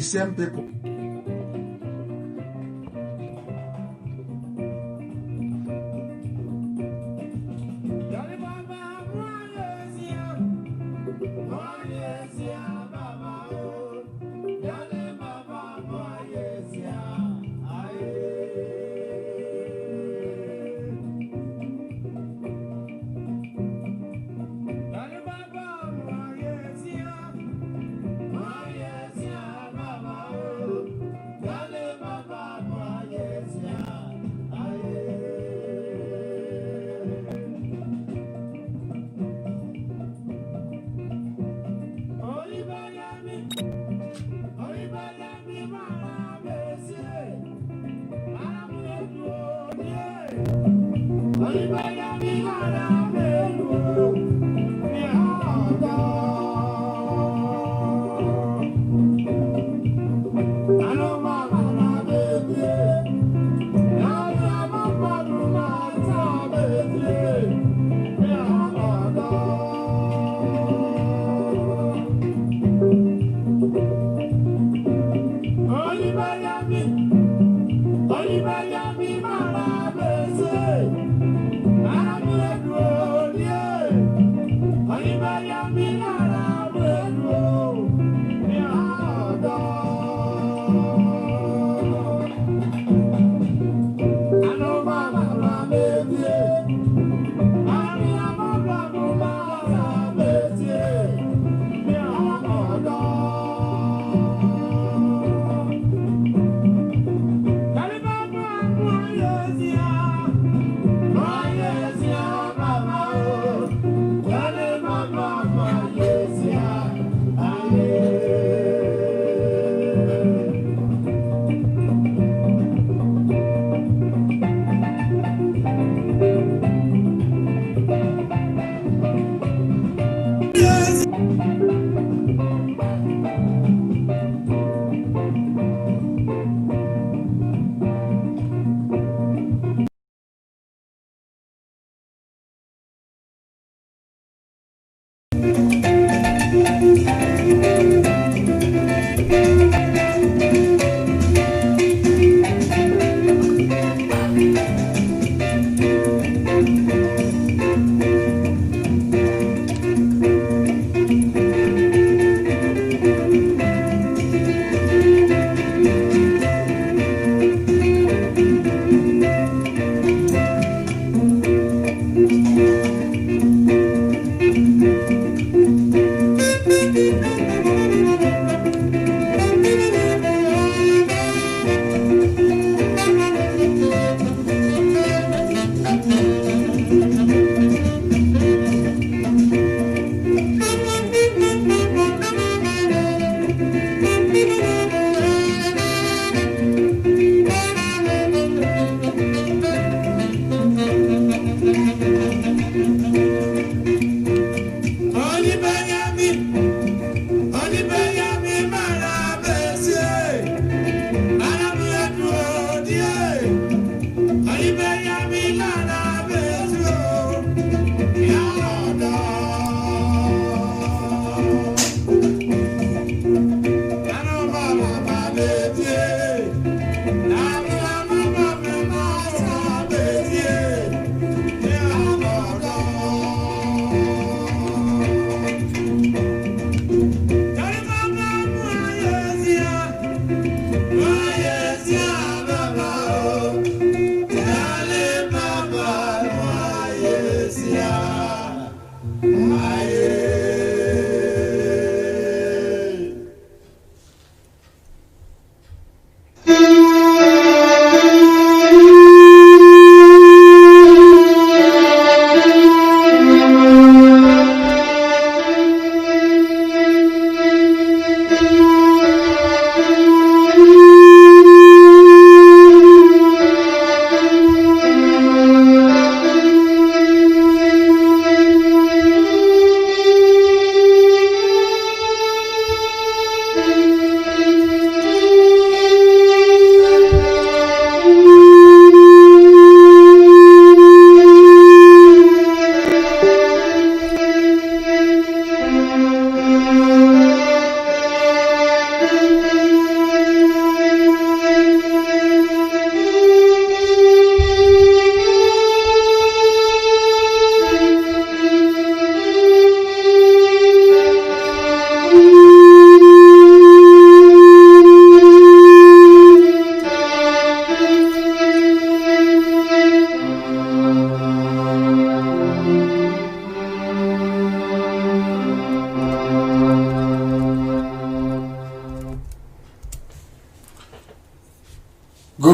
the same people.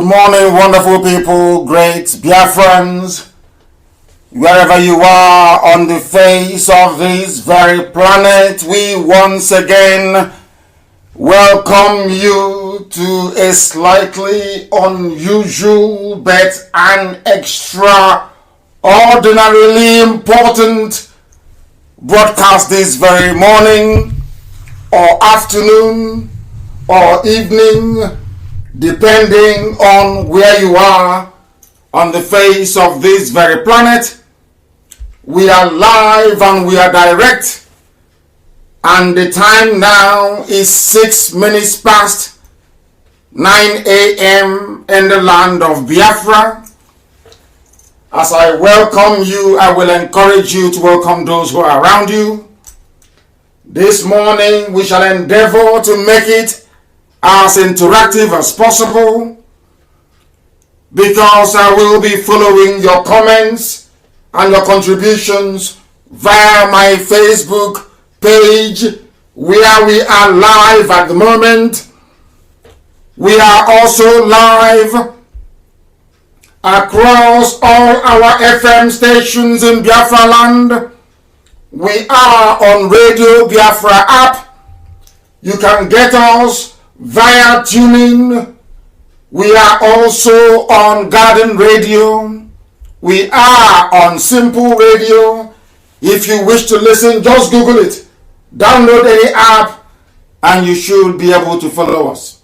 morning, wonderful people, great Biafrans, wherever you are on the face of this very planet. We once again welcome you to a slightly unusual but an extraordinarily important broadcast this very morning or afternoon or evening, depending on where you are on the face of this very planet. We are live and we are direct, and the time now is 6 minutes past 9 a.m. in the land of Biafra. As I welcome you, I will encourage you to welcome those who are around you. This morning we shall endeavor to make it as interactive as possible, because I will be following your comments and your contributions via my Facebook page, where we are live at the moment. We are also live across all our FM stations in Biafra land. We are on Radio Biafra app. You can get us via tuning. We are also on Garden Radio. We are on Simple Radio. If you wish to listen, just Google it. Download any app and you should be able to follow us.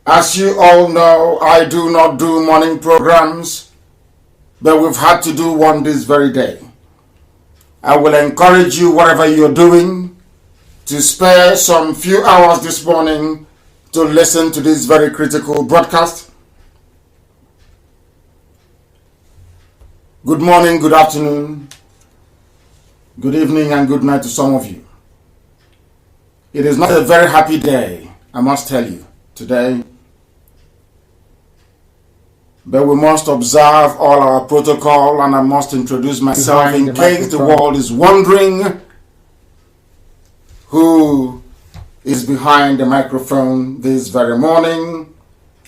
As you all know, I do not do morning programs, but we've had to do one this very day. I will encourage you, whatever you're doing, to spare some few hours this morning to listen to this very critical broadcast. Good morning, good afternoon, good evening, and good night to some of you. It is not a very happy day, I must tell you, today. But we must observe all our protocol, and I must introduce myself in case the world is wondering who is behind the microphone this very morning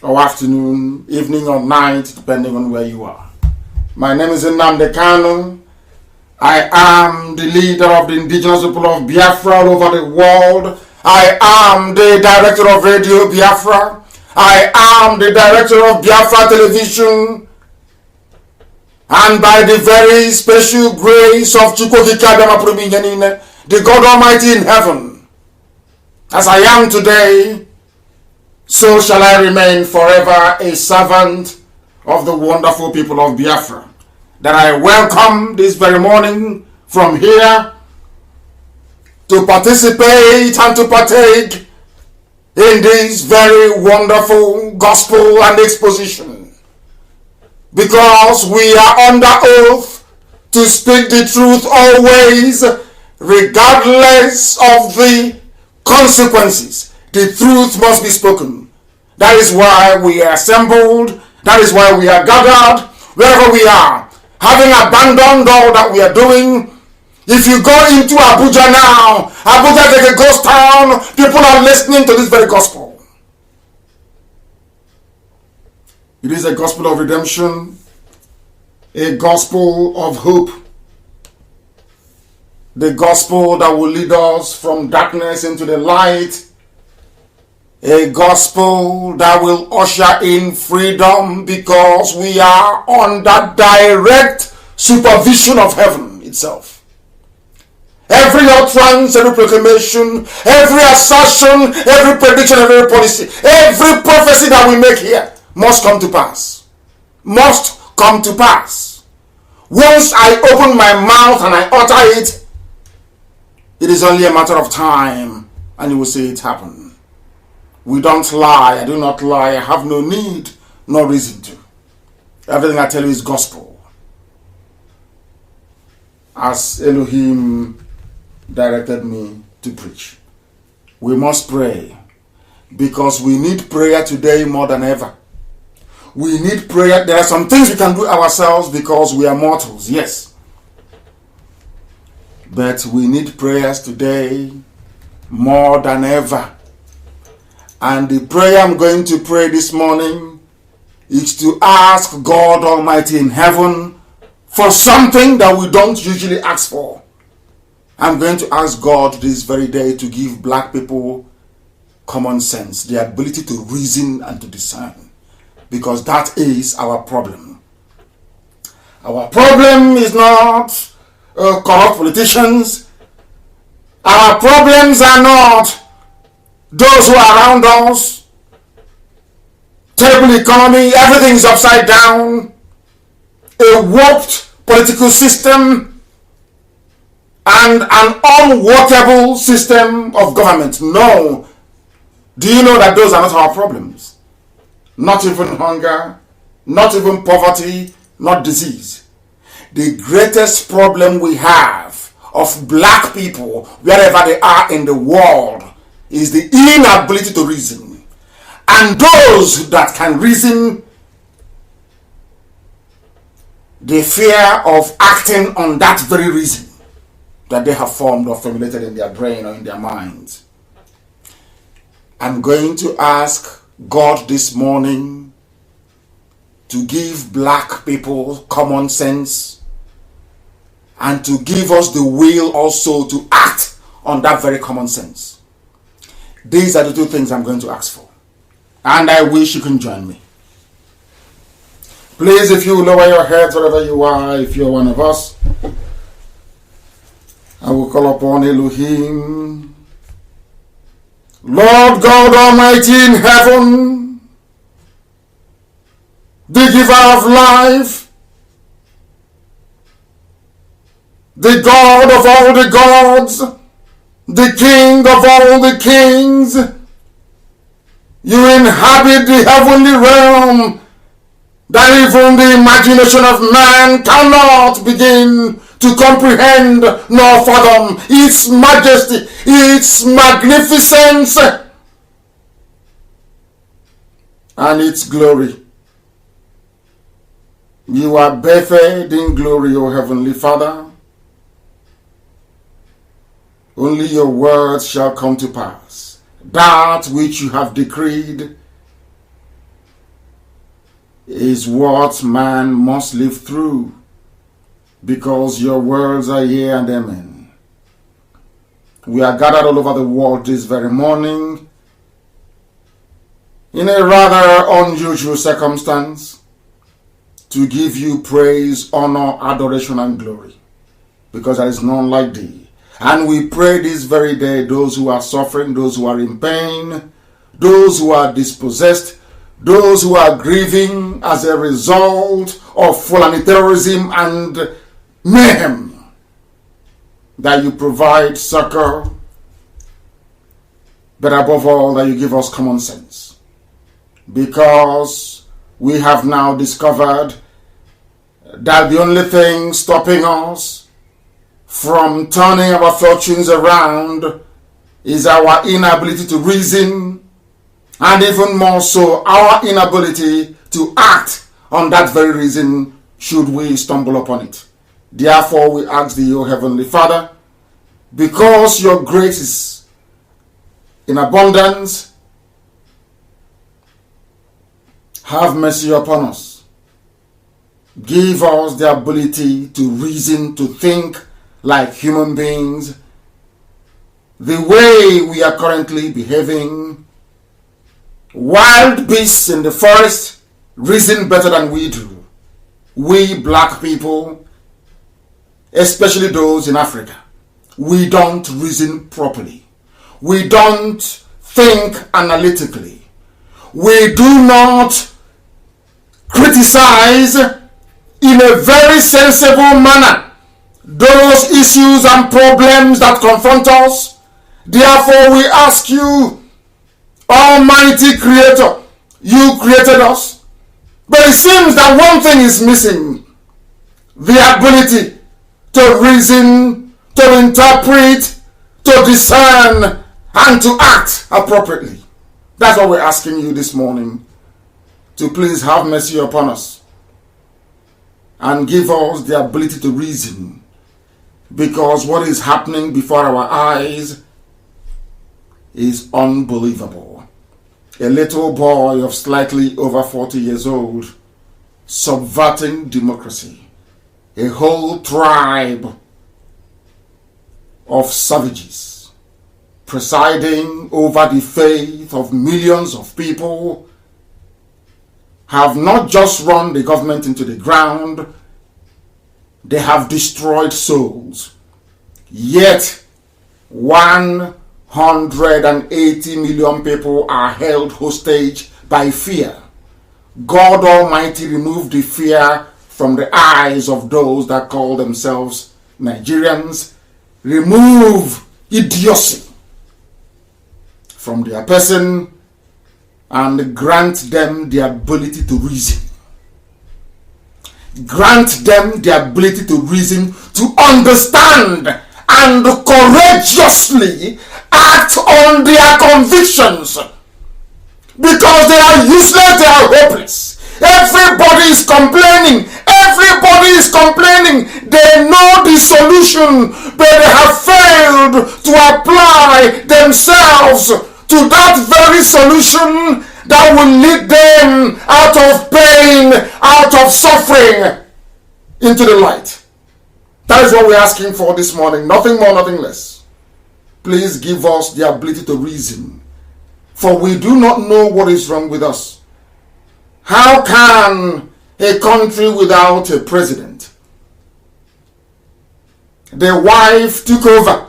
or afternoon, evening or night, depending on where you are. My name is Nnamdi Kanu. I am the leader of the indigenous people of Biafra all over the world. I am the director of Radio Biafra. I am the director of Biafra Television. And by the very special grace of Chukwokika, the God Almighty in heaven, as I am today, so shall I remain forever a servant of the wonderful people of Biafra, that I welcome this very morning from here to participate and to partake in this very wonderful gospel and exposition, because we are under oath to speak the truth always, regardless of the consequences. The truth must be spoken. That is why we are assembled. That is why we are gathered wherever we are, having abandoned all that we are doing. If you go into Abuja now, Abuja is like a ghost town. People are listening to this very gospel. It is a gospel of redemption, a gospel of hope, the gospel that will lead us from darkness into the light, a gospel that will usher in freedom, because we are under direct supervision of heaven itself. Every utterance, every proclamation, every assertion, every prediction, every policy, every prophecy that we make here must come to pass. Must come to pass. Once I open my mouth and I utter it, it is only a matter of time and you will see it happen. We don't lie. I do not lie. I have no need, no reason to. Everything I tell you is gospel, as Elohim directed me to preach. We must pray, because we need prayer today more than ever. We need prayer. There are some things we can do ourselves because we are mortals, yes. But we need prayers today more than ever. And the prayer I'm going to pray this morning is to ask God Almighty in heaven for something that we don't usually ask for. I'm going to ask God this very day to give black people common sense, the ability to reason and to discern, because that is our problem. Our problem is not corrupt politicians. Our problems are not those who are around us. Terrible economy, everything is upside down. A warped political system and an unworkable system of government. No. Do you know that those are not our problems? Not even hunger, not even poverty, not disease. The greatest problem we have of black people, wherever they are in the world, is the inability to reason. And those that can reason, the fear of acting on that very reason that they have formed or formulated in their brain or in their minds. I'm going to ask God this morning to give black people common sense and to give us the will also to act on that very common sense. These are the two things I'm going to ask for. And I wish you can join me. Please, if you lower your heads wherever you are, if you're one of us, I will call upon Elohim. Lord God Almighty in heaven, the giver of life, the God of all the gods, the King of all the kings, you inhabit the heavenly realm that even the imagination of man cannot begin to comprehend nor fathom. Its majesty, its magnificence, and its glory. You are bathed in glory, O Heavenly Father. Only your words shall come to pass. That which you have decreed is what man must live through, because your words are yea and amen. We are gathered all over the world this very morning in a rather unusual circumstance to give you praise, honor, adoration, and glory, because there is none like thee. And we pray this very day, those who are suffering, those who are in pain, those who are dispossessed, those who are grieving as a result of Fulani terrorism and mayhem, that you provide succor, but above all, that you give us common sense. Because we have now discovered that the only thing stopping us from turning our fortunes around is our inability to reason, and even more so, our inability to act on that very reason should we stumble upon it. Therefore, we ask thee, O Heavenly Father, because your grace is in abundance, have mercy upon us. Give us the ability to reason, to think like human beings. The way we are currently behaving, wild beasts in the forest reason better than we do. We black people, especially those in Africa, we don't reason properly. We don't think analytically. We do not criticize in a very sensible manner those issues and problems that confront us. Therefore, we ask you, Almighty Creator, you created us, but it seems that one thing is missing: the ability to reason, to interpret, to discern, and to act appropriately. That's what we're asking you this morning, to please have mercy upon us and give us the ability to reason, because what is happening before our eyes is unbelievable. a little boy of slightly over 40 years old, subverting democracy, a whole tribe of savages presiding over the faith of millions of people, have not just run the government into the ground, they have destroyed souls. Yet 180 million people are held hostage by fear. God Almighty remove the fear from the eyes of those that call themselves Nigerians. Remove idiocy from their person and grant them the ability to reason. Grant them the ability to reason, to understand and courageously act on their convictions. Because they are useless, they are hopeless. Everybody is complaining. Everybody is complaining. They know the solution, but they have failed to apply themselves to that very solution that will lead them out of pain, out of suffering, into the light. That is what we're asking for this morning. Nothing more, nothing less. Please give us the ability to reason, for we do not know what is wrong with us. How can a country without a president? The wife took over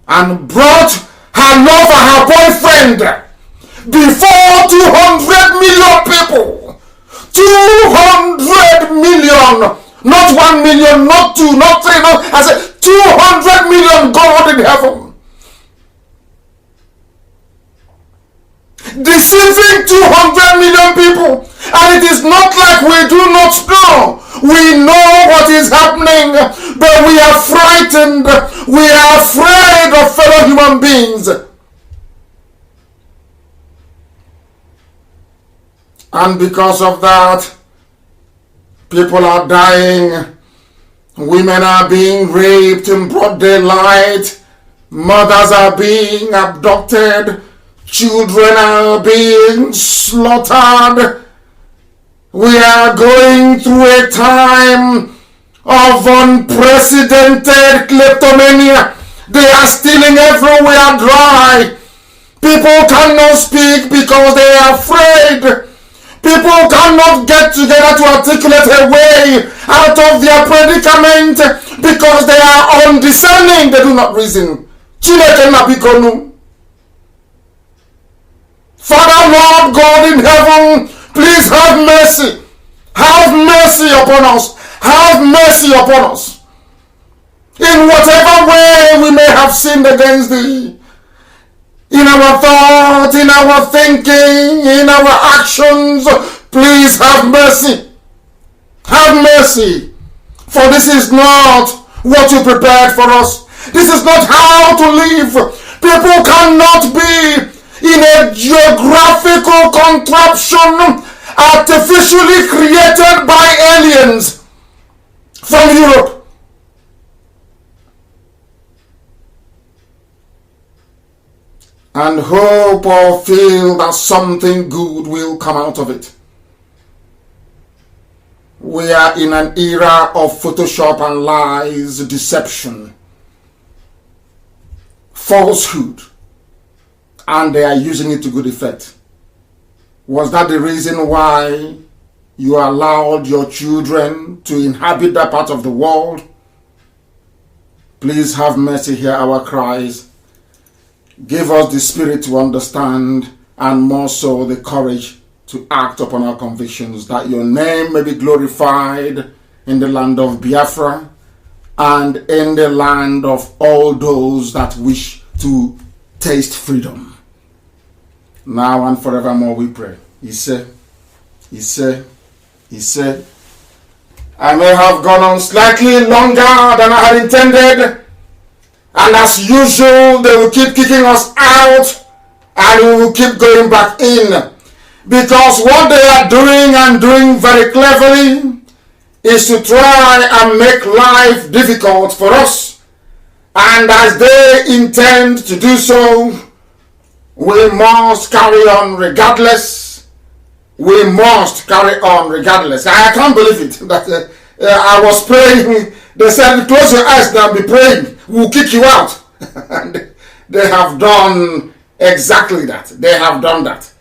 and brought her lover, her boyfriend, before 200 million people. 200 million. Not 1 million, not 2, not 3, not, I said 200 million God in heaven. Deceiving 200 million people. And it is not like we do not know. We know what is happening, but we are frightened. We are afraid of fellow human beings. And because of that, people are dying. Women are being raped in broad daylight. Mothers are being abducted. Children are being slaughtered. We are going through a time of unprecedented kleptomania. They are stealing everywhere dry. People cannot speak because they are afraid. People cannot get together to articulate a way out of their predicament because they are undiscerning. They do not reason. Kanu. Father, Lord God in heaven, please have mercy. Have mercy upon us. Have mercy upon us. In whatever way we may have sinned against thee. In our thought, in our thinking, in our actions, please have mercy. Have mercy. For this is not what you prepared for us. This is not how to live. People cannot be in a geographical contraption artificially created by aliens from Europe. And hope or feel that something good will come out of it. We are in an era of Photoshop and lies, deception, falsehood, and they are using it to good effect. Was that the reason why you allowed your children to inhabit that part of the world? Please have mercy, hear our cries. Give us the spirit to understand, and more so the courage to act upon our convictions, that your name may be glorified in the land of Biafra and in the land of all those that wish to taste freedom. Now and forevermore we pray. He said, I may have gone on slightly longer than I had intended. And as usual, they will keep kicking us out and we will keep going back in. Because what they are doing, and doing very cleverly, is to try and make life difficult for us. And as they intend to do so, We must carry on regardless. We must carry on regardless. I can't believe it that I was praying. They said, close your eyes now and be praying. We'll kick you out. And they have done exactly that. They have done that.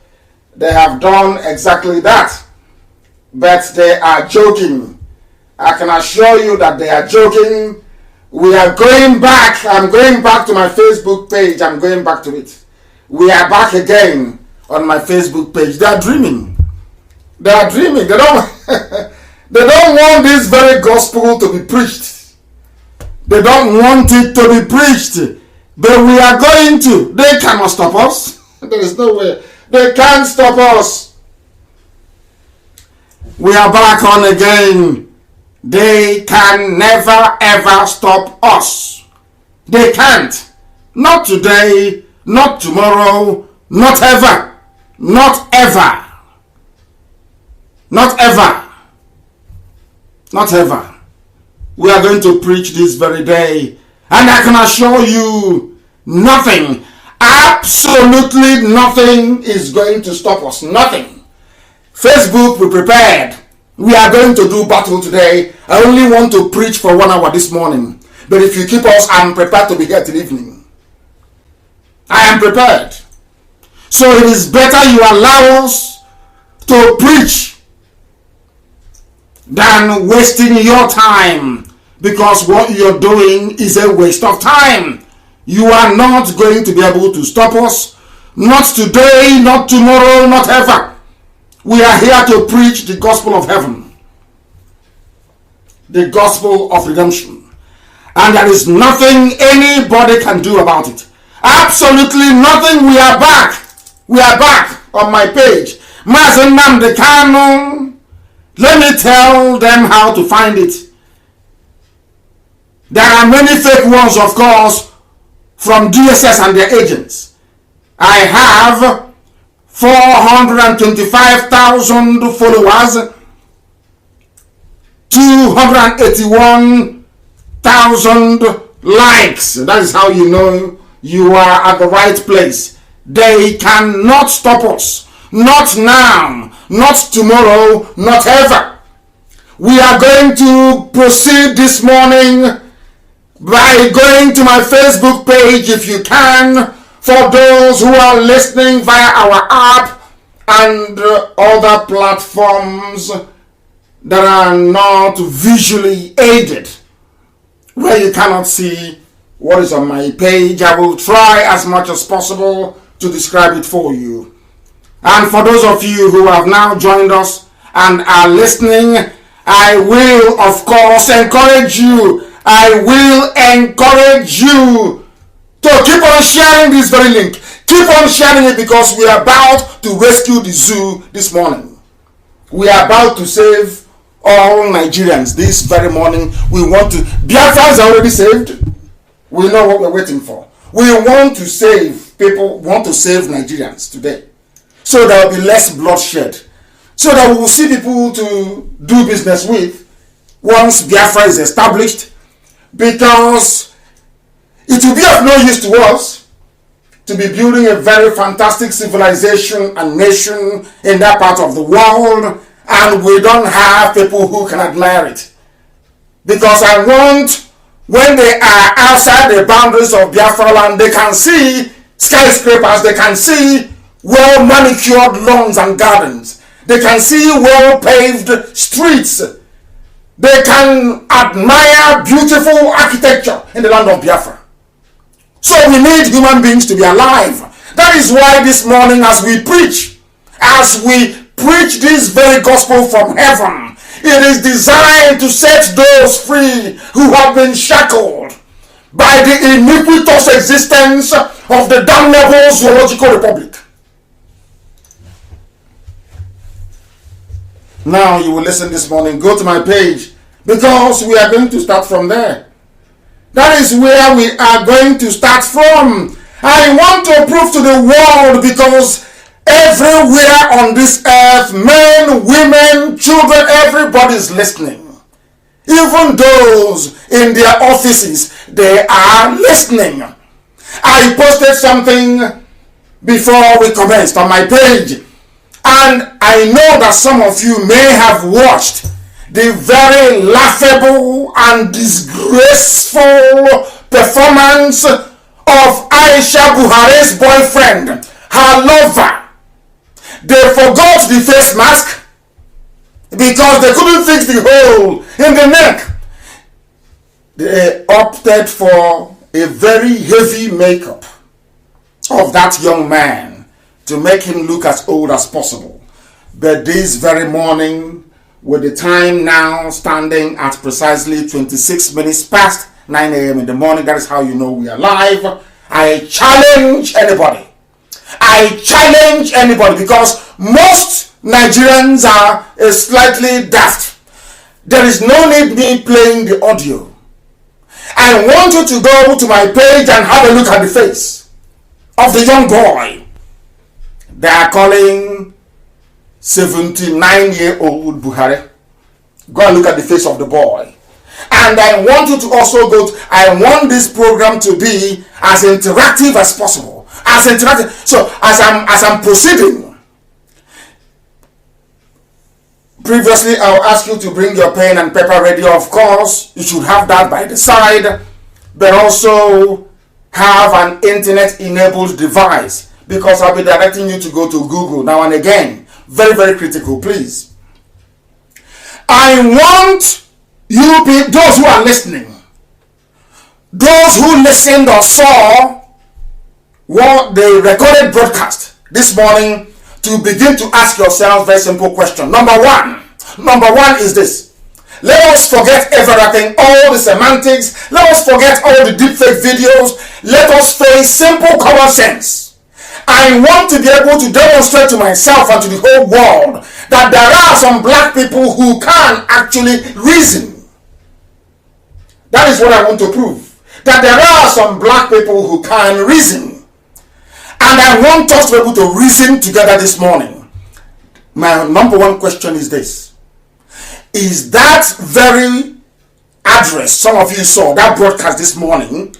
They have done exactly that. But they are joking. I can assure you that they are joking. We are going back. I'm going back to my Facebook page. I'm going back to it. We are back again on my Facebook page. They are dreaming. They are dreaming. They don't, they don't want this very gospel to be preached. They don't want it to be preached. But we are going to. They cannot stop us. There is no way. They can't stop us. We are back on again. They can never ever stop us. They can't. Not today, not tomorrow, not ever. Not ever. Not ever. Not ever. We are going to preach this very day. And I can assure you, nothing, absolutely nothing is going to stop us. Nothing. Facebook, we prepared. We are going to do battle today. I only want to preach for 1 hour this morning. But if you keep us, I'm prepared to be here till evening. I am prepared. So it is better you allow us to preach than wasting your time. Because what you're doing is a waste of time. You are not going to be able to stop us. Not today, not tomorrow, not ever. We are here to preach the gospel of heaven. The gospel of redemption. And there is nothing anybody can do about it. Absolutely nothing. We are back. We are back on my page. Mazi Nnamdi Kanu. Let me tell them how to find it. There are many fake ones, of course, from DSS and their agents. I have 425,000 followers, 281,000 likes. That is how you know you are at the right place. They cannot stop us. Not now, not tomorrow, not ever. We are going to proceed this morning by going to my Facebook page if you can, for those who are listening via our app and other platforms that are not visually aided, where you cannot see what is on my page. I will try as much as possible to describe it for you. And for those of you who have now joined us and are listening, I will, of course, encourage you. I will encourage you to keep on sharing this very link. Keep on sharing it, because we are about to rescue the zoo this morning. We are about to save all Nigerians this very morning. We want to. Biafrans are already saved. We know what we're waiting for. We want to save people, want to save Nigerians today. So there will be less bloodshed. So that we will see people to do business with once Biafra is established. Because it will be of no use to us to be building a very fantastic civilization and nation in that part of the world, and we don't have people who can admire it. Because I want, when they are outside the boundaries of Biafra land, they can see skyscrapers, they can see well-manicured lawns and gardens, they can see well-paved streets, they can admire beautiful architecture in the land of Biafra. So we need human beings to be alive. That is why this morning, as we preach this very gospel from heaven, it is designed to set those free who have been shackled by the iniquitous existence of the damnable zoological republic. Now you will listen this morning. Go to my page, because we are going to start from there. That is where we are going to start from. I want to prove to the world, because everywhere on this earth, men, women, children, everybody is listening. Even those in their offices, they are listening. I posted something before we commenced on my page. And I know that some of you may have watched the very laughable and disgraceful performance of Aisha Buhari's boyfriend, her lover. They forgot the face mask because they couldn't fix the hole in the neck. They opted for a very heavy makeup of that young man to make him look as old as possible. But this very morning, with the time now standing at precisely 26 minutes past 9 a.m. in the morning, that is how you know we are live. I challenge anybody. Because most Nigerians are slightly daft. There is no need me playing the audio. I want you to go to my page and have a look at the face of the young boy they are calling 79-year-old Buhari. Go and look at the face of the boy. And I want you to also I want this program to be as interactive as possible. So as I'm proceeding, previously I'll ask you to bring your pen and paper ready. Of course, you should have that by the side, but also have an internet-enabled device, because I'll be directing you to go to Google now and again. Very, very critical, please. I want you people, those who are listening, those who listened or saw what the recorded broadcast this morning, to begin to ask yourself a very simple question. Number one is this. Let us forget everything, all the semantics. Let us forget all the deepfake videos. Let us face simple common sense. I want to be able to demonstrate to myself and to the whole world that there are some black people who can actually reason. That is what I want to prove. That there are some black people who can reason. And I want us to be able to reason together this morning. My number one question is this. Is that very address some of you saw, that broadcast this morning,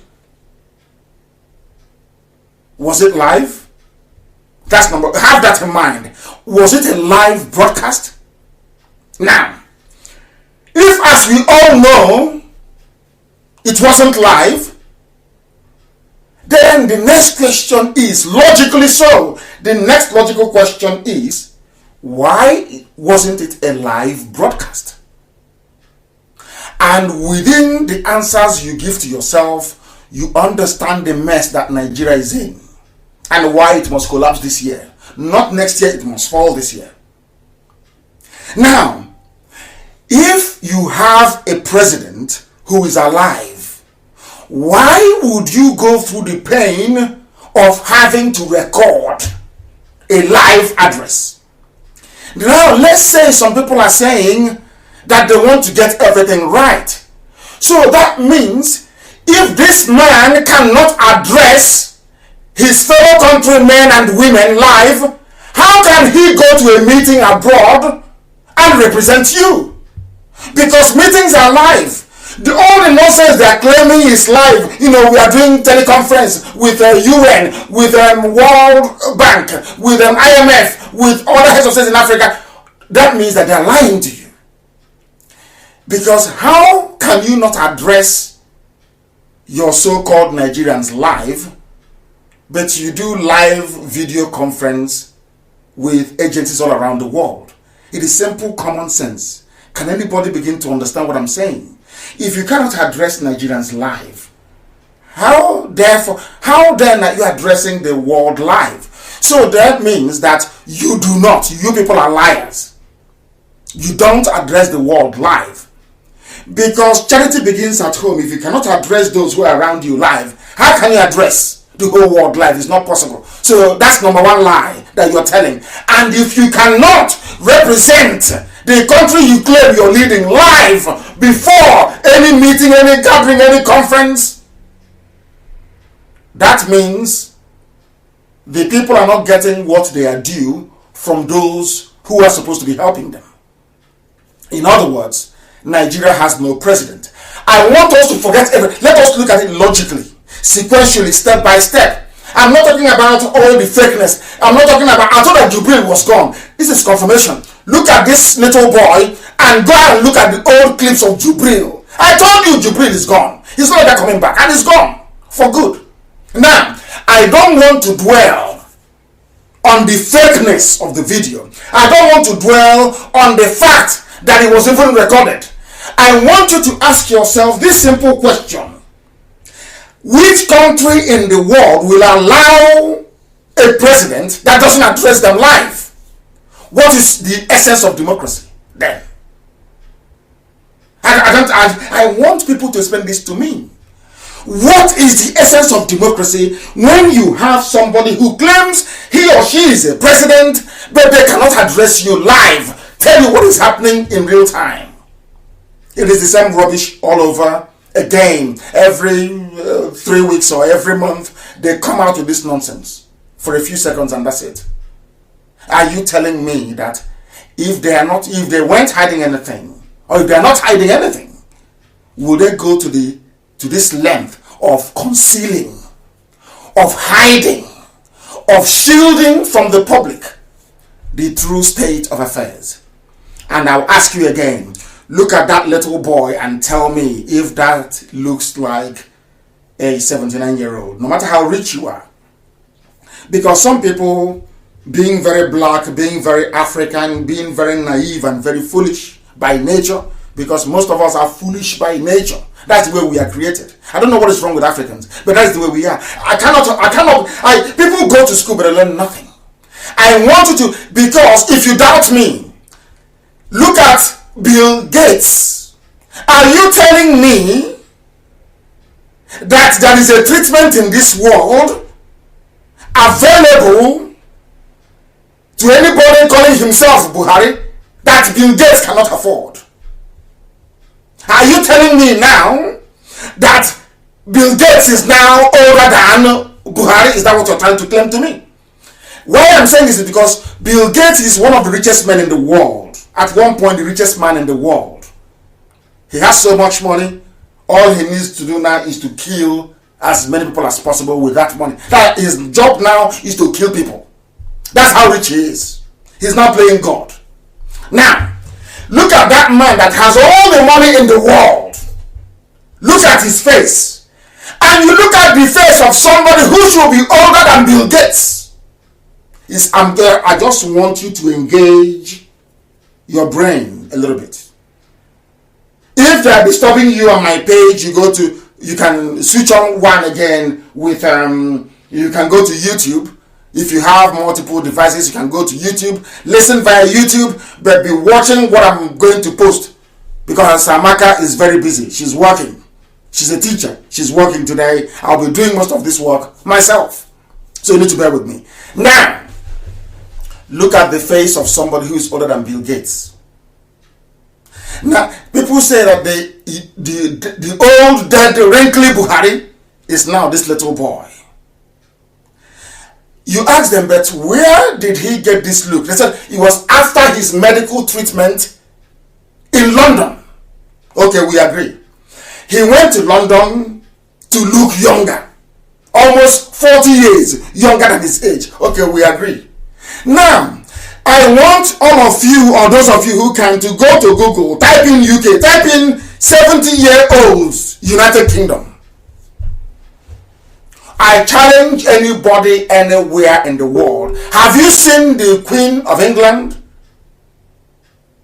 was it live? Have that in mind. Was it a live broadcast? Now, if, as we all know, it wasn't live, then the next question is, logically so, the next logical question is, why wasn't it a live broadcast? And within the answers you give to yourself, you understand the mess that Nigeria is in and why it must collapse this year. Not next year, it must fall this year. Now, if you have a president who is alive, why would you go through the pain of having to record a live address? Now, let's say some people are saying that they want to get everything right. So that means if this man cannot address his fellow countrymen and women live, how can he go to a meeting abroad and represent you? Because meetings are live. All the nonsense they are claiming is live. We are doing teleconference with UN, with World Bank, with IMF, with other heads of states in Africa. That means that they are lying to you. Because how can you not address your so-called Nigerians live, but you do live video conference with agencies all around the world? It is simple common sense. Can anybody begin to understand what I'm saying? If you cannot address Nigerians live, how then are you addressing the world live? So that means that you people are liars. You don't address the world live. Because charity begins at home. If you cannot address those who are around you live, how can you address the whole world live? It's not possible. So that's number one lie that you're telling. And if you cannot represent the country you claim you're leading live before any meeting, any gathering, any conference, that means the people are not getting what they are due from those who are supposed to be helping them. In other words, Nigeria has no president. I want us to forget let us look at it logically, sequentially, step by step. I'm not talking about all the fakeness. I'm not talking about, I thought that Jubril was gone. This is confirmation. Look at this little boy and go and look at the old clips of Jubril. I told you Jubril is gone. He's not ever coming back, and he's gone for good. Now, I don't want to dwell on the fakeness of the video. I don't want to dwell on the fact that it was even recorded. I want you to ask yourself this simple question. Which country in the world will allow a president that doesn't address them live? What is the essence of democracy then? I want people to explain this to me. What is the essence of democracy when you have somebody who claims he or she is a president, but they cannot address you live, tell you what is happening in real time? It is the same rubbish all over again. Every 3 weeks or every month, they come out with this nonsense for a few seconds and that's it. Are you telling me that if they weren't hiding anything, or if they are not hiding anything, would they go to this length of concealing, of hiding, of shielding from the public the true state of affairs? And I'll ask you again, look at that little boy and tell me if that looks like a 79-year-old, no matter how rich you are. Because some people, being very black, being very African, being very naive and very foolish by nature, because most of us are foolish by nature. That's the way we are created. I don't know what is wrong with Africans, but that's the way we are. People go to school but they learn nothing. I want you to, because if you doubt me, look at Bill Gates. Are you telling me that there is a treatment in this world available to anybody calling himself Buhari that Bill Gates cannot afford? Are you telling me now that Bill Gates is now older than Buhari? Is that what you're trying to claim to me? Why I'm saying this is because Bill Gates is one of the richest men in the world. At one point, the richest man in the world. He has so much money. All he needs to do now is to kill as many people as possible with that money. That his job now is to kill people. That's how rich he is. He's not playing God. Now, look at that man that has all the money in the world. Look at his face. And you look at the face of somebody who should be older than Bill Gates. I just want you to engage your brain a little bit. If they are disturbing you on my page, you can switch on one again with, you can go to YouTube. If you have multiple devices, you can go to YouTube, listen via YouTube, but be watching what I'm going to post. Because Samaka is very busy. She's working. She's a teacher. She's working today. I'll be doing most of this work myself. So you need to bear with me. Now, look at the face of somebody who is older than Bill Gates. Now, people say that the old, dead, wrinkly Buhari is now this little boy. You ask them, but where did he get this look? They said it was after his medical treatment in London. Okay, we agree. He went to London to look younger. Almost 40 years younger than his age. Okay, we agree. Now, I want all of you, or those of you who can, to go to Google, type in UK, type in 70-year-olds United Kingdom. I challenge anybody anywhere in the world. Have you seen the Queen of England?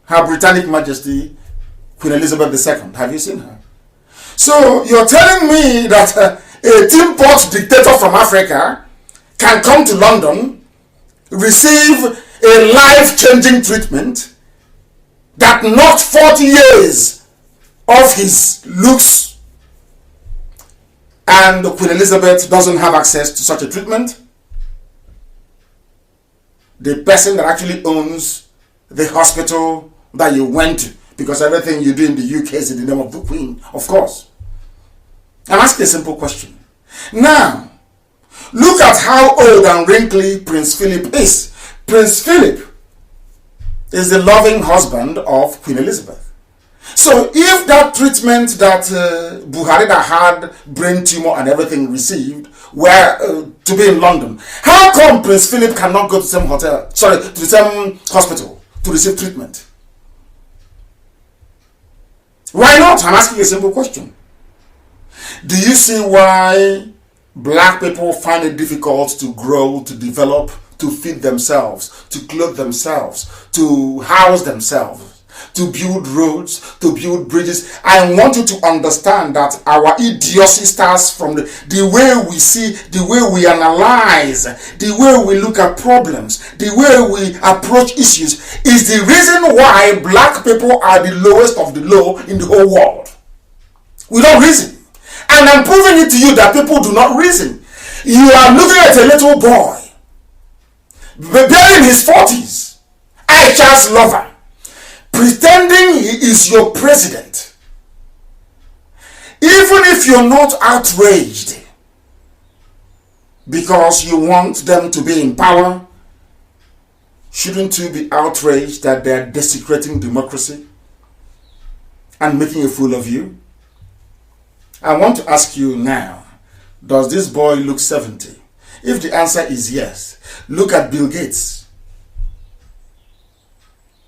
Her Britannic Majesty, Queen Elizabeth II. Have you seen her? So you're telling me that a tin pot dictator from Africa can come to London, receive a life-changing treatment, that not 40 years of his looks, and Queen Elizabeth doesn't have access to such a treatment? The person that actually owns the hospital that you went to, because everything you do in the UK is in the name of the Queen, of course. I'm asking a simple question. Now, look at how old and wrinkly Prince Philip is. Prince Philip is the loving husband of Queen Elizabeth. So if that treatment that Buhari that had brain tumor and everything received were to be in London, how come Prince Philip cannot go to the same hotel, sorry, to the same hospital to receive treatment? Why not? I'm asking a simple question. Do you see why black people find it difficult to grow, to develop, to feed themselves, to clothe themselves, to house themselves, to build roads, to build bridges? I want you to understand that our idiocy starts from the way we see, the way we analyze, the way we look at problems, the way we approach issues is the reason why black people are the lowest of the low in the whole world. We don't reason. And I'm proving it to you that people do not reason. You are looking at a little boy, barely in his 40s, Aisha's lover, pretending he is your president. Even if you're not outraged because you want them to be in power, shouldn't you be outraged that they are desecrating democracy and making a fool of you? I want to ask you now, does this boy look 70? If the answer is yes, look at Bill Gates.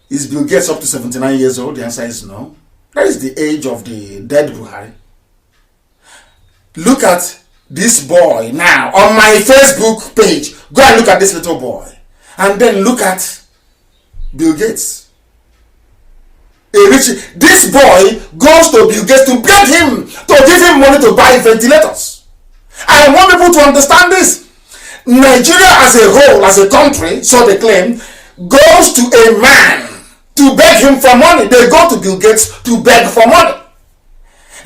Is Bill Gates up to 79 years old? The answer is no. That is the age of the dead Buhari. Look at this boy now on my Facebook page. Go and look at this little boy. And then look at Bill Gates. This boy goes to Bill Gates to beg him to give him money to buy ventilators. I want people to understand this. Nigeria as a whole, as a country, so they claim, goes to a man to beg him for money. They go to Bill Gates to beg for money.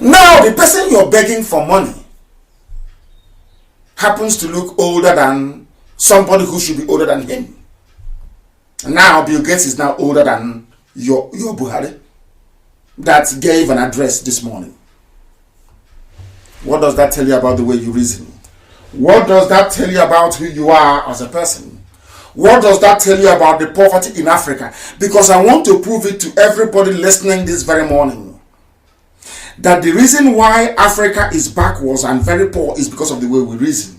Now, the person you're begging for money happens to look older than somebody who should be older than him. Now, Bill Gates is now older than your Buhari that gave an address this morning. What does that tell you about the way you reason? What does that tell you about who you are as a person? What does that tell you about the poverty in Africa? Because I want to prove it to everybody listening this very morning that the reason why Africa is backwards and very poor is because of the way we reason.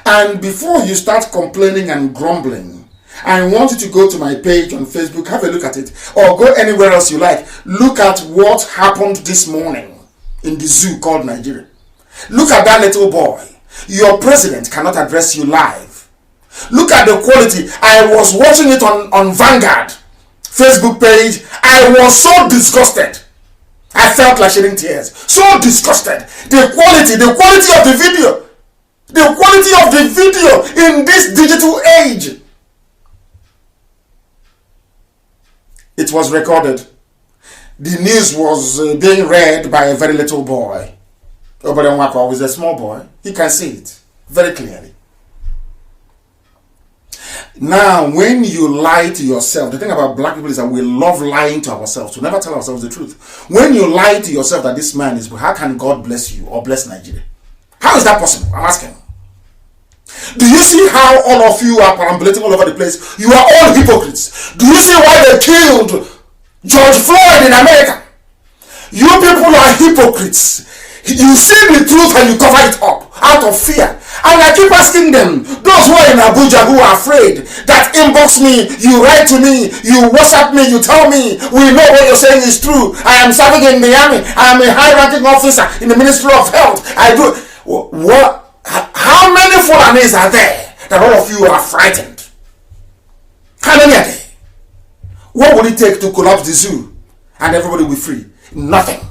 And before you start complaining and grumbling, I want you to go to my page on Facebook, have a look at it, or go anywhere else you like. Look at what happened this morning in the zoo called Nigeria. Look at that little boy. Your president cannot address you live. Look at the quality. I was watching it on Vanguard Facebook page. I was so disgusted. I felt like shedding tears. So disgusted. The quality of the video. The quality of the video in this digital age. It was recorded. The news was being read by a very little boy. Obadenwako is a small boy. He can see it very clearly. Now, when you lie to yourself, the thing about black people is that we love lying to ourselves. We never tell ourselves the truth. When you lie to yourself that this man is, how can God bless you or bless Nigeria? How is that possible? I'm asking. Do you see how all of you are perambulating all over the place? You are all hypocrites. Do you see why they killed George Floyd in America? You people are hypocrites. You see the truth and you cover it up out of fear. And I keep asking them, those who are in Abuja who are afraid, that inbox me, you write to me, you WhatsApp me, you tell me, we know what you're saying is true. I am serving in the army. I am a high-ranking officer in the Ministry of Health. I do. What? How many Fulanis are there that all of you are frightened? How many are there? What would it take to collapse the zoo and everybody will be free? Nothing.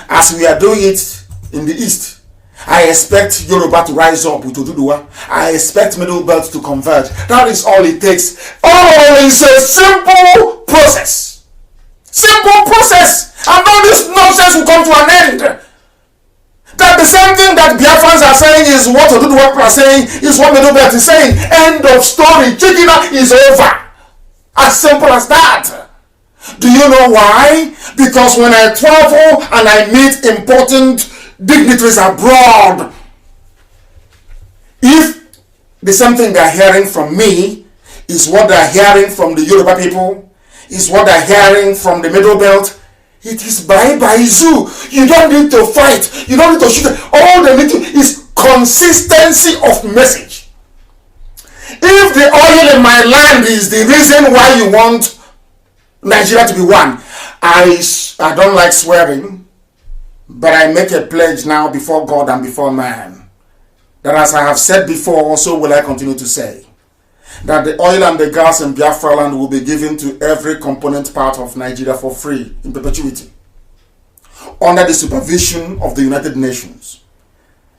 As we are doing it in the east, I expect Yoruba to rise up with Oduduwa. I expect Middle Belt to converge. That is all it takes. Oh, it's a simple process. Simple process. And all this nonsense will come to an end. That the same thing that Biafrans are saying is what Oduduwa are saying, is what Middle Belt is saying. End of story. Chikina is over. As simple as that. Do you know why? Because when I travel and I meet important dignitaries abroad, if the same thing they're hearing from me is what they're hearing from the Yoruba people, is what they're hearing from the Middle Belt, It is by zoo. You don't need to fight. You don't need to shoot. All they need to is consistency of message. If the oil in my land is the reason why you want Nigeria to be one, I don't like swearing, but I make a pledge now before God and before man, that as I have said before, so will I continue to say, that the oil and the gas in Biafra land will be given to every component part of Nigeria for free in perpetuity, under the supervision of the United Nations.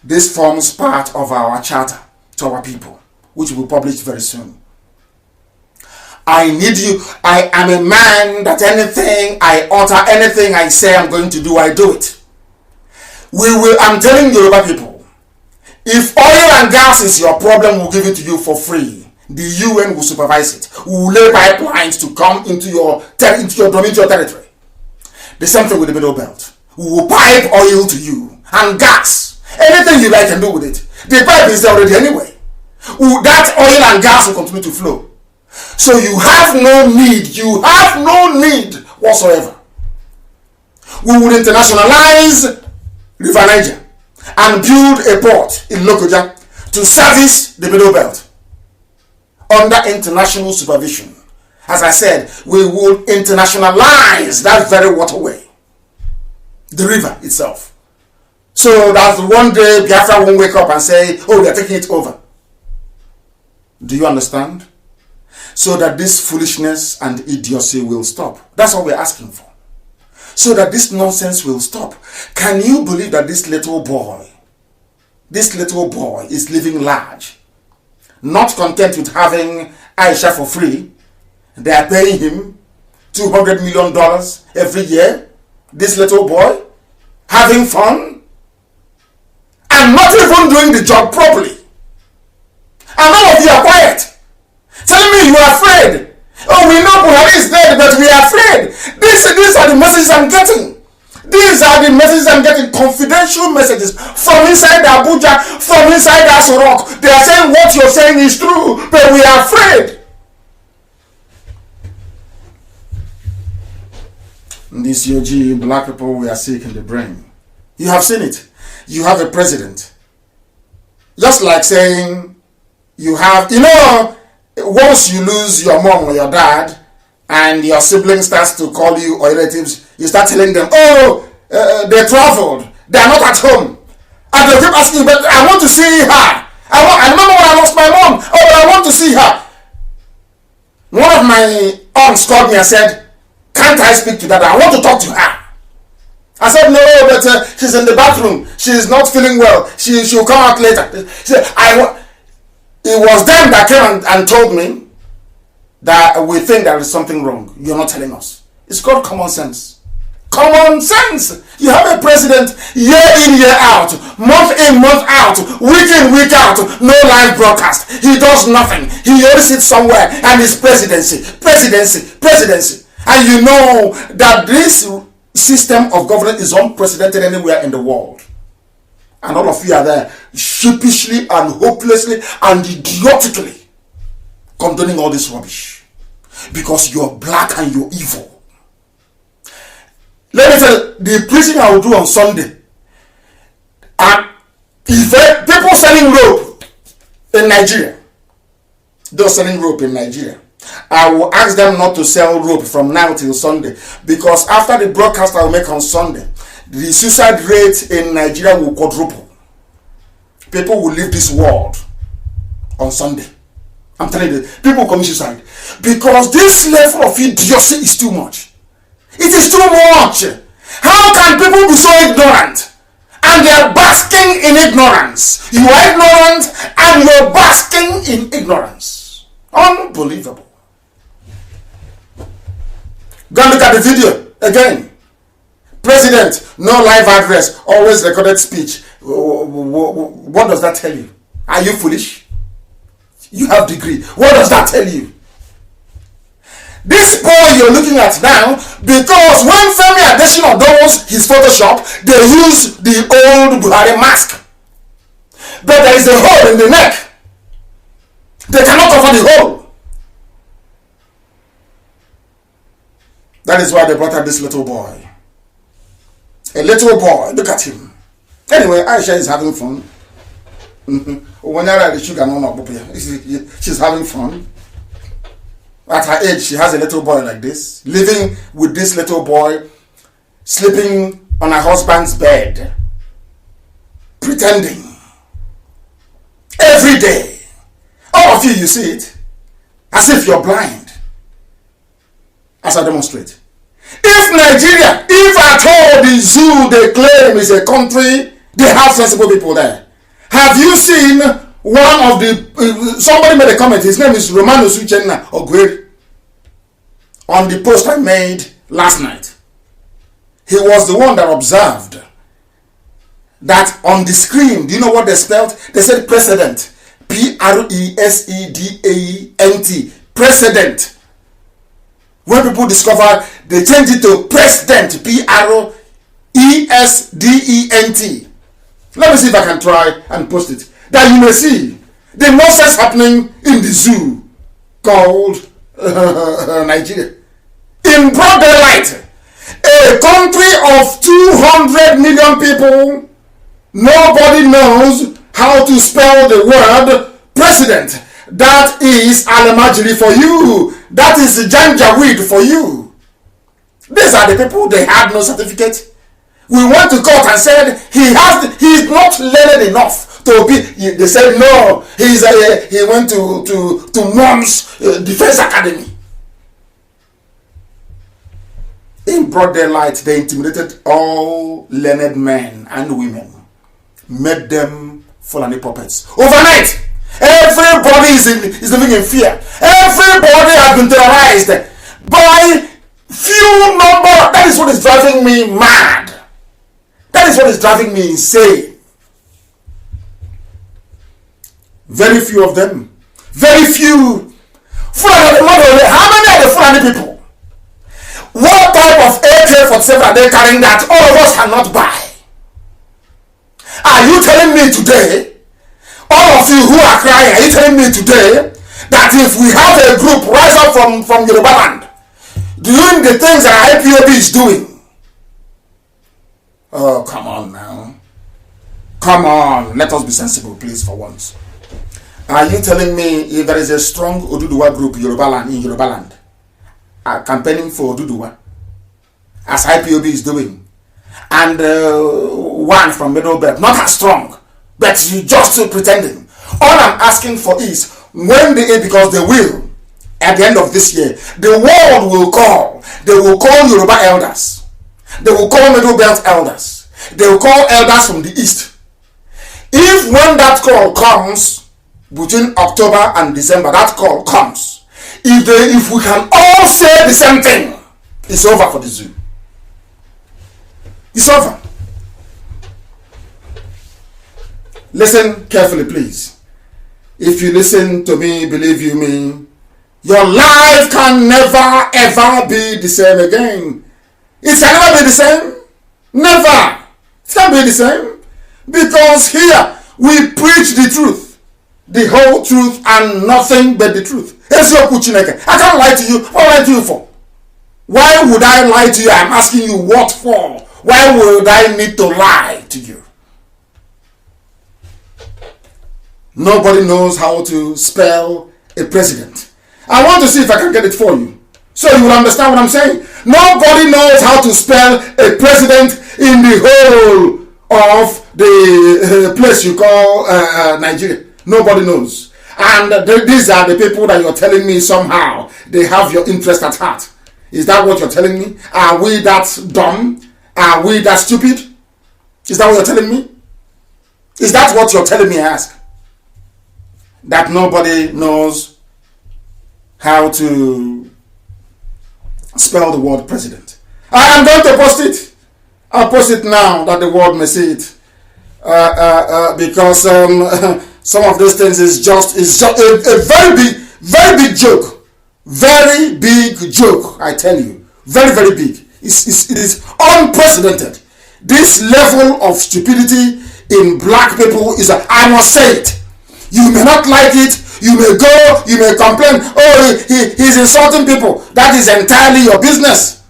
This forms part of our charter to our people, which will be published very soon. I need you. I am a man that anything I utter, anything I say I'm going to do, I do it. I'm telling you, Yoruba people, if oil and gas is your problem, we'll give it to you for free. The UN will supervise it. We will lay pipelines to come into your territory. The same thing with the Middle Belt. We will pipe oil to you and gas. Anything you like can do with it. The pipe is there already anyway. That oil and gas will continue to flow. So you have no need. You have no need whatsoever. We will internationalize River Niger and build a port in Lokoja to service the Middle Belt under international supervision. As I said, we will internationalize that very waterway, the river itself. So that one day Biafra won't wake up and say, oh, we are taking it over. Do you understand? So that this foolishness and idiocy will stop. That's what we're asking for. So that this nonsense will stop. Can you believe that this little boy is living large? Not content with having Aisha for free, they are paying him $200 million every year. This little boy having fun and not even doing the job properly. And all of you are quiet, telling me you are afraid. Oh, we know Buhari is dead, but we are afraid. These are the messages I'm getting. These are the messages I'm getting, confidential messages from inside Abuja, from inside Aso Rock. They are saying what you're saying is true, but we are afraid. This UG, black people, we are sick in the brain. You have seen it. You have a president. Just like saying you have, once you lose your mom or your dad, and your sibling starts to call you or relatives, you start telling them, oh, they traveled, they are not at home. And they keep asking, but I want to see her. I remember when I lost my mom. Oh, but I want to see her. One of my aunts called me and said, can't I speak to that? I want to talk to her. I said, no, but she's in the bathroom. She's not feeling well. She'll come out later. She said, it was them that came and told me that we think there is something wrong. You're not telling us. It's called common sense. Common sense. You have a president year in, year out, month in, month out, week in, week out, no live broadcast. He does nothing. He only sits somewhere and is presidency. And you know that this system of government is unprecedented anywhere in the world. And all of you are there sheepishly and hopelessly and idiotically condoning all this rubbish because you're black and you're evil. Let me tell you, the preaching I will do on Sunday, and if people selling rope in Nigeria, those selling rope in Nigeria, I will ask them not to sell rope from now till Sunday, because after the broadcast I will make on Sunday, the suicide rate in Nigeria will quadruple. People will leave this world on Sunday. I'm telling you, people will commit suicide because this level of idiocy is too much. It is too much. How can people be so ignorant? And they are basking in ignorance. You are ignorant and you're basking in ignorance. Unbelievable. Go and look at the video again. President, no live address, always recorded speech. What does that tell you? Are you foolish? You have degree. What does that tell you? This boy you're looking at now, because when Femi Adesina does his Photoshop, they use the old Buhari mask. But there is a hole in the neck. They cannot cover the hole. That is why they brought out this little boy. A little boy, look at him. Anyway, Aisha is having fun. She's having fun. At her age, she has a little boy like this, living with this little boy, sleeping on her husband's bed, pretending. Every day. All of you, you see it, as if you're blind. As I demonstrate. If Nigeria, if at all the zoo they claim is a country, they have sensible people there. Have you seen one of the, somebody made a comment, his name is Romano Suchenna Ogweri, on the post I made last night. He was the one that observed that on the screen, do you know what they spelled? They said president. President. President. When people discover, they change it to president. President. Let me see if I can try and post it. That you may see the nonsense happening in the zoo called Nigeria. In broad daylight. A country of 200 million people, nobody knows how to spell the word president. That is alamajiri for you. That is janjaweed for you. These are the people, they had no certificate. We went to court and said he is not learned enough to be. They said no, he went to Mom's Defense Academy. In broad daylight, they intimidated all learned men and women, made them Fulani puppets. Overnight, everybody is living in fear. Everybody has been terrorized by few number. That is what is driving me mad. That is what is driving me insane. Very few of them. Very few. Fulani, how many are the Fulani people? What type of AK-47 are they carrying that all of us cannot buy? Are you telling me today, all of you who are crying, are you telling me today that if we have a group rise up from Yoruba land, doing the things that IPOB is doing? Oh, come on now. Come on. Let us be sensible, please, for once. Are you telling me if there is a strong Oduduwa group in Yoruba land, campaigning for Oduduwa, as IPOB is doing, and one from Middle Belt, not as strong, but you just pretending. All I'm asking for is, when because they will, at the end of this year, the world will call. They will call Yoruba elders. They will call Middle Belt elders. They will call elders from the east. If when that call comes, between October and December, that call comes, if we can all say the same thing, it's over for the zoo. It's over. Listen carefully, please. If you listen to me, believe you me, your life can never ever be the same again. It can never be the same. Never. It can't be the same. Because here we preach the truth, the whole truth, and nothing but the truth. I can't lie to you. What lie to you for? Why would I lie to you? I'm asking you what for? Why would I need to lie to you? Nobody knows how to spell a president. I want to see if I can get it for you, so you will understand what I'm saying. Nobody knows how to spell a president in the whole of the place you call Nigeria. Nobody knows. And these are the people that you're telling me somehow they have your interest at heart. Is that what you're telling me? Are we that dumb? Are we that stupid? Is that what you're telling me? Is that what you're telling me, I ask? That nobody knows how to spell the word president. I am going to post it. I'll post it now that the world may see it. Because some of these things is just a very big joke. Very big joke, I tell you. Very, very big. It is unprecedented. This level of stupidity in black people is, I must say it. You may not like it. You may go, you may complain. Oh, he's insulting people. That is entirely your business.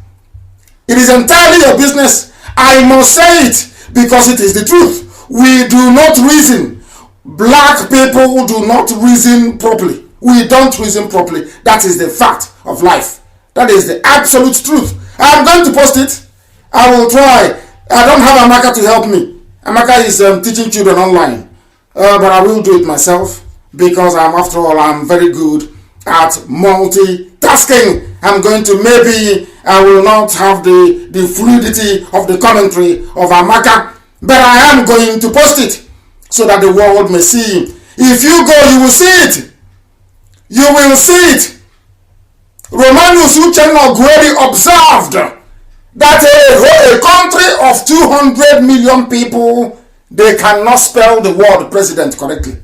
It is entirely your business. I must say it because it is the truth. We do not reason. Black people do not reason properly. We don't reason properly. That is the fact of life. That is the absolute truth. I'm going to post it. I will try. I don't have Amaka to help me. Amaka is teaching children online. But I will do it myself because after all, I'm very good at multitasking. I'm going to, maybe I will not have the fluidity of the commentary of Amaka, but I am going to post it so that the world may see. If you go, you will see it. You will see it. Romanus Uchenna Gueri observed that a country of 200 million people, they cannot spell the word president correctly.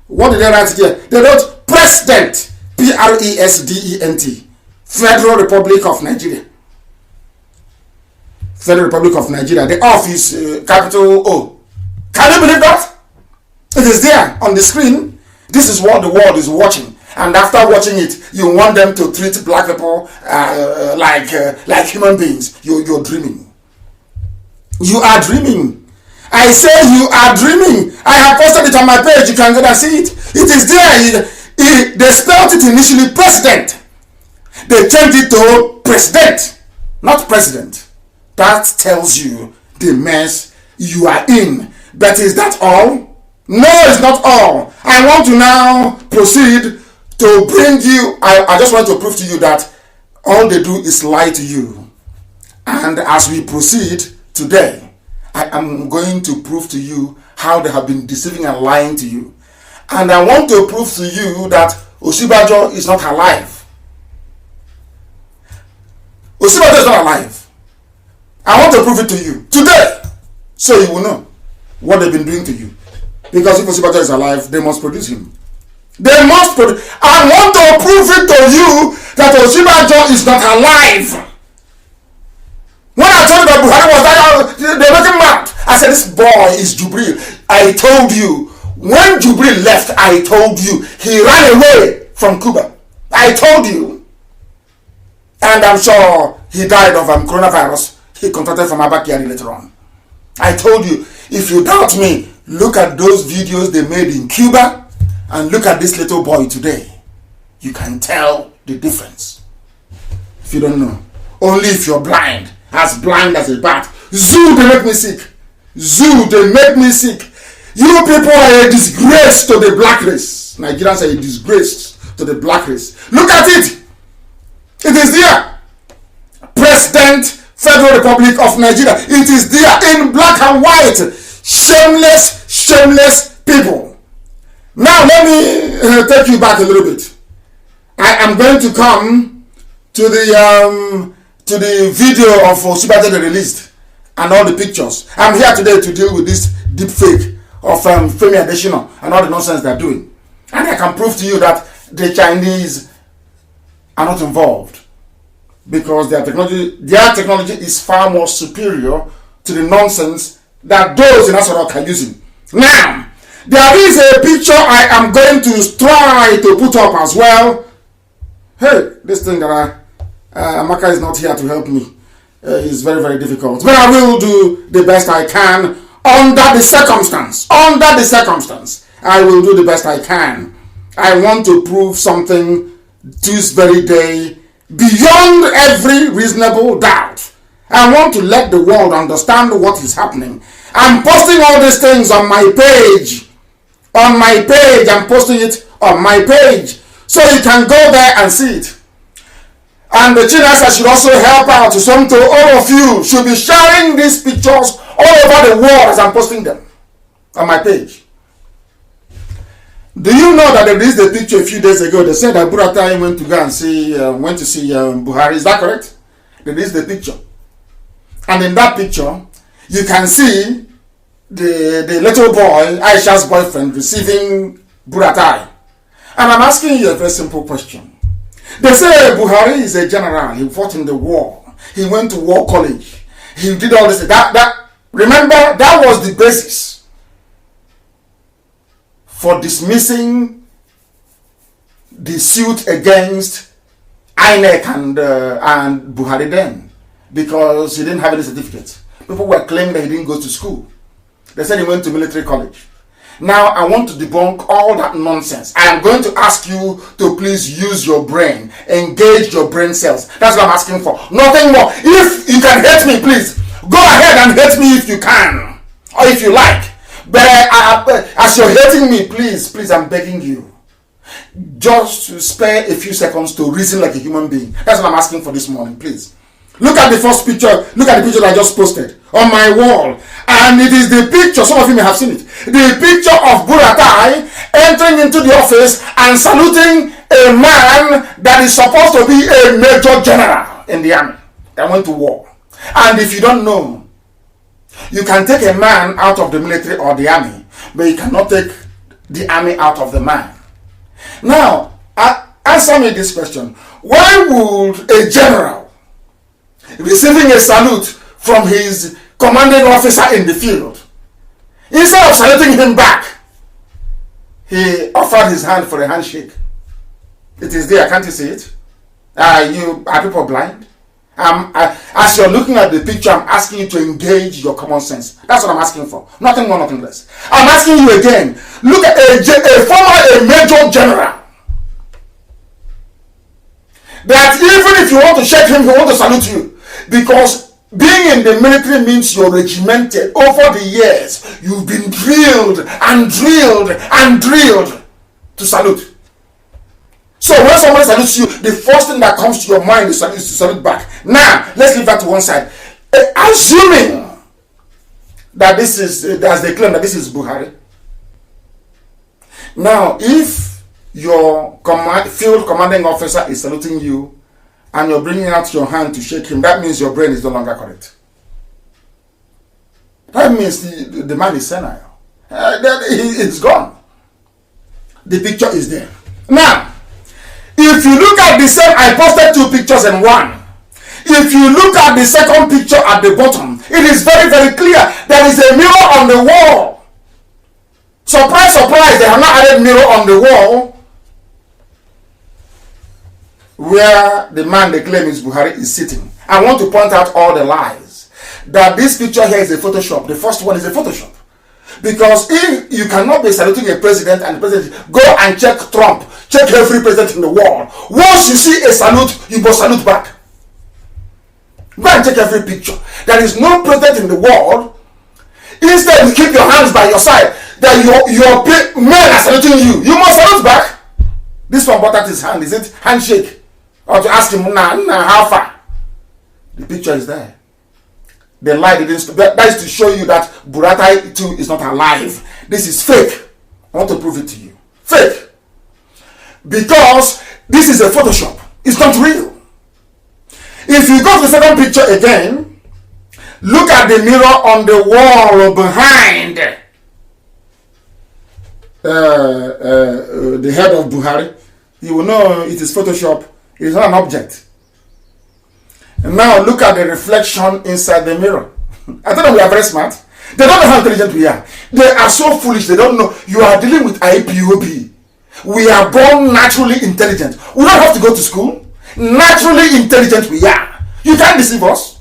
What did they write here? They wrote president, President, Federal Republic of Nigeria. Federal Republic of Nigeria. The office, capital O. Can you believe that? It is there on the screen. This is what the world is watching. And after watching it, you want them to treat black people like human beings. You're dreaming. You are dreaming. I say you are dreaming. I have posted it on my page. You can go and see it. It is there. They spelled it initially president. They changed it to president, not president. That tells you the mess you are in. But is that all? No, it's not all. I want to now proceed to bring you, I just want to prove to you that all they do is lie to you. And as we proceed today, I am going to prove to you how they have been deceiving and lying to you. And I want to prove to you that Osibajo is not alive. Osibajo is not alive. I want to prove it to you today, so you will know what they've been doing to you. Because if Osibajo is alive, they must produce him. They must produce. I want to prove it to you that Osibajo is not alive. When I told you that Buhari was there, they were making mad. I said, this boy is Jubril. I told you. When Jubril left, I told you. He ran away from Cuba. I told you. And I'm sure he died of coronavirus. He contracted from Abakari later on. I told you. If you doubt me, look at those videos they made in Cuba and look at this little boy today. You can tell the difference. If you don't know. Only if you're blind. As blind as a bat. Zoo, they make me sick. Zoo, they make me sick. You people are a disgrace to the black race. Nigerians are a disgrace to the black race. Look at it. It is there. President, Federal Republic of Nigeria. It is there in black and white. Shameless, shameless people. Now let me take you back a little bit. I am going to come to the video of Osibajo they released and all the pictures. I'm here today to deal with this deep fake of Femi Adesina and all the nonsense they're doing. And I can prove to you that the Chinese are not involved because their technology is far more superior to the nonsense that those in Asarok are using. Now, there is a picture I am going to try to put up as well. Hey, this thing that Amaka is not here to help me. It's very, very difficult. But I will do the best I can under the circumstance. Under the circumstance. I will do the best I can. I want to prove something this very day beyond every reasonable doubt. I want to let the world understand what is happening. I'm posting all these things on my page. On my page. I'm posting it on my page. So you can go there and see it. And the Chinas should also help out. To all of you should be sharing these pictures all over the world as I'm posting them on my page. Do you know that they released a picture a few days ago? They said that Buratai went to see Buhari. Is that correct? They released the picture. And in that picture, you can see the little boy, Aisha's boyfriend, receiving Buratai. And I'm asking you a very simple question. They say Buhari is a general. He fought in the war. He went to war college. He did all this. Remember, that was the basis for dismissing the suit against INEC and Buhari then, because he didn't have any certificate. People were claiming that he didn't go to school. They said he went to military college. Now I want to debunk all that nonsense. I am going to ask you to please use your brain, engage your brain cells. That's what I'm asking for. Nothing more. If you can hate me, please go ahead and hate me if you can, or if you like. But as you're hating me, please, I'm begging you, just to spare a few seconds to reason like a human being. That's what I'm asking for this morning, please. Look at the first picture. Look at the picture I just posted on my wall. And it is the picture, some of you may have seen it, the picture of Buratai entering into the office and saluting a man that is supposed to be a major general in the army that went to war. And if you don't know, you can take a man out of the military or the army, but you cannot take the army out of the man. Now, answer me this question. Why would a general receiving a salute from his commanding officer in the field, instead of saluting him back, he offered his hand for a handshake? It is there, can't you see it? Are people blind? As you're looking at the picture, I'm asking you to engage your common sense. That's what I'm asking for. Nothing more, nothing less. I'm asking you again. Look at a major general, that even if you want to shake him, he want to salute you. Because being in the military means you're regimented. Over the years, you've been drilled and drilled and drilled to salute. So when somebody salutes you, the first thing that comes to your mind is to salute back. Now, let's leave that to one side. Assuming that this is, as they claim, that this is Buhari. Now, if your field commanding officer is saluting you and you're bringing out your hand to shake him, that means your brain is no longer correct. That means the man is senile. It's gone. The picture is there. Now, if you look at the same, I posted two pictures in one. If you look at the second picture at the bottom, it is very, very clear. There is a mirror on the wall. Surprise, surprise, they have not added mirror on the wall where the man they claim is Buhari is sitting. I want to point out all the lies. That this picture here is a Photoshop. The first one is a Photoshop. Because if you cannot be saluting a president and the president, go and check Trump. Check every president in the world. Once you see a salute, you must salute back. Go and check every picture. There is no president in the world. Instead, you keep your hands by your side. That your men are saluting you. You must salute back. This one brought out his hand. Is it handshake? Or to ask him, nah, how far? The picture is there. The lie didn't stop. That is to show you that Buratai too is not alive. This is fake. I want to prove it to you. Fake. Because this is a Photoshop. It's not real. If you go to the second picture again, look at the mirror on the wall behind the head of Buhari. You will know it is Photoshop. It is not an object. And now look at the reflection inside the mirror. I thought we are very smart. They don't know how intelligent we are. They are so foolish. They don't know. You are dealing with IPOB. We are born naturally intelligent. We don't have to go to school. Naturally intelligent we are. You can't deceive us.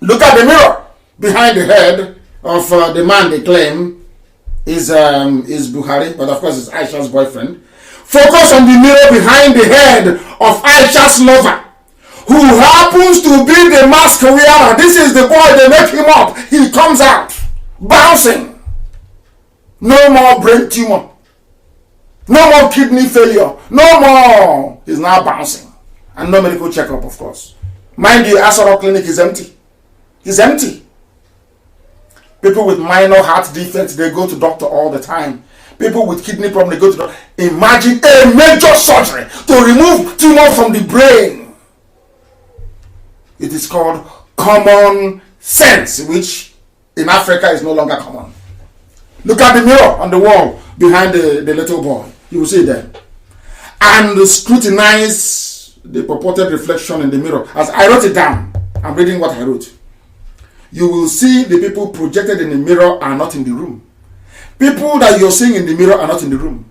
Look at the mirror behind the head of the man they claim is Buhari, but of course it's Aisha's boyfriend. Focus on the mirror behind the head of Aisha's lover, who happens to be the mask wearer. This is the boy, they make him up. He comes out bouncing. No more brain tumor. No more kidney failure. No more. He's now bouncing. And no medical checkup, of course. Mind you, Asoro Clinic is empty. It's empty. People with minor heart defects, they go to doctor all the time. People with kidney problem, they go to doctor. Imagine a major surgery to remove tumor from the brain. It is called common sense, which in Africa is no longer common. Look at the mirror on the wall behind the little boy. You will see it there. And scrutinize the purported reflection in the mirror. As I wrote it down, I'm reading what I wrote. You will see the people projected in the mirror are not in the room. People that you're seeing in the mirror are not in the room.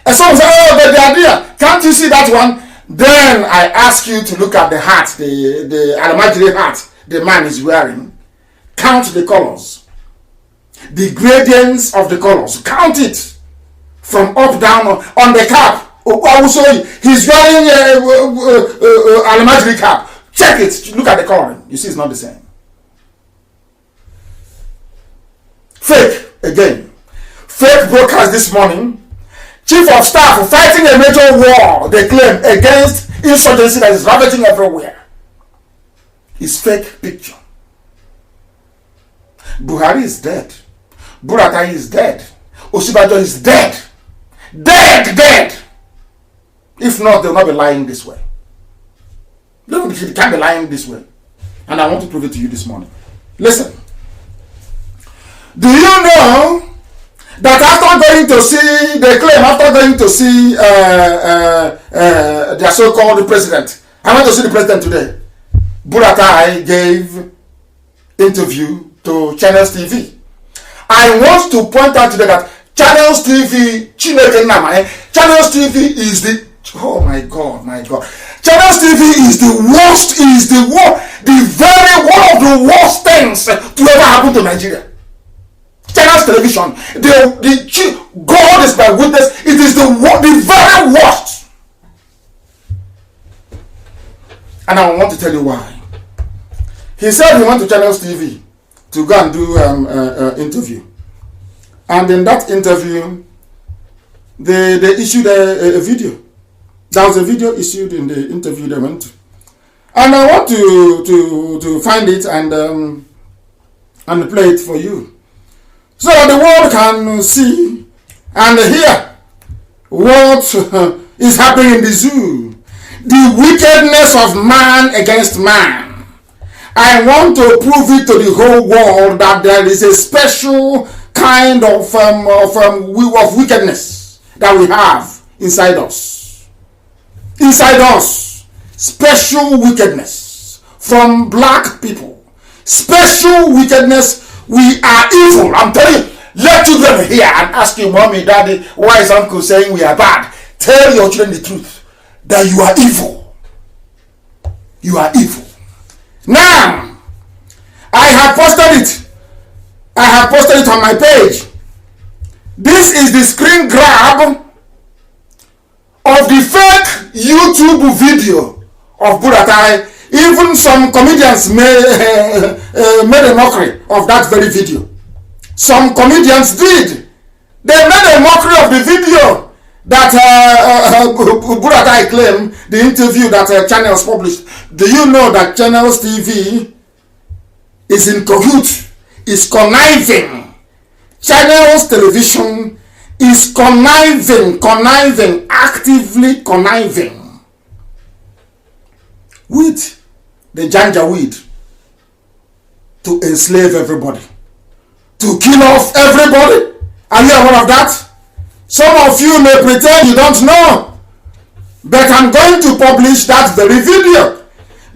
And someone say, oh, they are there. Can't you see that one? Then I ask you to look at the hat, the Almajiri hat the man is wearing. Count the colors. The gradients of the colors. Count it from up down on the cap. I will show you. He's wearing an Almajiri cap. Check it. Look at the coloring. You see, it's not the same. Fake again. Fake broadcast this morning. Chief of staff fighting a major war, they claim, against insurgency that is ravaging everywhere. It's fake picture. Buhari is dead. Buratai is dead. Osibajo is dead. Dead. If not, they'll not be lying this way. They can't be lying this way. And I want to prove it to you this morning. Listen. Do you know that after going to see, they claim after going to see their so-called president, I went to see the president today. Buratai gave interview to Channels TV. I want to point out today that Channels TV, Channels TV is the, oh my God. Channels TV is the worst, the very one of the worst things to ever happen to Nigeria. Channels television, God is my witness, it is the very worst. And I want to tell you why. He said he went to Channels TV to go and do interview. And in that interview, they issued a video. There was a video issued in the interview they went to. And I want to find it and play it for you, so the world can see and hear what is happening in the zoo. The wickedness of man against man. I want to prove it to the whole world that there is a special kind of wickedness that we have inside us. Inside us. Special wickedness from black people. Special wickedness. We are evil. I'm telling you. Let children hear and ask you, mommy, daddy, why is uncle saying we are bad? Tell your children the truth. That you are evil. You are evil. Now, I have posted it on my page. This is the screen grab of the fake YouTube video of Buratai. Even some comedians made a mockery of that very video. Some comedians did. They made a mockery of the video that Buratai claimed, the interview that Channels published. Do you know that Channels TV is in cahoots, is conniving? Channels Television is conniving, actively conniving with the Janjaweed to enslave everybody, to kill off everybody. Are you aware of that? Some of you may pretend you don't know, but I'm going to publish that very video.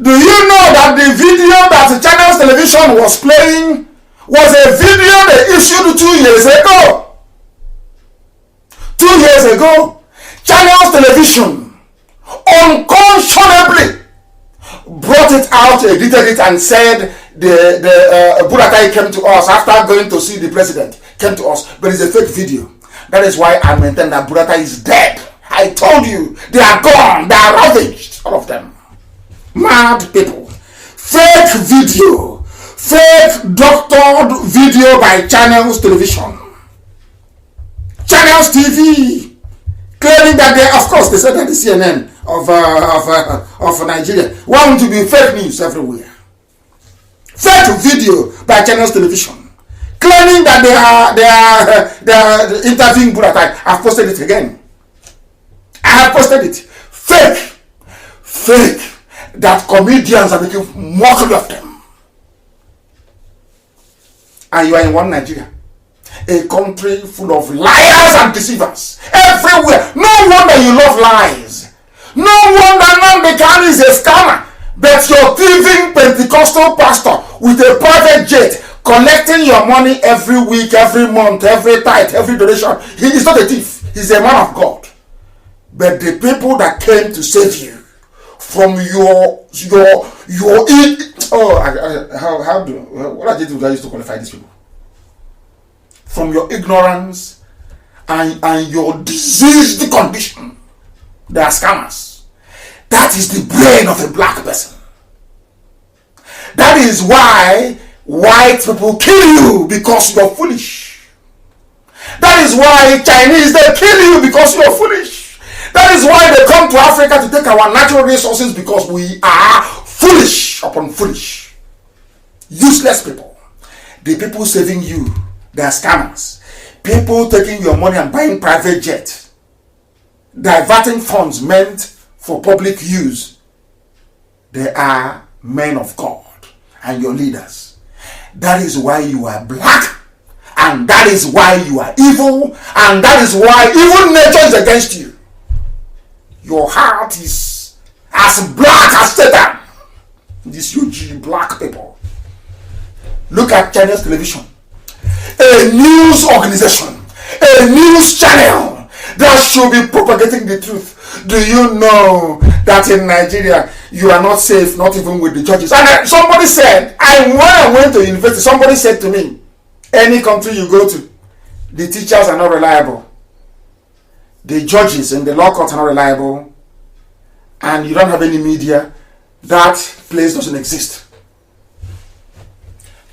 Do you know that the video that Channels Television was playing was a video they issued 2 years ago? 2 years ago, Channels Television unconscionably brought it out, edited it, and said the Buratai came to us after going to see the president, came to us, but it's a fake video. That is why I maintain that Buratai is dead. I told you, they are gone, they are ravaged, all of them. Mad people. Fake video, fake doctored video by Channels Television. Channels TV claiming that they, of course, they said that the CNN of Nigeria want to be fake news everywhere. Fake video by Channels Television claiming that they are interviewing Buratai. I've posted it again. I have posted it. Fake that comedians are making mockery of them. And you are in one Nigeria, a country full of liars and deceivers everywhere. No wonder you love lies. No wonder Nnamdi Kanu is a scammer. But your thieving Pentecostal pastor with a private jet collecting your money every week, every month, every tithe, every donation. He is not a thief. He's a man of God. But the people that came to save you from your what adjective do I use to qualify these people? From your ignorance and your diseased condition, they are scammers. That is the brain of a black person. That is why white people kill you, because you're foolish. That is why Chinese, they kill you because you're foolish. That is why they come to Africa to take our natural resources, because we are foolish upon foolish. Useless people. The people saving you, they are scammers. People taking your money and buying private jets, diverting funds meant for public use. They are men of God and your leaders. That is why you are black, and that is why you are evil, and that is why evil nature is against you. Your heart is as black as Satan. These huge black people. Look at Chinese television. A news organization, a news channel that should be propagating the truth. Do you know that in Nigeria you are not safe, not even with the judges? And somebody said, when I went to university, somebody said to me, any country you go to, the teachers are not reliable, the judges in the law courts are not reliable, and you don't have any media, that place doesn't exist.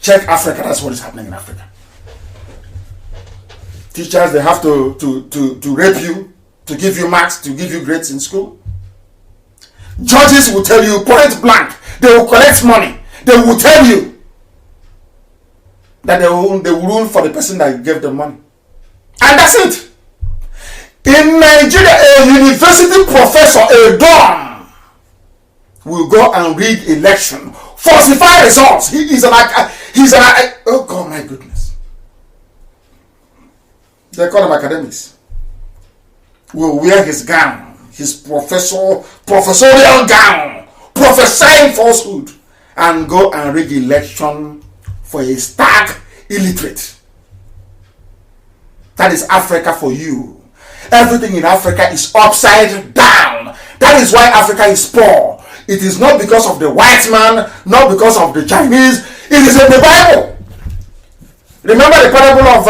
Check Africa, that's what is happening in Africa. Teachers, they have to rape you, to give you marks, to give you grades in school. Judges will tell you point blank, they will collect money, they will tell you that they will rule for the person that gave them money. And that's it. In Nigeria, a university professor, a don, will go and rig election, falsify results. He's an oh God, my goodness. They call him academics. Will wear his gown, his professorial gown, prophesying falsehood, and go and rig election for a stark illiterate. That is Africa for you. Everything in Africa is upside down. That is why Africa is poor. It is not because of the white man, not because of the Chinese. It is in the Bible. Remember the parable of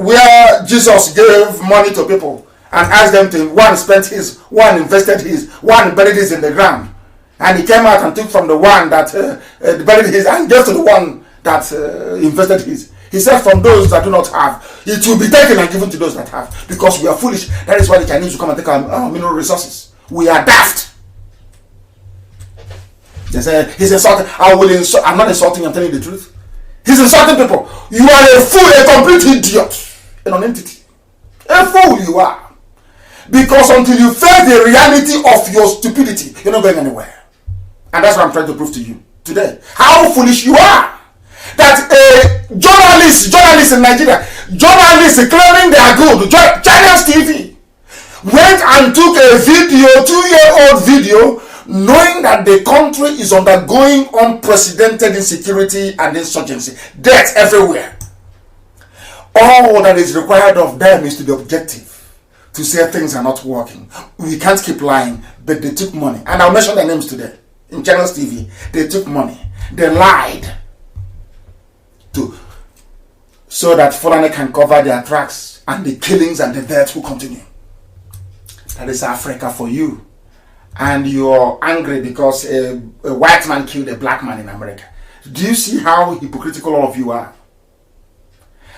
where Jesus gave money to people and asked them to, one spent his, one invested his, one buried his in the ground. And he came out and took from the one that buried his and gave to the one that invested his. He said, from those that do not have, it will be taken and given to those that have. Because we are foolish. That is why the Chinese will come and take our mineral resources. We are daft. They say, he's insulting. I'm not insulting, I'm telling you the truth. He's insulting people. You are a fool, a complete idiot, a non-entity. A fool you are. Because until you face the reality of your stupidity, you're not going anywhere. And that's what I'm trying to prove to you today. How foolish you are. That a journalist in Nigeria, journalists claiming they are good, China's TV, went and took a video, 2-year-old video, knowing that the country is undergoing unprecedented insecurity and insurgency, death everywhere. All that is required of them is to be objective, to say things are not working. We can't keep lying, but they took money. And I'll mention their names today. In Channels TV, they took money. They lied so that Fulani can cover their tracks, and the killings and the deaths will continue. That is Africa for you. And you're angry because a white man killed a black man in America. Do you see how hypocritical all of you are?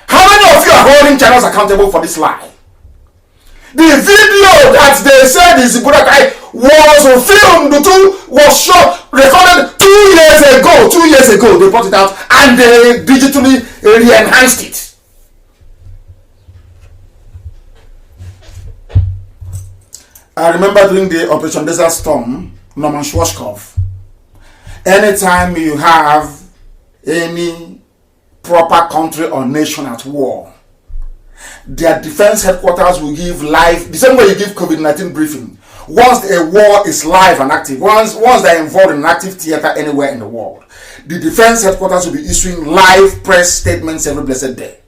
How many of you are holding channels accountable for this lie? The video that they said is Budakai was filmed, was shot, recorded 2 years ago. 2 years ago, they brought it out and they digitally re-enhanced it. I remember during the Operation Desert Storm, Norman Schwarzkopf, anytime you have any proper country or nation at war, their defense headquarters will give live, the same way you give COVID-19 briefing. Once a war is live and active, once they're involved in an active theater anywhere in the world, the defense headquarters will be issuing live press statements every blessed day.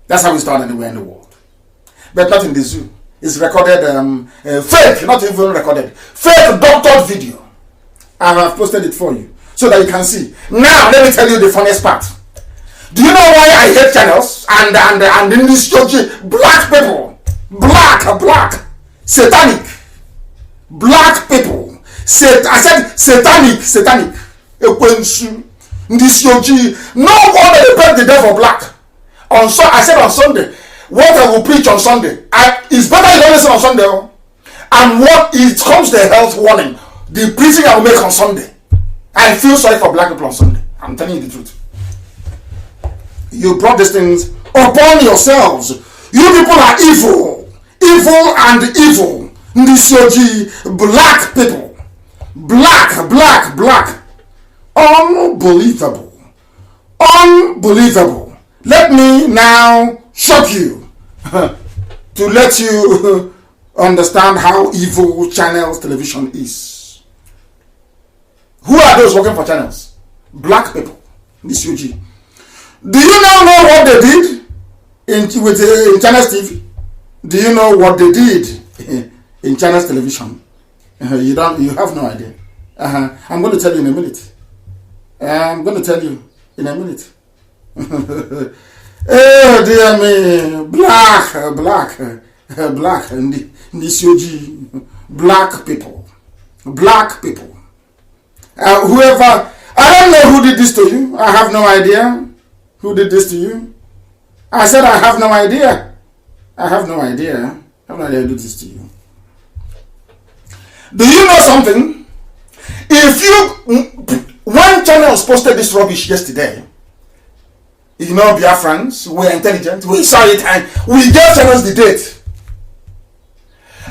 That's how it's done anywhere in the world. But not in the zoo. It's recorded, fake, not even recorded, fake doctored video. I have posted it for you so that you can see. Now, let me tell you the funniest part. Do you know why I hate channels and in this church, black people, black, satanic, black people, I said satanic, this yogi, no one repent the devil black. I said on Sunday, what I will preach on Sunday, it's better you don't listen on Sunday. And what it comes to a health warning, the preaching I will make on Sunday. I feel sorry for black people on Sunday. I'm telling you the truth. You brought these things upon yourselves. You people are evil and evil. This yogi, black people, black. Unbelievable. Let me now shock you to let you understand how evil Channels Television is. Who are those working for Channels? Black people. This UG. Do you now know what they did in Channels TV? Do you know what they did in Channels Television? You have no idea. I'm going to tell you in a minute. Oh dear me, black, and this UG, black people. Whoever, I don't know who did this to you. I have no idea who did this to you. I said I have no idea. I have no idea who did this to you. Do you know something? When Channels posted this rubbish yesterday, you know, Biafrans, we're intelligent, we saw it and we gave Channels the date.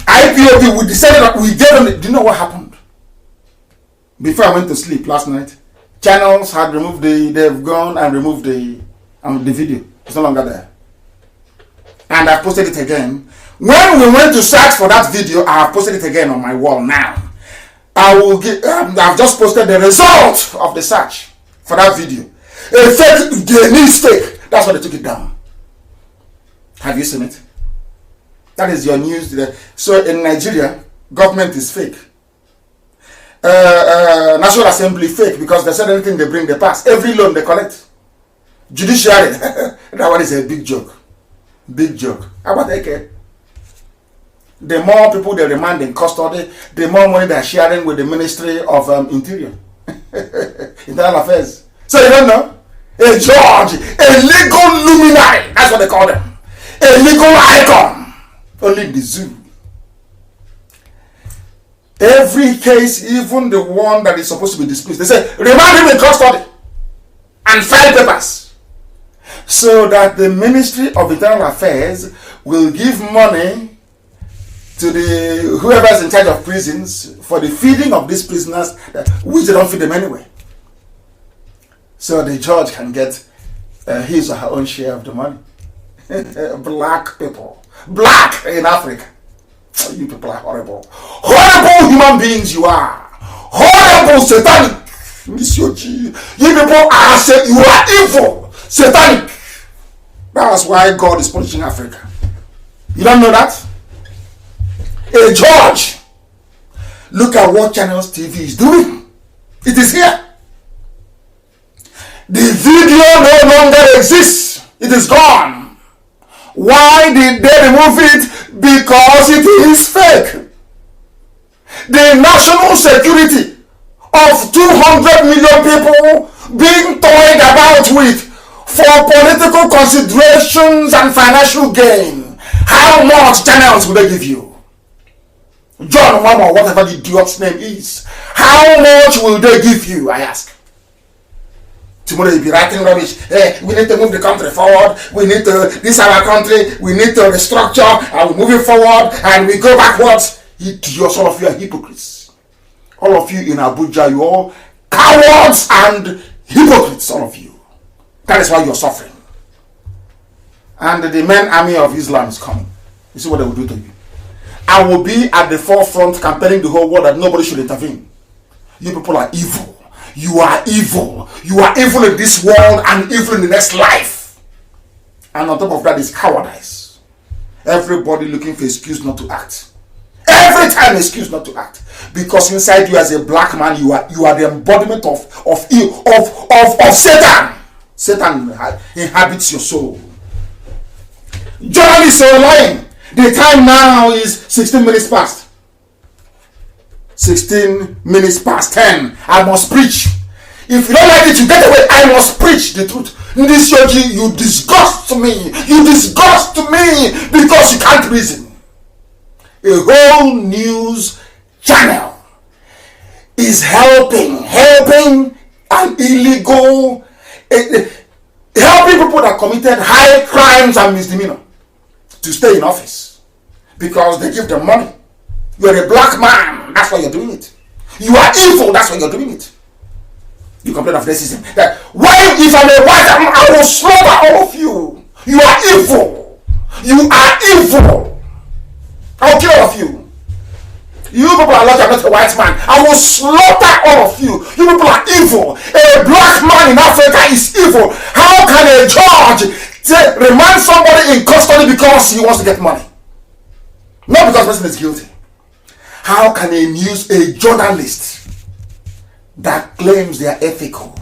IPOB, we decided that we gave them the, do you know what happened? Before I went to sleep last night, Channels had removed they've gone and removed the video. It's no longer there. And I posted it again. When we went to search for that video, I have posted it again on my wall now. I've just posted the result of the search for that video. A fake, they need fake. That's why they took it down. Have you seen it? That is your news. So in Nigeria, government is fake. National Assembly fake because they said anything they bring, they pass. Every loan they collect. Judiciary, that one is a big joke. Big joke. How about AK? The more people they remand in custody, the more money they're sharing with the Ministry of Interior. Internal Affairs. So you don't know? A judge, a legal luminary, that's what they call them. A legal icon. Only in the zoo. Every case, even the one that is supposed to be dismissed, they say, remand him in custody and file papers. So that the Ministry of Internal Affairs will give money to whoever is in charge of prisons for the feeding of these prisoners, which they don't feed them anyway. So the judge can get his or her own share of the money. Black people. Black in Africa. Oh, you people are horrible. Horrible human beings you are. Horrible satanic. Monsieur G. You people are, you are evil. Satanic. That's why God is punishing Africa. You don't know that? A judge. Look at what Channels TV is doing. It is here. The video no longer exists. It is gone. Why did they remove it? Because it is fake. The national security of 200 million people being toyed about with for political considerations and financial gain. How much channels will they give you? John Mama, whatever the idiot's name is. How much will they give you, I ask? Tomorrow you'll be writing rubbish. Hey, we need to move the country forward. We need to, this is our country. We need to restructure and we move it forward and we go backwards. Idiots, all of you are hypocrites. All of you in Abuja, you all cowards and hypocrites, all of you. That is why you're suffering. And the main army of Islam is coming. You see what they will do to you. I will be at the forefront campaigning the whole world that nobody should intervene. You people are evil. You are evil. You are evil in this world and evil in the next life. And on top of that is cowardice. Everybody looking for excuse not to act. Every time excuse not to act. Because inside you as a black man, you are the embodiment of Satan. Satan inhabits your soul. Journalists are lying. The time now is 16 minutes past. 16 minutes past 10. I must preach. If you don't like it, you get away. I must preach the truth. This Yogi, you disgust me. You disgust me because you can't reason. A whole news channel is helping an illegal, helping people that committed high crimes and misdemeanor to stay in office because they give them money. You're a black man, that's why you're doing it. You are evil, that's why you're doing it. You complain of racism. That why, if I'm a white man, I will slaughter all of you. You are evil. You are evil. I'll kill all of you. You people are like, I'm not a white man. I will slaughter all of you. You people are evil. A black man in Africa is evil. How can a judge remand somebody in custody because he wants to get money? Not because the person is guilty. How can a journalist that claims they are ethical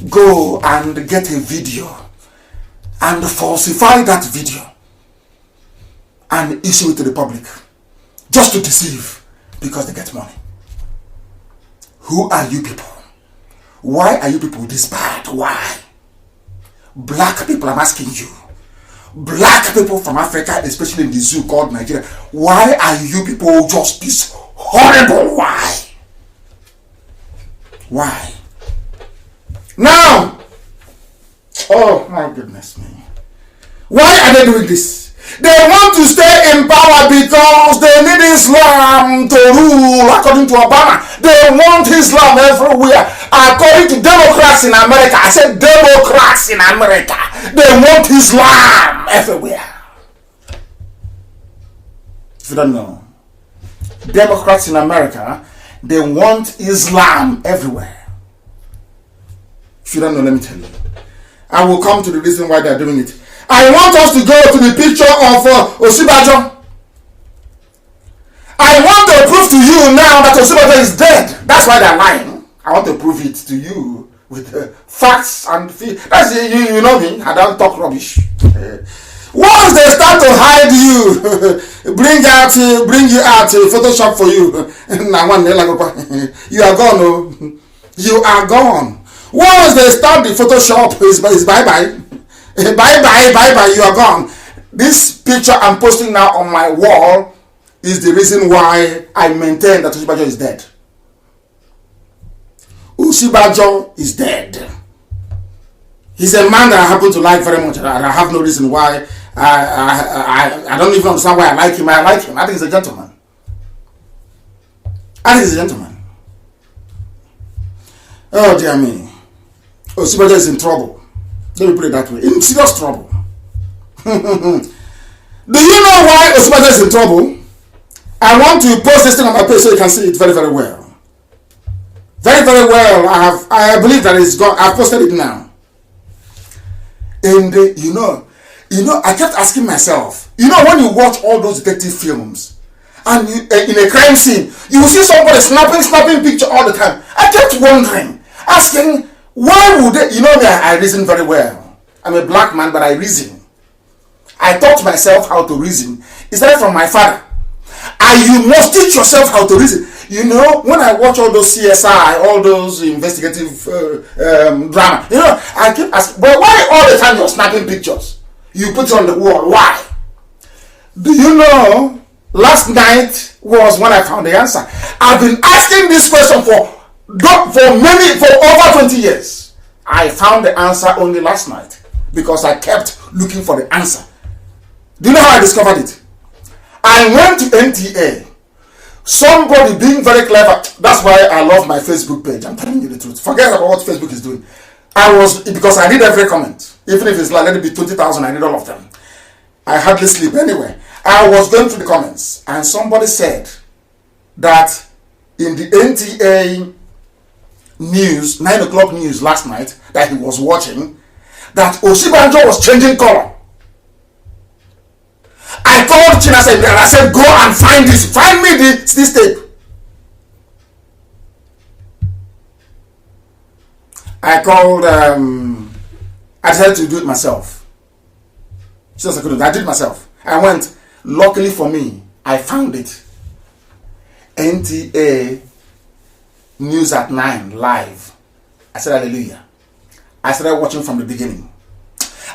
go and get a video and falsify that video and issue it to the public just to deceive because they get money? Who are you people? Why are you people this bad? Why? Black people, I'm asking you. Black people from Africa, especially in the zoo called Nigeria, why are you people just this horrible? Why? Why? Now, oh my goodness me. Why are they doing this? They want to stay in power because they need Islam to rule according to Obama. They want Islam everywhere. According to Democrats in America, I said Democrats in America, they want Islam everywhere. If you don't know, Democrats in America, they want Islam everywhere. If you don't know, let me tell you. I will come to the reason why they are doing it. I want us to go to the picture of Osibajo. I want to prove to you now that Osibajo is dead. That's why they're lying. I want to prove it to you with facts and that's you know me. I don't talk rubbish. Once they start to hide you, bring you out, Photoshop for you. You are gone. Oh. You are gone. Once they start the Photoshop, is bye bye. Bye, you are gone. This picture I'm posting now on my wall is the reason why I maintain that Osibajo is dead. Osibajo is dead. He's a man that I happen to like very much. I have no reason why. I don't even understand why I like him. I like him. I think he's a gentleman. Oh dear me. Osibajo is in trouble. Let me put it that way. In serious trouble. Do you know why Osibajo is in trouble? I want to post this thing on my page so you can see it very, very well. Very, very well. I believe that it's gone. I've posted it now. And you know, I kept asking myself, when you watch all those detective films and in a crime scene, you will see somebody snapping picture all the time. I kept wondering, asking, why would they? I reason very well. I'm a black man, but I reason. I taught myself how to reason. It started from my father. And you must teach yourself how to reason. When I watch all those CSI, all those investigative drama, I keep asking, but why all the time you're snapping pictures? You put it on the wall. Why? Do you know, last night was when I found the answer. I've been asking this question for over 20 years. I found the answer only last night because I kept looking for the answer. Do you know how I discovered it? I went to NTA. Somebody being very clever. That's why I love my Facebook page. I'm telling you the truth. Forget about what Facebook is doing. Because I read every comment. Even if it's like, let it be 20,000, I read all of them. I hardly sleep anyway. I was going through the comments and somebody said that in the NTA news, 9 o'clock news last night that he was watching, that Osibajo was changing color. I called Chinasa and I said, go and find this. Find me this tape. I called, I decided to do it myself. Just I couldn't. I did it myself. I went. Luckily for me, I found it. NTA News at 9 live. I said hallelujah. I started watching from the beginning.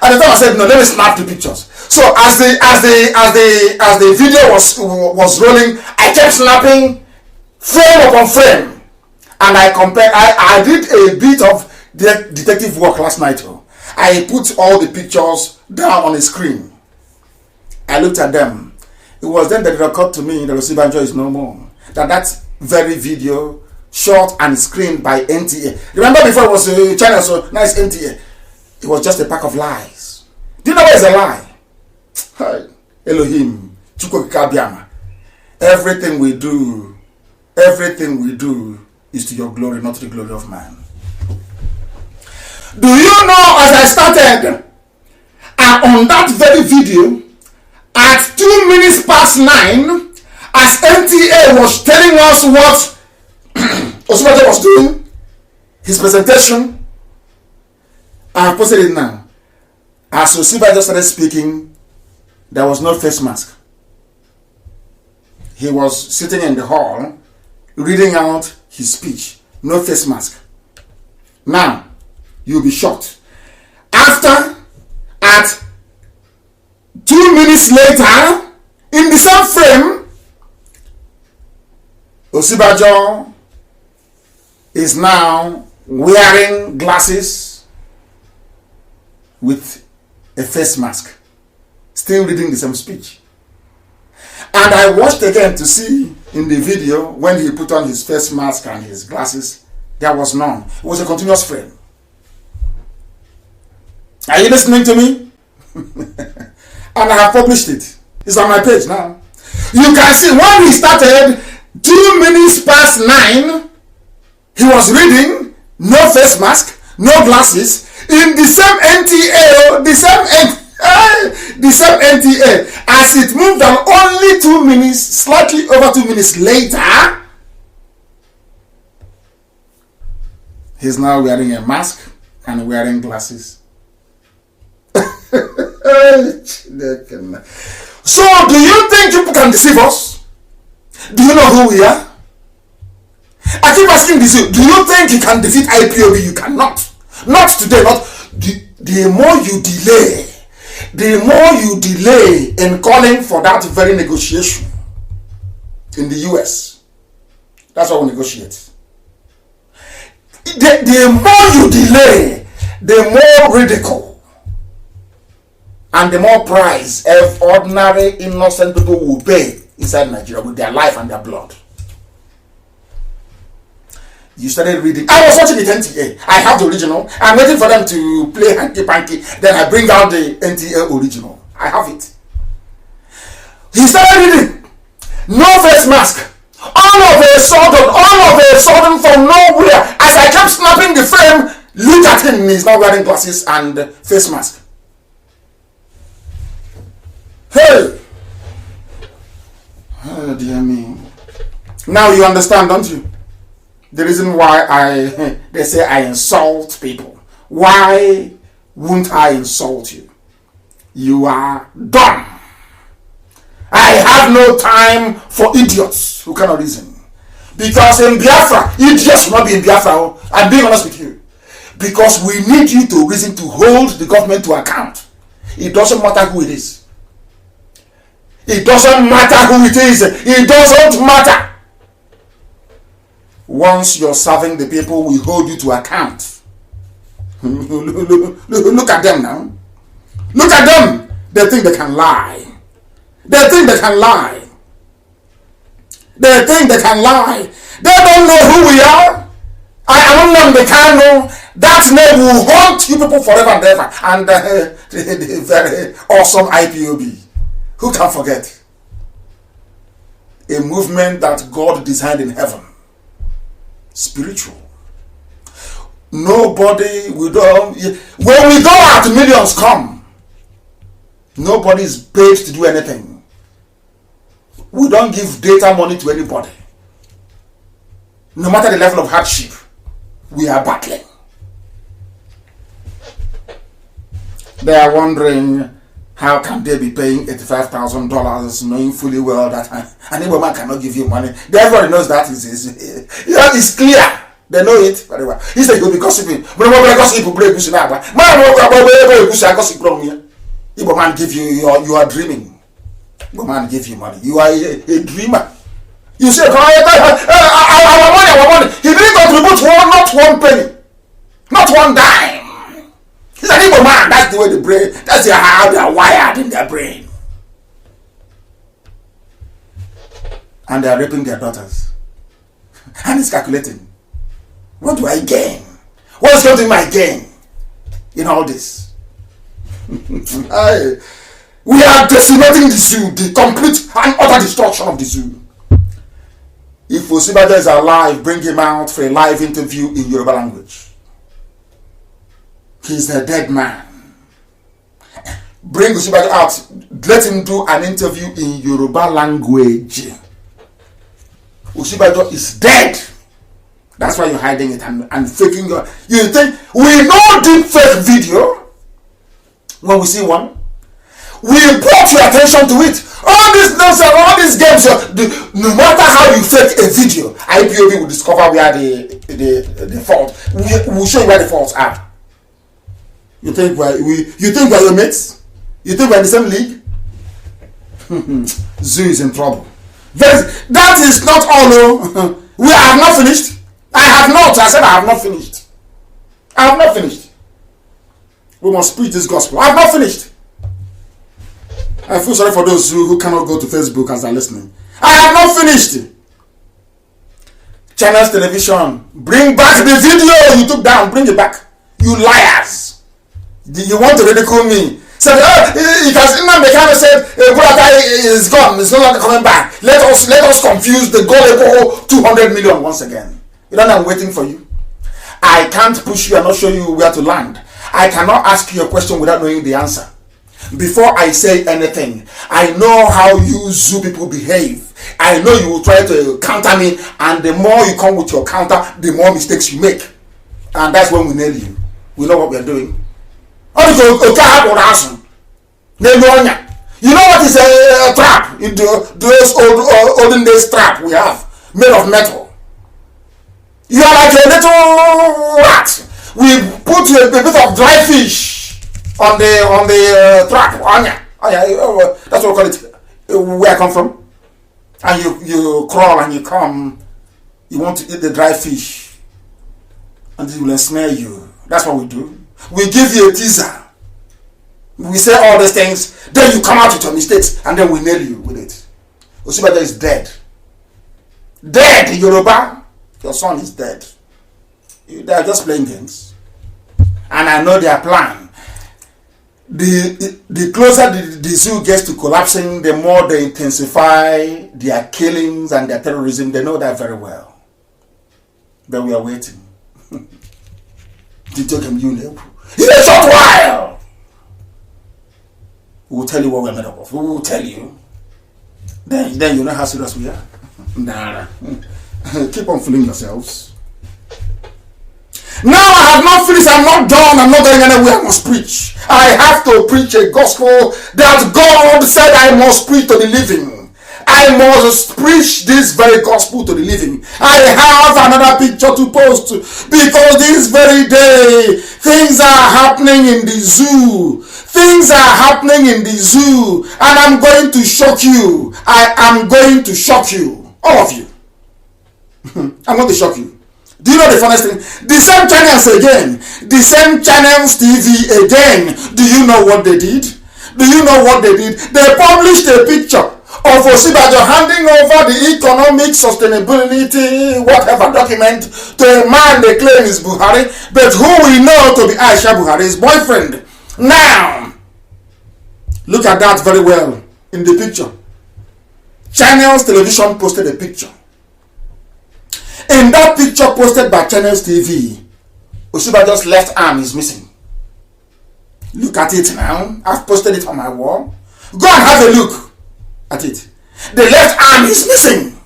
At the time I said no, let me snap the pictures. So as the video was rolling, I kept snapping frame upon frame, and I compared. I did a bit of detective work last night. I put all the pictures down on the screen. I looked at them. It was then that it occurred to me that Osibanjo is no more. That very video shot and screened by NTA. Remember before it was a channel, so now it's NTA. It was just a pack of lies. Do you know what is a lie? Hi, Elohim, Chukwukabiama. Everything we do is to your glory, not to the glory of man. Do you know, as I started, on that very video, at 2 minutes past 9, as NTA was telling us what Osibanjo was doing, his presentation, I have posted it now. As Osibanjo started speaking, there was no face mask. He was sitting in the hall, reading out his speech. No face mask. Now, you'll be shocked. After, at 2 minutes later, in the same frame, Osibanjo is now wearing glasses with a face mask, still reading the same speech. And I watched again to see in the video when he put on his face mask and his glasses, there was none. It was a continuous frame. Are you listening to me? And I have published it. It's on my page now. You can see when he started 2 minutes past 9, he was reading, no face mask, no glasses, in the same NTA, the same NTA. As it moved on only 2 minutes, slightly over 2 minutes later, he's now wearing a mask and wearing glasses. So, do you think people can deceive us? Do you know who we are? I keep asking this. Do you think you can defeat IPOB? You cannot. Not today. Not the more you delay in calling for that very negotiation in the US. That's what we negotiate. The more you delay, the more ridicule and the more price ordinary innocent people will pay inside Nigeria with their life and their blood. You started reading. I was watching the NTA. I have the original. I'm waiting for them to play hanky panky. Then I bring out the NTA original. I have it. He started reading. No face mask. All of a sudden from nowhere, as I kept snapping the frame, look at him. He's now wearing glasses and face mask. Hey! Oh dear me. Now you understand, don't you? The reason why they say I insult people. Why won't I insult you? You are dumb. I have no time for idiots who cannot reason. Because in Biafra, idiots will not be in Biafra. I'm being honest with you. Because we need you to reason, to hold the government to account. It doesn't matter who it is. It doesn't matter who it is. It doesn't matter. Once you're serving the people, we hold you to account. Look at them now. Look at them. They think they can lie. They think they can lie. They think they can lie. They don't know who we are. I am Nnamdi Kanu. That name will haunt you people forever and ever. And the very awesome IPOB. Who can forget? A movement that God designed in heaven. Spiritual. Nobody will do. When we go out, millions come. Nobody is paid to do anything. We don't give data money to anybody. No matter the level of hardship, we are battling. They are wondering, how can they be paying $85,000 knowing fully well that an Igbo man cannot give you money? Everybody knows that it's clear. They know it very well. He said he'll be gossiping. Igbo man give you, you are dreaming. Igbo man give you money. You are a dreamer. You say, our money. He didn't contribute not one penny, not one dime. He's an Igbo man. That's the way the brain, that's how they are wired in their brain. And they are raping their daughters. And he's calculating. What do I gain? What's going to be my gain in all this? We are decimating the zoo, the complete and utter destruction of the zoo. If Osibajo is alive, bring him out for a live interview in Yoruba language. He's a dead man. Bring Osibajo out. Let him do an interview in Yoruba language. Osibajo is dead. That's why you're hiding it and faking your... You think we know deep fake video when we see one? We brought your attention to it. All this nonsense, all these games, no matter how you fake a video, IPOB will discover where the fault. We'll show you where the faults are. You think we're your mates? You think we're in the same league? Zoo is in trouble. That is not all. We have not finished. I said I have not finished. I have not finished. We must preach this gospel. I have not finished. I feel sorry for those who cannot go to Facebook as they're listening. I have not finished. Channels Television, bring back the video you took down. Bring it back. You liars. You want to ridicule me. Said, Nnamdi Kanu said, Buraka is gone. It's no longer coming back. Let us confuse the gullible 200 million once again. You know, I'm waiting for you. I can't push you and not show you where to land. I cannot ask you a question without knowing the answer. Before I say anything, I know how you zoo people behave. I know you will try to counter me, and the more you come with your counter, the more mistakes you make. And that's when we nail you. We know what we are doing. You know what is a trap? Those olden days trap we have, made of metal. You are like a little rat. We put a bit of dry fish on the trap. That's what we call it. Where I come from. And you crawl and you come. You want to eat the dry fish. And it will ensnare you. That's what we do. We give you a teaser. We say all these things. Then you come out with your mistakes. And then we nail you with it. Osibajo is dead. Dead, Yoruba. Your son is dead. They are just playing games. And I know their plan. The closer the zoo gets to collapsing, the more they intensify their killings and their terrorism. They know that very well. But we are waiting. In a short while, we will tell you what we're made up of. We will tell you. Then you know how serious we are. Nah. Keep on fooling yourselves. Now I have not finished. I'm not done. I'm not going anywhere. I must preach. I have to preach a gospel that God said I must preach to the living. I must preach this very gospel to the living. I have another picture to post because this very day things are happening in the zoo. Things are happening in the zoo, and I'm going to shock you. I am going to shock you, all of you. I'm going to shock you. Do you know the funniest thing? The same channels again. The same channels TV again. Do you know what they did? Do you know what they did? They published a picture of Osibajo handing over the economic sustainability whatever document to a man they claim is Buhari, but who we know to be Aisha Buhari's boyfriend. Now, look at that very well in the picture. Channels Television posted a picture. In that picture posted by Channels TV, Osibajo's left arm is missing. Look at it now. I've posted it on my wall. Go and have a look at it. the left arm is missing.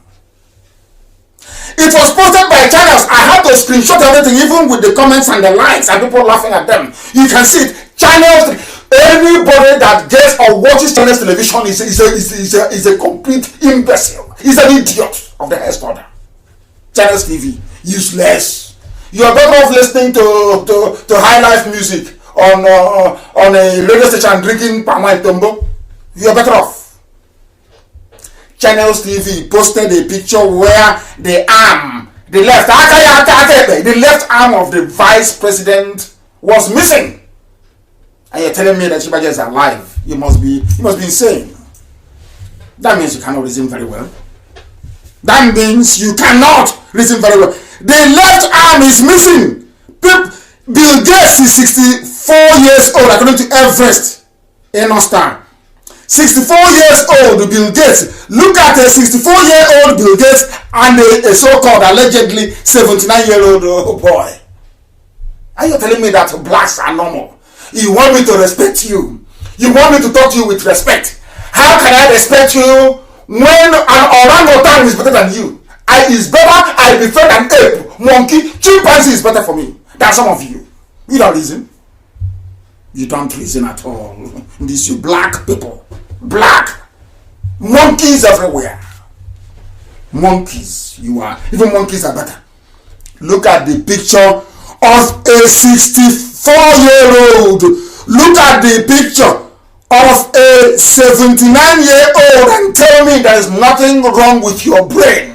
It was posted by channels. I had to screenshot everything, even with the comments and the likes and people laughing at them. You can see it. Channels, anybody that gets or watches channels television is a complete imbecile. He's an idiot of the highest order. Channels TV, useless. You're better off listening to high life music on a radio station drinking palm wine tumbo. You're better off. Channels TV posted a picture where the left arm of the vice president was missing. And you're telling me that Shibaja is alive? You must be insane. That means you cannot reason very well. That means you cannot reason very well. The left arm is missing. Bill Gates is 64 years old, according to Everest in Austin. 64 years old Bill Gates. Look at a 64-year-old Bill Gates and a so-called allegedly 79-year-old boy. Are you telling me that blacks are normal? You want me to respect you? You want me to talk to you with respect? How can I respect you when an orangutan is better than you? I prefer an ape, monkey, chimpanzee is better for me than some of you. You don't reason. You don't reason at all. These you black people. Black. Monkeys everywhere. Monkeys. You are. Even monkeys are better. Look at the picture of a 64-year-old. Look at the picture of a 79-year-old and tell me there is nothing wrong with your brain.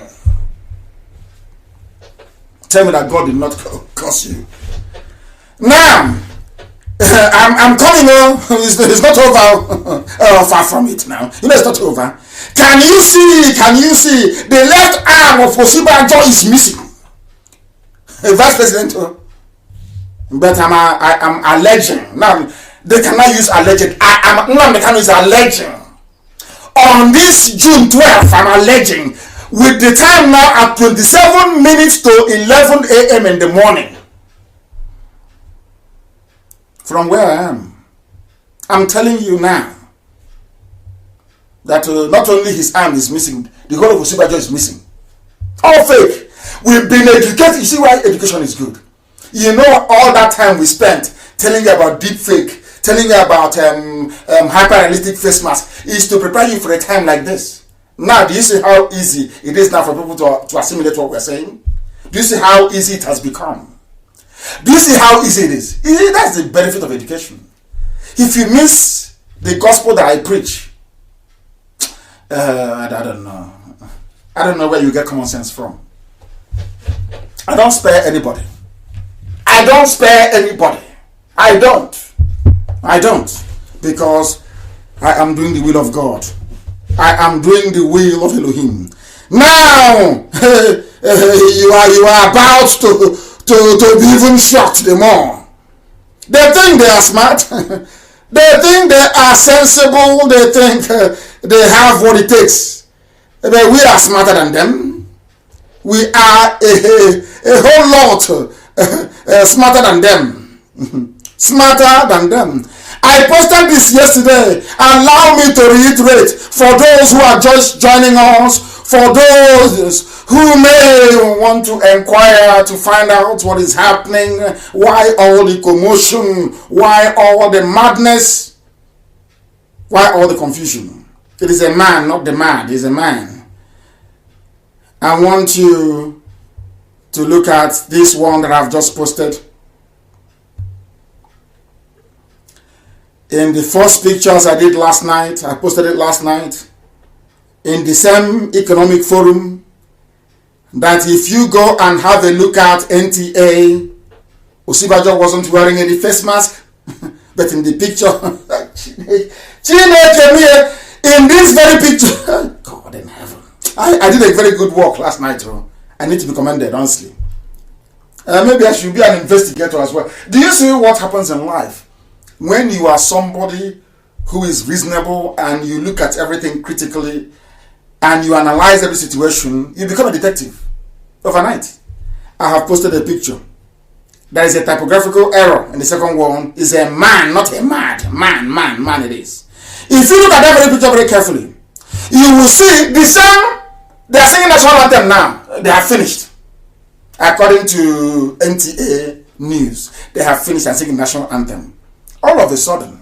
Tell me that God did not curse you. Now, I'm coming on. It's not over. Far from it now. It's not over. Can you see? The left arm of Osibanjo is missing. Vice President. But I'm alleging. Now, they cannot use alleged. Nnamdi Kanu is alleging. On this June 12th, I'm alleging. With the time now at 27 minutes to 11 a.m. in the morning. From where I am, I'm telling you now that not only his arm is missing, the whole of Osibajo is missing. All fake. We've been educated. You see why education is good? You know all that time we spent telling you about deep fake, telling you about hyper-realistic face mask is to prepare you for a time like this. Now, do you see how easy it is now for people to assimilate what we're saying? Do you see how easy it has become? Do you see how easy it is? That's the benefit of education. If you miss the gospel that I preach, I don't know. I don't know where you get common sense from. I don't spare anybody. I don't. Because I am doing the will of God. I am doing the will of Elohim. Now, you are about to be even shocked the more. They think they are smart. They think they are sensible. They think they have what it takes. But we are smarter than them. We are a whole lot smarter than them. Smarter than them. I posted this yesterday. Allow me to reiterate for those who are just joining us, for those who may want to inquire to find out what is happening, why all the commotion, why all the madness, why all the confusion. It is a man, not the mad, it is a man. I want you to look at this one that I've just posted. In the first pictures I did last night, I posted it last night, in the same economic forum, that if you go and have a look at NTA, Osibajo wasn't wearing any face mask, but in the picture, in this very picture, God in heaven, I did a very good work last night. I need to be commended, honestly. Maybe I should be an investigator as well. Do you see what happens in life? When you are somebody who is reasonable and you look at everything critically and you analyze every situation, you become a detective overnight. I have posted a picture. There is a typographical error in the second one. It's a man, not a mad. Man it is. If you look at that very picture very carefully, you will see the same. They are singing national anthem now. They have finished. According to NTA News, they have finished and singing national anthem. All of a sudden,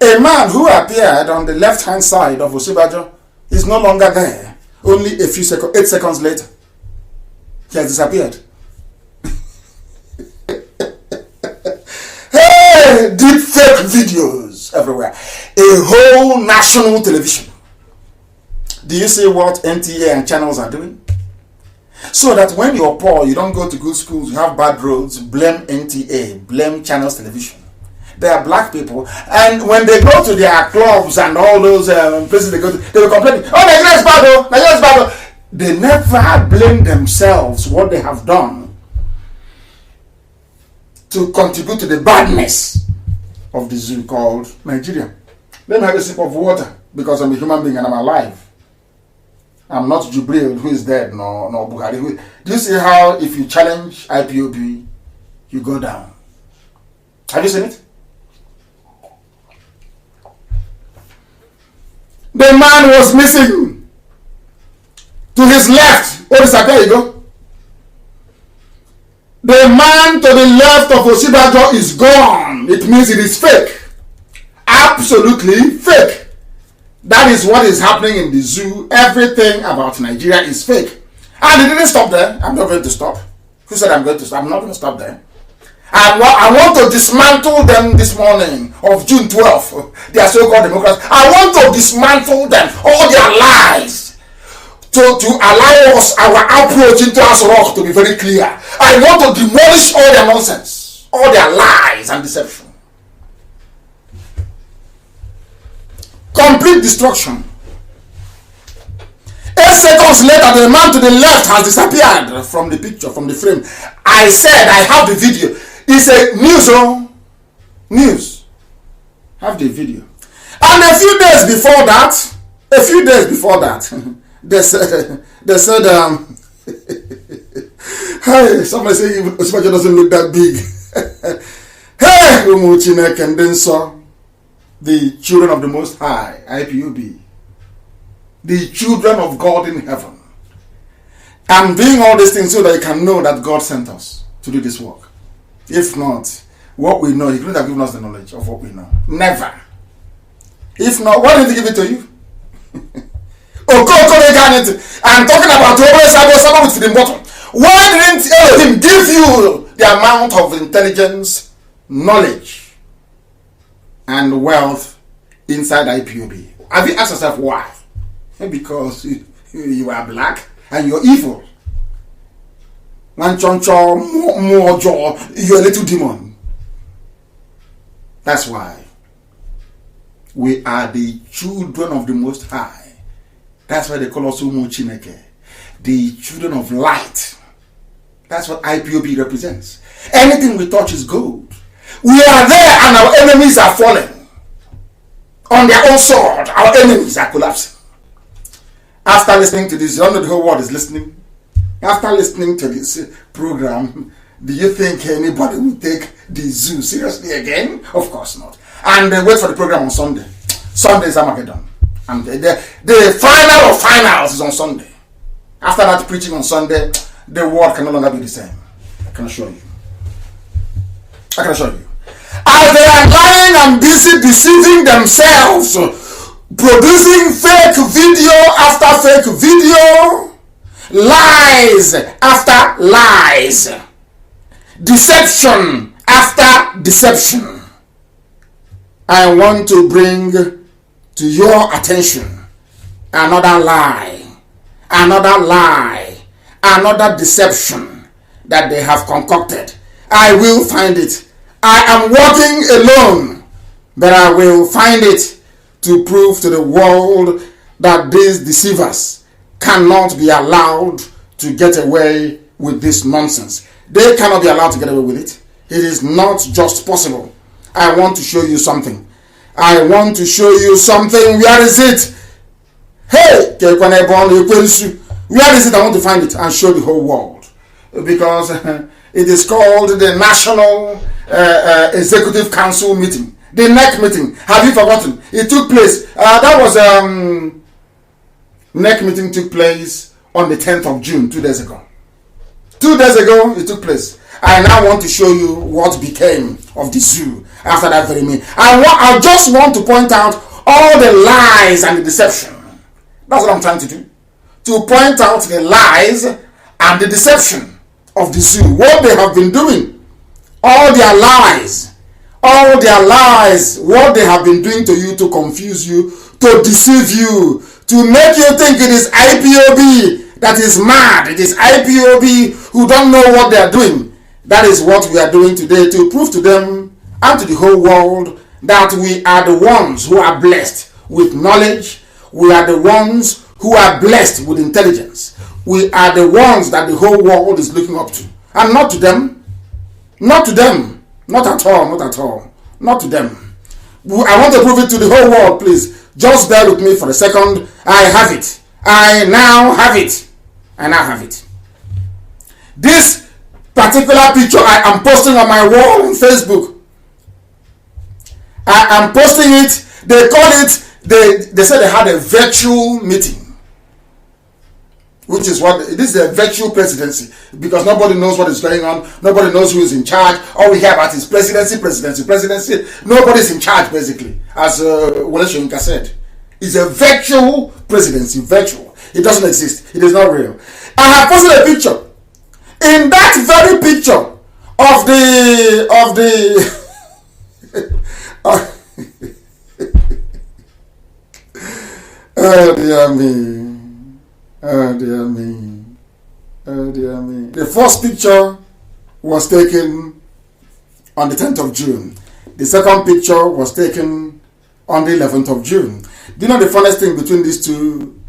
a man who appeared on the left-hand side of Osibajo is no longer there. Only a few seconds, 8 seconds later, he has disappeared. Hey, deep fake videos everywhere. A whole national television. Do you see what NTA and channels are doing? So that when you're poor, you don't go to good schools, you have bad roads, blame NTA, blame channels television. They are black people, and when they go to their clubs and all those places they go to, they will complain, oh, Nigeria is bad, oh, Nigeria is bad, oh. They never blame themselves what they have done to contribute to the badness of the zoo called Nigeria. Let me have a sip of water, because I'm a human being and I'm alive. I'm not Jubril, who is dead, nor Buhari. Do you see how if you challenge IPOB, you go down? Have you seen it? The man was missing. To his left, there you go. The man to the left of Osibajo is gone. It means it is fake. Absolutely fake. That is what is happening in the zoo. Everything about Nigeria is fake. And it didn't stop there. I'm not going to stop. Who said I'm going to stop? I'm not going to stop there. I want to dismantle them this morning of June 12th. They are so-called Democrats. I want to dismantle them, all their lies, to allow us, our approach into Aso Rock to be very clear. I want to demolish all their nonsense, all their lies and deception. Complete destruction. 8 seconds later, the man to the left has disappeared from the picture, from the frame. I said I have the video. It's a news. Have the video. And a few days before that, they said, hey, somebody say Osibajo doesn't look that big. Hey, Umuchineke and then saw the children of the Most High, IPOB, the children of God in heaven. I'm doing all these things so that you can know that God sent us to do this work. If not, what we know, He couldn't have given us the knowledge of what we know. Never. If not, why didn't He give it to you? I'm talking about someone with the bottom. Why didn't Elohim give you the amount of intelligence, knowledge, and wealth inside IPOB? Have you asked yourself why? Because you are black and you're evil. One choncho, more jaw, you're a little demon. That's why we are the children of the Most High. That's why they call us Umu Chineke, the children of light. That's what IPOB represents. Anything we touch is gold. We are there and our enemies are falling. On their own sword, our enemies are collapsing. After listening to this, you know the whole world is listening. After listening to this program, do you think anybody will take the zoo seriously again? Of course not. And wait for the program on Sunday. Sunday is Armageddon. And the final of finals is on Sunday. After that preaching on Sunday, the world can no longer be the same. I can assure you. As they are lying and busy deceiving themselves, producing fake video after fake video, lies after lies, deception after deception, I want to bring to your attention another lie, another deception that they have concocted. I will find it. I am working alone, but I will find it to prove to the world that these deceivers cannot be allowed to get away with this nonsense. They cannot be allowed to get away with it. It is not just possible. I want to show you something. Where is it? Hey, where is it? I want to find it and show the whole world. Because it is called the National Executive Council meeting. The NEC meeting. Have you forgotten? It took place. That was NEC meeting took place on the 10th of June, 2 days ago. 2 days ago, it took place. I now want to show you what became of the zoo after that very meeting. I just want to point out all the lies and the deception. That's what I'm trying to do. To point out the lies and the deception of the zoo. What they have been doing. All their lies. All their lies. What they have been doing to you to confuse you, to deceive you, to make you think it is IPOB that is mad. It is IPOB who don't know what they are doing. That is what we are doing today, to prove to them and to the whole world that we are the ones who are blessed with knowledge. We are the ones who are blessed with intelligence. We are the ones that the whole world is looking up to. And not to them. Not to them. Not at all. Not at all. Not to them. I want to prove it to the whole world, please. Just bear with me for a second. I have it. I now have it. I now have it. This particular picture I am posting on my wall on Facebook. I am posting it. They call it, they said they had a virtual meeting. Which is what, this is a virtual presidency. Because nobody knows what is going on. Nobody knows who is in charge. All we hear about is presidency. Nobody's in charge, basically. As Wole Soyinka said. It's a virtual presidency. Virtual. It doesn't exist. It is not real. I have posted a picture. In that very picture of the oh dear me, oh dear me, oh dear me. The first picture was taken on the 10th of June. The second picture was taken on the 11th of June. Do you know the funniest thing between these two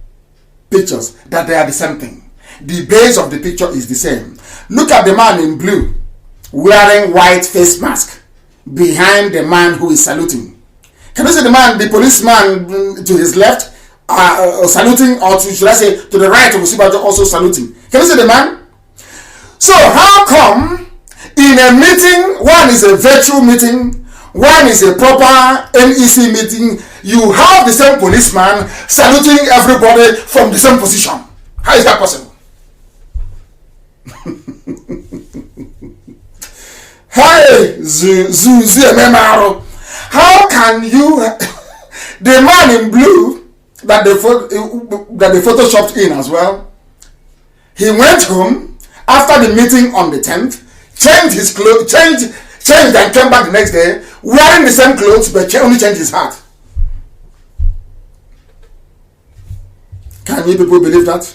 pictures? That they are the same thing. The base of the picture is the same. Look at the man in blue wearing white face mask behind the man who is saluting. Can you see the man, the policeman to his left saluting, or should I say to the right of Usibajo also saluting? Can you see the man? So how come in a meeting, one is a virtual meeting, one is a proper NEC meeting, you have the same policeman saluting everybody from the same position? How is that possible? Hey, how can you, the man in blue that they photoshopped in as well, he went home after the meeting on the 10th, changed his clothes, changed and came back the next day wearing the same clothes but only changed his hat. Can you people believe that?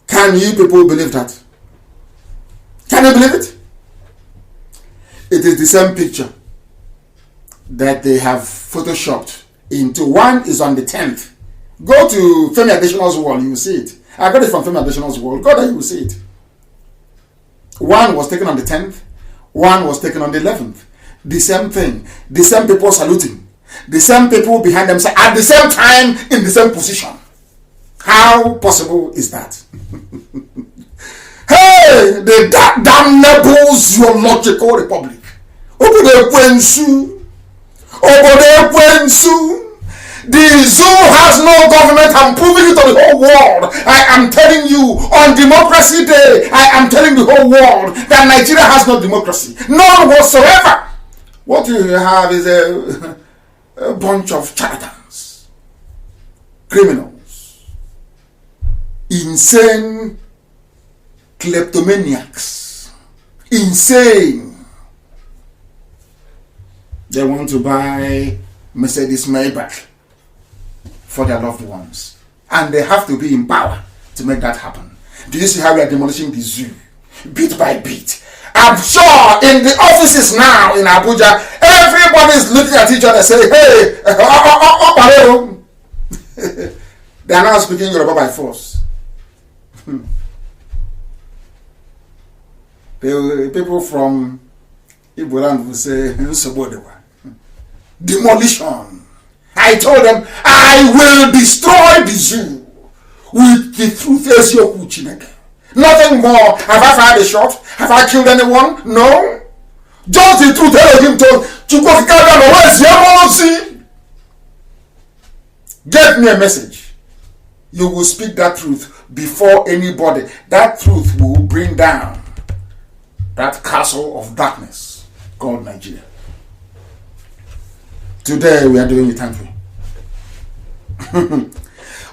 Can you people believe that? Can you believe it? It is the same picture that they have photoshopped into. One is on the 10th. Go to Femi Adesina's wall, you will see it. I got it from Femi Adesina's wall. Go there, you will see it. One was taken on the 10th. One was taken on the 11th. The same thing. The same people saluting. The same people behind them at the same time in the same position. How possible is that? Hey, the damnable zoological republic. The zoo has no government. I'm proving it to the whole world. I am telling you on Democracy Day, I am telling the whole world that Nigeria has no democracy. None whatsoever. What you have is a bunch of charlatans, criminals, insane kleptomaniacs, insane. They want to buy Mercedes Maybach for their loved ones, and they have to be in power to make that happen. Do you see how we are demolishing the zoo bit by bit? I'm sure in the offices now in Abuja, everybody is looking at each other saying, hey, they are now speaking Yoruba by force. People from Igbo land will say, demolition. I told them, I will destroy the zoo with the truth as your Chineke. Nothing more. Have I fired a shot? Have I killed anyone? No. Just the truth. Him to get me a message. you will speak that truth before anybody. That truth will bring down that castle of darkness called Nigeria. Today we are doing it angry.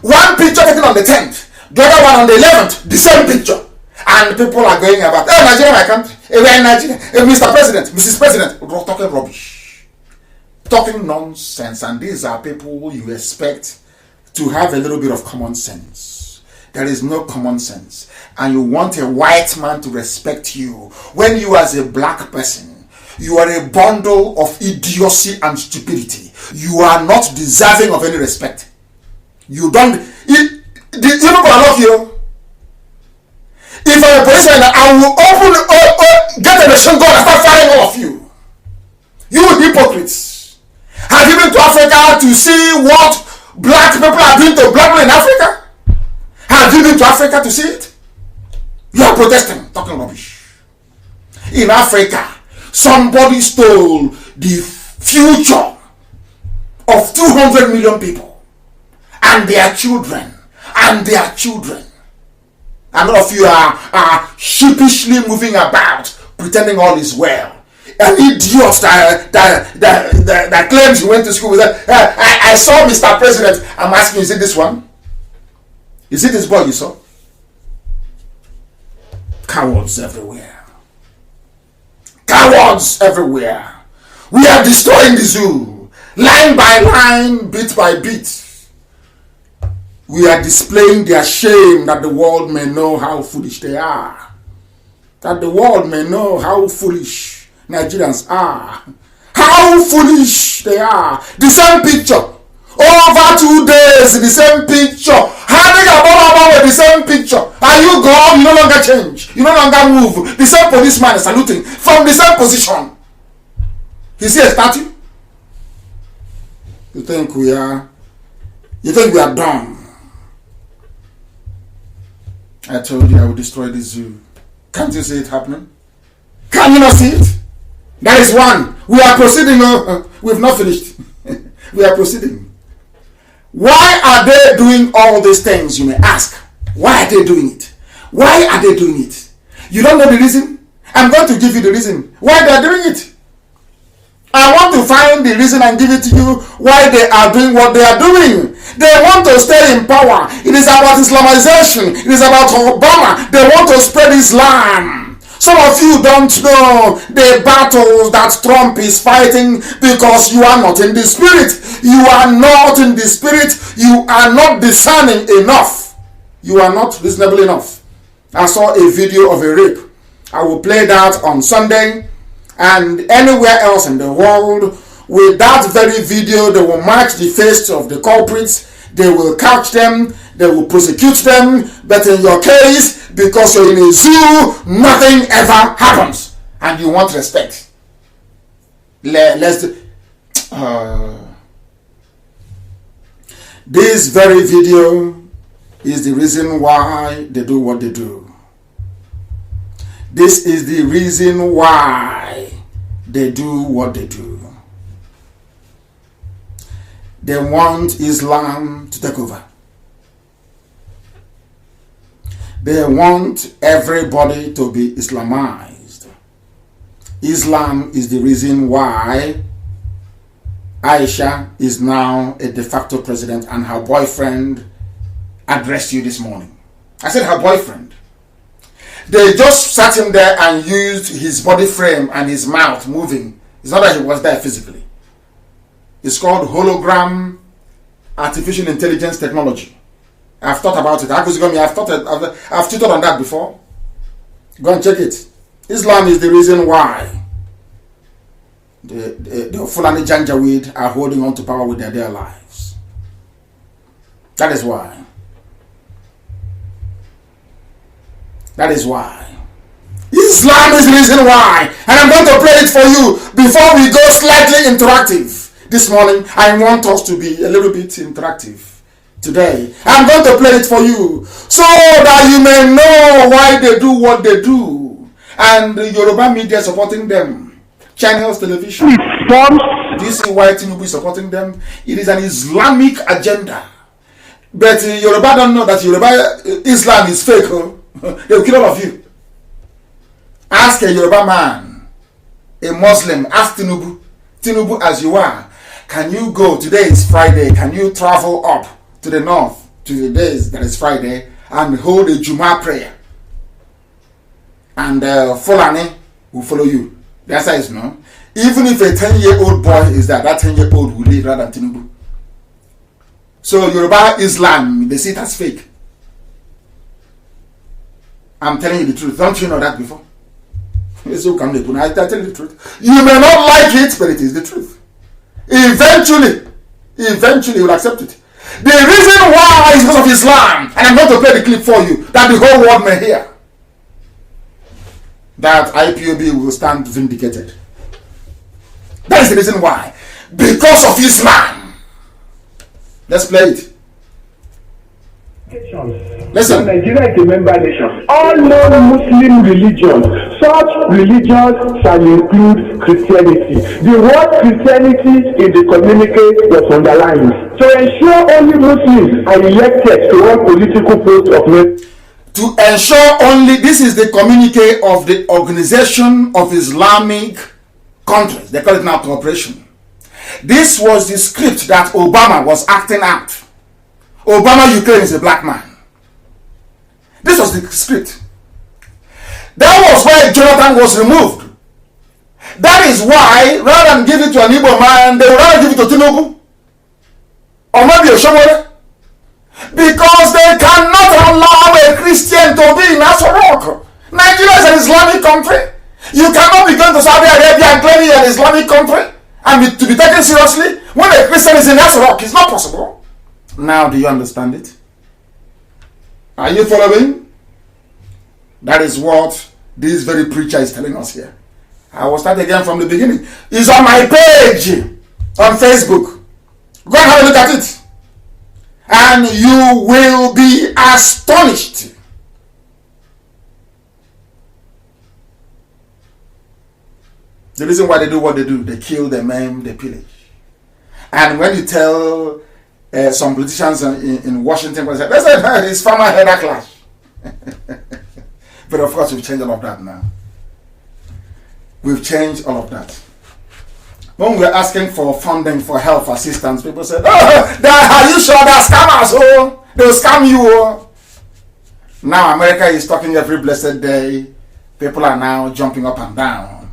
One picture taken on the 10th, the other one on the 11th, the same picture. And people are going about, oh, Nigeria, my country, we are in Nigeria, Mr. President, Mrs. President, talking rubbish, talking nonsense. And these are people you expect to have a little bit of common sense. There is no common sense. And you want a white man to respect you when you, as a black person, you are a bundle of idiocy and stupidity. You are not deserving of any respect. You don't. You people are not here. If I'm a policeman, I will get a machine gun and start firing all of you. You hypocrites. Have you been to Africa to see what black people are doing to black people in Africa? Have you been to Africa to see it? You are protesting, talking rubbish. In Africa, somebody stole the future of 200 million people and their children and their children. And all of you are sheepishly moving about, pretending all is well. An idiot that claims he went to school with that. I saw Mr. President. I'm asking, is it this one? Is it this boy you saw? Cowards everywhere. Cowards everywhere. We are destroying the zoo. Line by line, bit by bit. We are displaying their shame that the world may know how foolish they are. That the world may know how foolish Nigerians are. How foolish they are. The same picture. Over 2 days, the same picture. Having a with the same picture. Are you gone? You no longer change. You no longer move. The same policeman is saluting from the same position. Is he a statue? You think we are dumb? I told you I would destroy the zoo. Can't you see it happening? Can you not see it? That is one. We are proceeding. We've not finished. We are proceeding. Why are they doing all these things, you may ask? Why are they doing it? Why are they doing it? You don't know the reason? I'm going to give you the reason why they are doing it. I want to find the reason and give it to you why they are doing what they are doing. They want to stay in power. It is about Islamization. It is about Obama. They want to spread Islam. Some of you don't know the battle that Trump is fighting because you are not in the spirit. You are not in the spirit. You are not discerning enough. You are not reasonable enough. I saw a video of a rape. I will play that on Sunday. And anywhere else in the world, with that very video, they will match the face of the culprits, they will catch them, they will prosecute them. But in your case, because you're in a zoo, nothing ever happens, and you want respect. This very video is the reason why they do what they do. This is the reason why they do what they do. They want Islam to take over. They want everybody to be Islamized. Islam is the reason why Aisha is now a de facto president and her boyfriend addressed you this morning. I said her boyfriend. They just sat him there and used his body frame and his mouth moving. It's not that he was there physically. It's called hologram artificial intelligence technology. I've thought about it. I've tutored on that before. Go and check it. Islam is the reason why the Fulani Janjaweed are holding on to power with their lives. That is why. That is why. Islam is the reason why. And I'm going to play it for you before we go slightly interactive. This morning, I want us to be a little bit interactive. Today, I'm going to play it for you so that you may know why they do what they do. And the Yoruba media supporting them. Channels television. Do you see why Tinubu is supporting them? It is an Islamic agenda. But Yoruba don't know that Yoruba Islam is fake. Oh. They will kill all of you. Ask a Yoruba man, a Muslim, ask Tinubu. Tinubu, as you are, can you go? Today is Friday. Can you travel up to the north to the days that is Friday and hold a Juma prayer? And Fulani will follow you. The answer is no. Even if a 10-year-old boy is there, that 10-year-old will lead rather than Tinubu. So Yoruba Islam, they see it as fake. I'm telling you the truth. Don't you know that before? I tell you the truth. You may not like it, but it is the truth. Eventually you will accept it. The reason why is because of Islam, and I'm going to play the clip for you that the whole world may hear. That IPOB will stand vindicated. That is the reason why. Because of Islam. Let's play it. Listen. Nigeria is a member nation. All non-Muslim religions, such religions shall include Christianity. The word Christianity in the communique was underlined. To ensure only Muslims are elected to one political post of men. To ensure only, this is the communique of the Organization of Islamic Countries. They call it now cooperation. This was the script that Obama was acting out. Obama, Ukraine is a black man. This was the script. That was why Jonathan was removed. That is why, rather than give it to an Igbo man, they would rather give it to Tinubu. Or maybe a Shomole. Because they cannot allow a Christian to be in Asorok. Nigeria is an Islamic country. You cannot be going to Saudi Arabia and claiming an Islamic country and to be taken seriously when a Christian is in Asorok. It's not possible. Now, do you understand it? Are you following? That is what this very preacher is telling us here. I will start again from the beginning. It's on my page on Facebook. Go and have a look at it. And you will be astonished. The reason why they do what they do, they kill, they maim, they pillage. And when you tell some politicians in Washington, they say, it's farmer header clash. But of course, we've changed all of that now. We've changed all of that. When we're asking for funding for health assistance, people said, are you sure they're scammers? Oh, they'll scam you. Oh. Now America is talking every blessed day. People are now jumping up and down,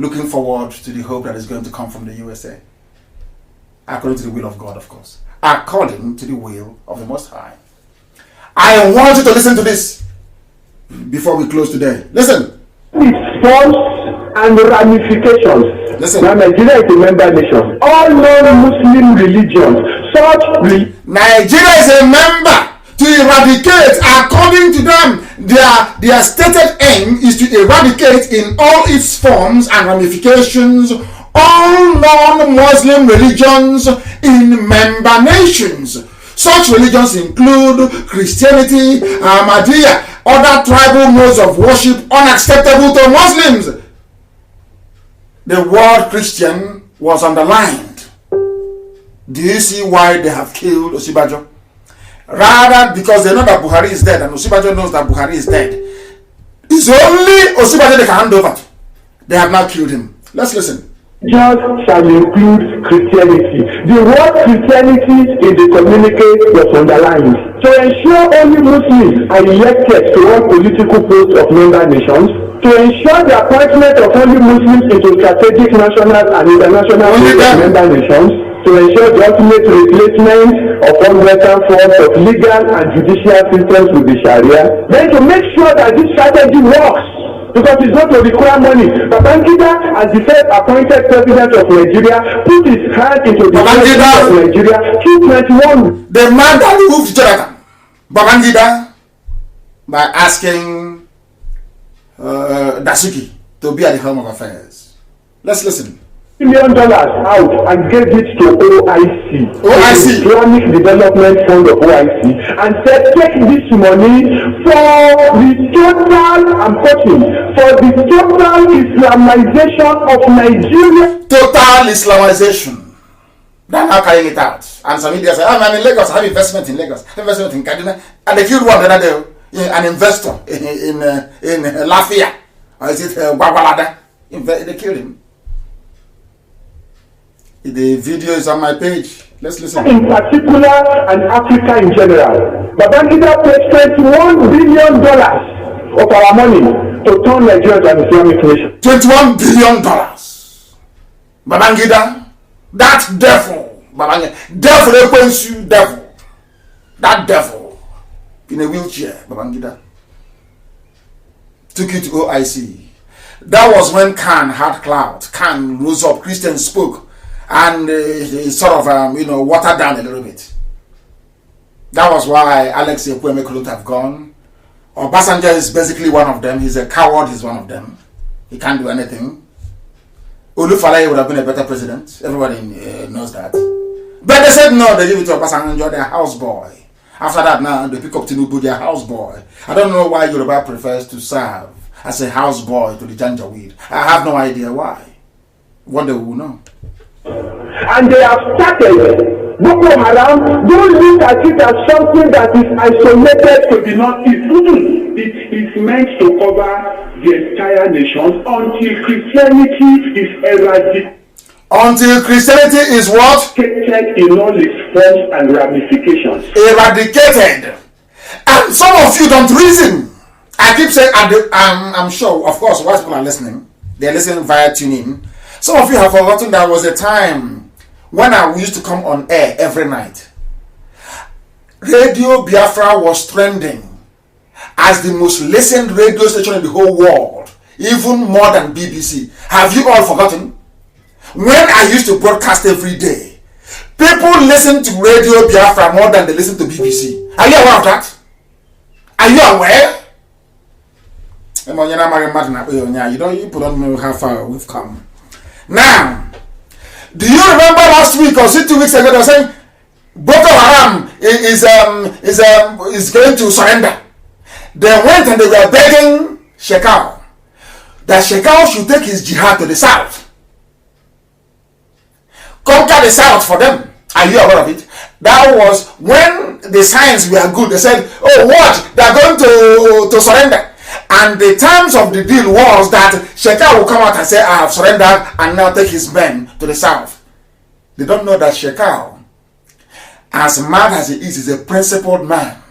looking forward to the hope that is going to come from the USA. According to the will of God, of course. According to the will of the Most High. I want you to listen to this before we close today. Listen. Its forms and ramifications. Listen. Now, Nigeria is a member nation. All non-Muslim religions, Nigeria is a member to eradicate, according to them, their stated aim is to eradicate in all its forms and ramifications all non-Muslim religions in member nations. Such religions include Christianity, Ahmadiyya, other tribal modes of worship unacceptable to Muslims. The word Christian was underlined. Do you see why they have killed Osibajo? Rather, because they know that Buhari is dead and Osibajo knows that Buhari is dead. It's only Osibajo they can hand over to. They have now killed him. Let's listen. Just shall include Christianity. The word Christianity in the communique was underlined. To ensure only Muslims are elected to one political post of member nations, to ensure the appointment of only Muslims into strategic national and international member nations, to ensure the ultimate replacement of one Western forms of legal and judicial systems with the Sharia, then to make sure that this strategy works. Because it's not to require money. Babangida, as the first appointed president of Nigeria, put his hand into the president of Nigeria, 221. The man that removed Jonathan, Babangida, by asking Dasuki to be at the helm of affairs. Let's listen. $1 million out and gave it to OIC, the Islamic Development Fund of OIC, and said, take this money for the total Islamization of Nigeria. Total Islamization. They're now carrying it out. And some media say, I'm in Lagos, I have investment in Lagos, I have investment in Kaduna. And they killed one the other day, an investor in Lafia. Or is it Gwagwalada? They killed him. The video is on my page. Let's listen. In particular, and Africa in general, Babangida paid $21 billion of our money to turn Nigeria to an Islamic nation. $21 billion. Babangida, that devil, devil, that devil in a wheelchair, Babangida, took it to OIC. That was when Khan had clout. Khan rose up, Christians spoke. And he sort of, watered down a little bit. That was why Alex Ekweme couldn't have gone. Obasanjo is basically one of them. He's a coward, he's one of them. He can't do anything. Olufalaye would have been a better president. Everybody knows that. But they said no, they give it to Obasanjo, their houseboy. After that, now they pick up Tinubu, their houseboy. I don't know why Yoruba prefers to serve as a houseboy to the Janjaweed. I have no idea why. One day we will know. And they have started. Boko Haram, don't look at it as something that is isolated to the northeast. It is meant to cover the entire nation until Christianity is eradicated. Until Christianity is what? In all its forms and ramifications. Eradicated. And some of you don't reason. I keep saying, I'm sure, of course, white people are listening. They're listening via tuning. Some of you have forgotten there was a time when I used to come on air every night. Radio Biafra was trending as the most listened radio station in the whole world, even more than BBC. Have you all forgotten? When I used to broadcast every day, people listen to Radio Biafra more than they listen to BBC. Are you aware of that? Are you aware? You don't know how far we've come. Now, do you remember last week or 2 weeks ago they were saying Boko Haram is going to surrender? They went and they were begging Shekau that Shekau should take his jihad to the south. Conquer the south for them. Are you aware of it? That was when the signs were good. They said, oh, what? They're going to surrender. And the terms of the deal was that Shekau will come out and say, I have surrendered, and now take his men to the south. They don't know that Shekau, as mad as he is a principled man.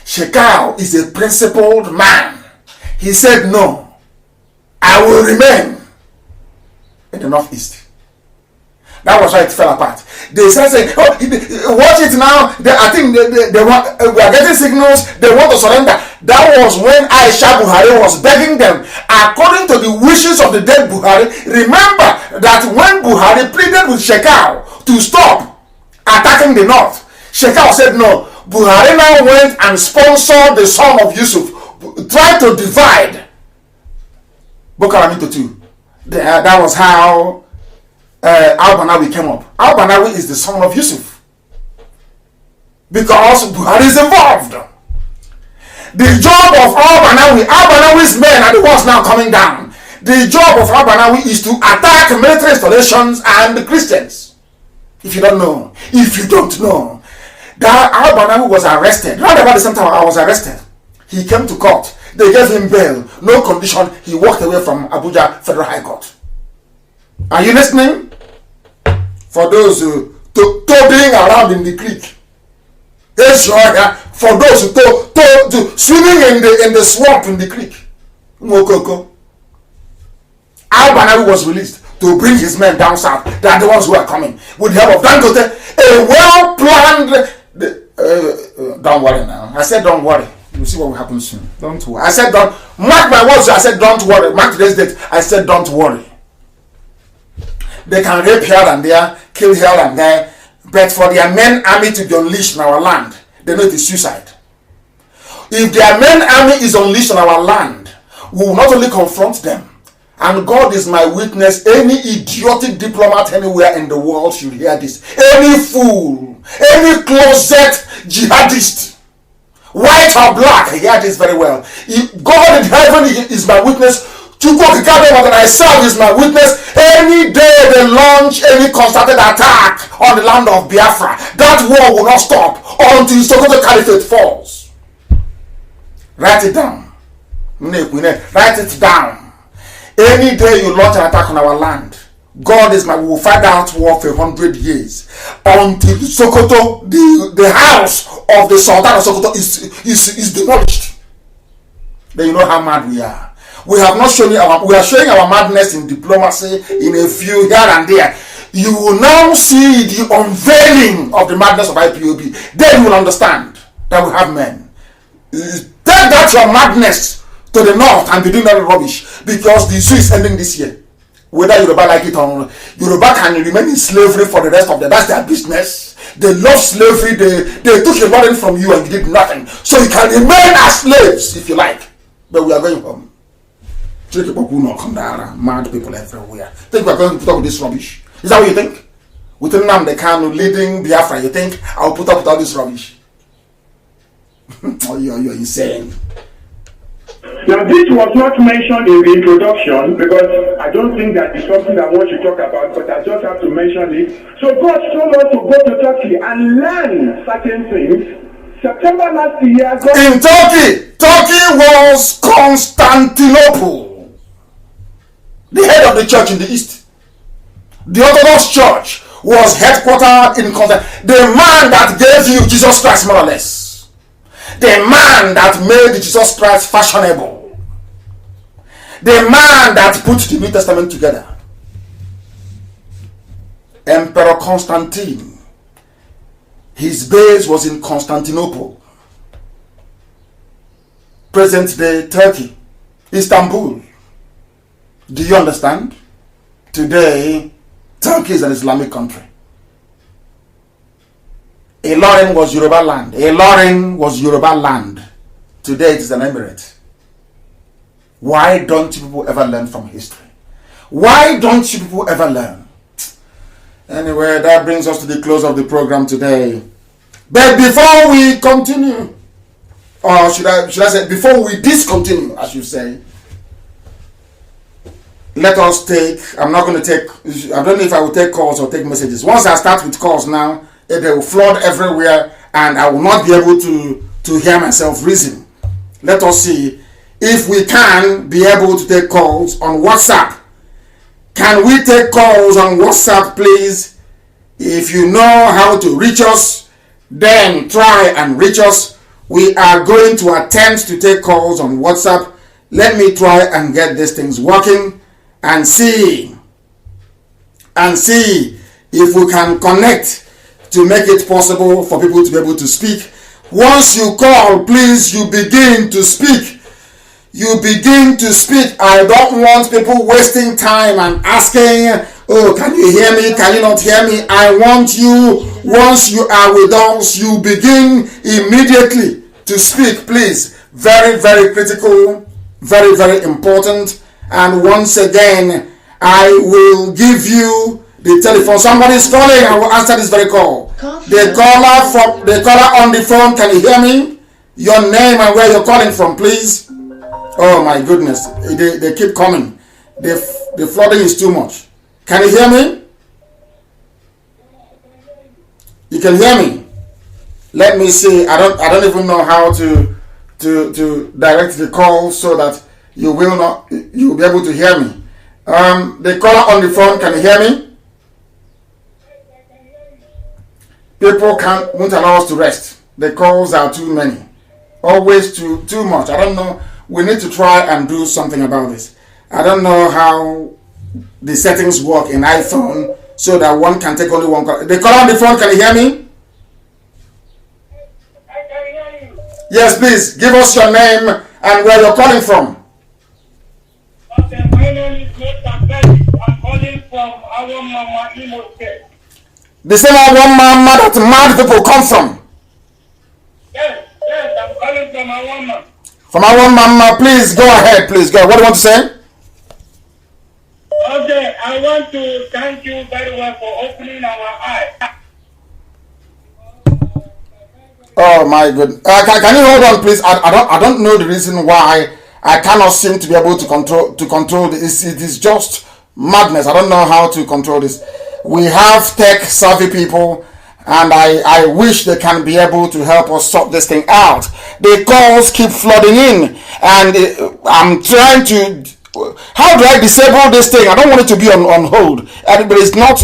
Shekau is a principled man. He said, no, I will remain in the northeast. That was why it fell apart. They started saying, oh, watch it now. I think they want, we are getting signals, they want to surrender. That was when Aisha Buhari was begging them. According to the wishes of the dead Buhari, remember that when Buhari pleaded with Shekau to stop attacking the north, Shekau said no. Buhari now went and sponsored the son of Yusuf, tried to divide Boko Haram into two. That was how Al-Banawi came up. Al-Banawi is the son of Yusuf because Buhari is involved. The job of Al-Banawi's men are the ones now coming down. The job of Al-Banawi is to attack military installations and the Christians. If you don't know, that Al-Banawi was arrested. Right about the same time I was arrested. He came to court. They gave him bail, no condition. He walked away from Abuja Federal High Court. Are you listening? For those toddling around in the creek. For those who swimming in the swamp in the creek. Al-Banawi was released to bring his men down south. They are the ones who are coming. With the help of Dangote, a well-planned... don't worry now. I said don't worry. You'll see what will happen soon. Don't worry. I said don't... Mark my words. I said don't worry. Mark today's date. I said don't worry. They can rape here and there, kill here and there, but for their main army to be unleashed on our land, they know it is suicide. If their main army is unleashed on our land, we will not only confront them, and God is my witness, any idiotic diplomat anywhere in the world should hear this. Any fool, any closet jihadist, white or black, hear this very well. If God in heaven is my witness, That I serve is my witness. Any day they launch any concerted attack on the land of Biafra, that war will not stop until Sokoto Caliphate falls. Write it down. Write it down. Any day you launch an attack on our land, God is my, we will fight that war for 100 years until Sokoto, the house of the Sultan of Sokoto is demolished. Then you know how mad we are. We have not shown you we are showing our madness in diplomacy in a few here and there. You will now see the unveiling of the madness of IPOB. Then you will understand that we have men. Take that your madness to the north and be doing that rubbish, because the issue is ending this year. Whether Yoruba like it or not, Yoruba can remain in slavery for the rest of their, that's their business. They love slavery. They took a burden from you and you did nothing. So you can remain as slaves if you like. But we are going home. Mad people everywhere. Think we are going to put up with this rubbish? Is that what you think? With Nnamdi Kanu leading Biafra, you think I will put up with all this rubbish? Oh, you're insane. Now, this was not mentioned in the introduction because I don't think that is something I want to talk about, but I just have to mention it. So God told us to go to Turkey and learn certain things. September last year, in Turkey was Constantinople, the head of the church in the east. The Orthodox Church was headquartered in Constantinople. The man that gave you Jesus Christ, more or less. The man that made Jesus Christ fashionable. The man that put the New Testament together. Emperor Constantine. His base was in Constantinople. Present day Turkey. Istanbul. Do you understand? Today, Turkey is an Islamic country. Ilorin was Yoruba land. Ilorin was Yoruba land. Today it is an emirate. Why don't you people ever learn from history? Why don't you people ever learn? Anyway, that brings us to the close of the program today. But before we continue, or should I say, before we discontinue, as you say, let us take, I'm not going to take, I don't know if I will take calls or take messages. Once I start with calls now, they will flood everywhere and I will not be able to hear myself reason. Let us see if we can be able to take calls on WhatsApp. Can we take calls on WhatsApp, please? If you know how to reach us, then try and reach us. We are going to attempt to take calls on WhatsApp. Let me try and get these things working and see if we can connect to make it possible for people to be able to speak. Once you call, please, you begin to speak. You begin to speak. I don't want people wasting time and asking, oh, can you hear me? Can you not hear me? I want you, once you are with us, you begin immediately to speak, please. Very, very critical, very, very important. And once again, I will give you the telephone. Somebody's calling. I will answer this very call. The caller on the phone. Can you hear me? Your name and where you're calling from, please. Oh my goodness, they keep coming. The flooding is too much. Can you hear me? You can hear me. Let me see. I don't even know how to direct the call so that you'll be able to hear me. The caller on the phone, can you hear me? People won't allow us to rest. The calls are too many. Always too much. I don't know. We need to try and do something about this. I don't know how the settings work in iPhone so that one can take only one call. The caller on the phone, can you hear me? I can hear you. Yes, please. Give us your name and where you're calling from. Okay, my name is Mr. Betty. I'm calling from our Mama Imo State. The same one mama that mad people come from. Yes, I'm calling from our mama. From our mama, please go ahead, please go. What do you want to say? Okay, I want to thank you very well for opening our eyes. Oh my goodness! Can you hold on, please? I don't know the reason why I cannot seem to be able to control this. It is just madness. I don't know how to control this. We have tech savvy people, and I wish they can be able to help us sort this thing out. The calls keep flooding in, and I'm trying to. How do I disable this thing? I don't want it to be on hold, but it's not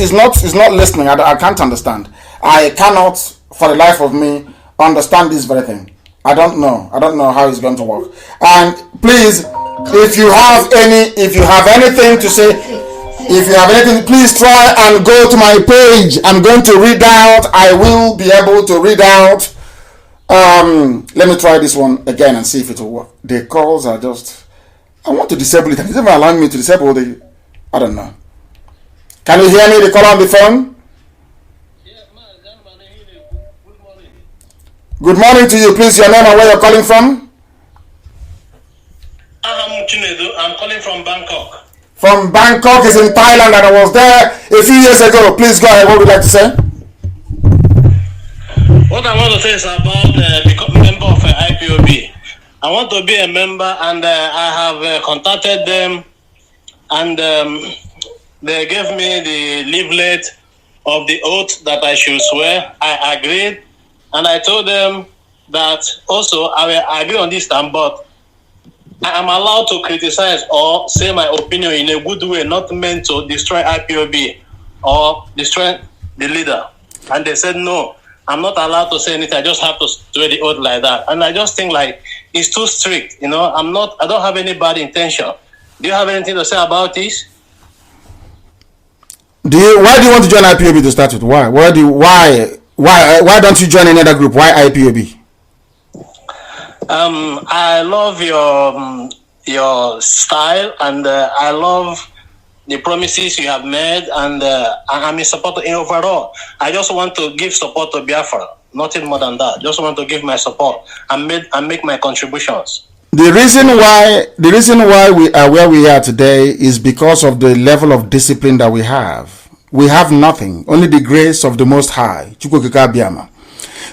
listening. I can't understand. I cannot, for the life of me, understand this very thing. I don't know how it's going to work. And please, if you have anything to say, please try and go to my page. I'm going to read out. I will be able to read out. Let me try this one again and see if it will work. The calls are just. I want to disable it. It's even allowing me to disable the. I don't know. Can you hear me? The caller on the phone. Good morning to you. Please, your name and where you're calling from. I'm calling from Bangkok. From Bangkok is in Thailand, and I was there a few years ago. Please go ahead. What would you like to say? What I want to say is about becoming a member of IPOB. I want to be a member, and I have contacted them, and they gave me the leaflet of the oath that I should swear. I agreed, and I told them that also I will agree on this time, but I am allowed to criticize or say my opinion in a good way, not meant to destroy IPOB or destroy the leader. And they said, no, I'm not allowed to say anything. I just have to swear the oath like that. And I just think like it's too strict. I don't have any bad intention. Do you have anything to say about this? Why do you want to join IPOB to start with? Why don't you join any other group? Why IPOB? I love your style, and I love the promises you have made, and I'm in support in overall. I just want to give support to Biafra, nothing more than that. Just want to give my support and make my contributions. The reason why we are where we are today is because of the level of discipline that we have. We have nothing, only the grace of the Most High.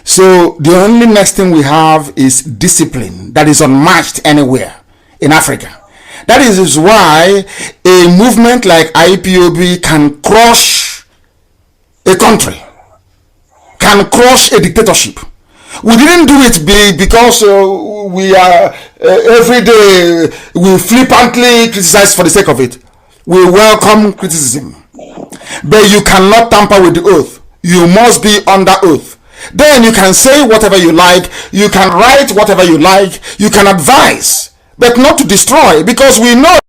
So the only next thing we have is discipline that is unmatched anywhere in Africa. That is why a movement like IPOB can crush a country, can crush a dictatorship. We didn't do it because we are every day we flippantly criticize for the sake of it. We welcome criticism, but you cannot tamper with the oath. You must be under oath. Then you can say whatever you like, you can write whatever you like, you can advise, but not to destroy, because we know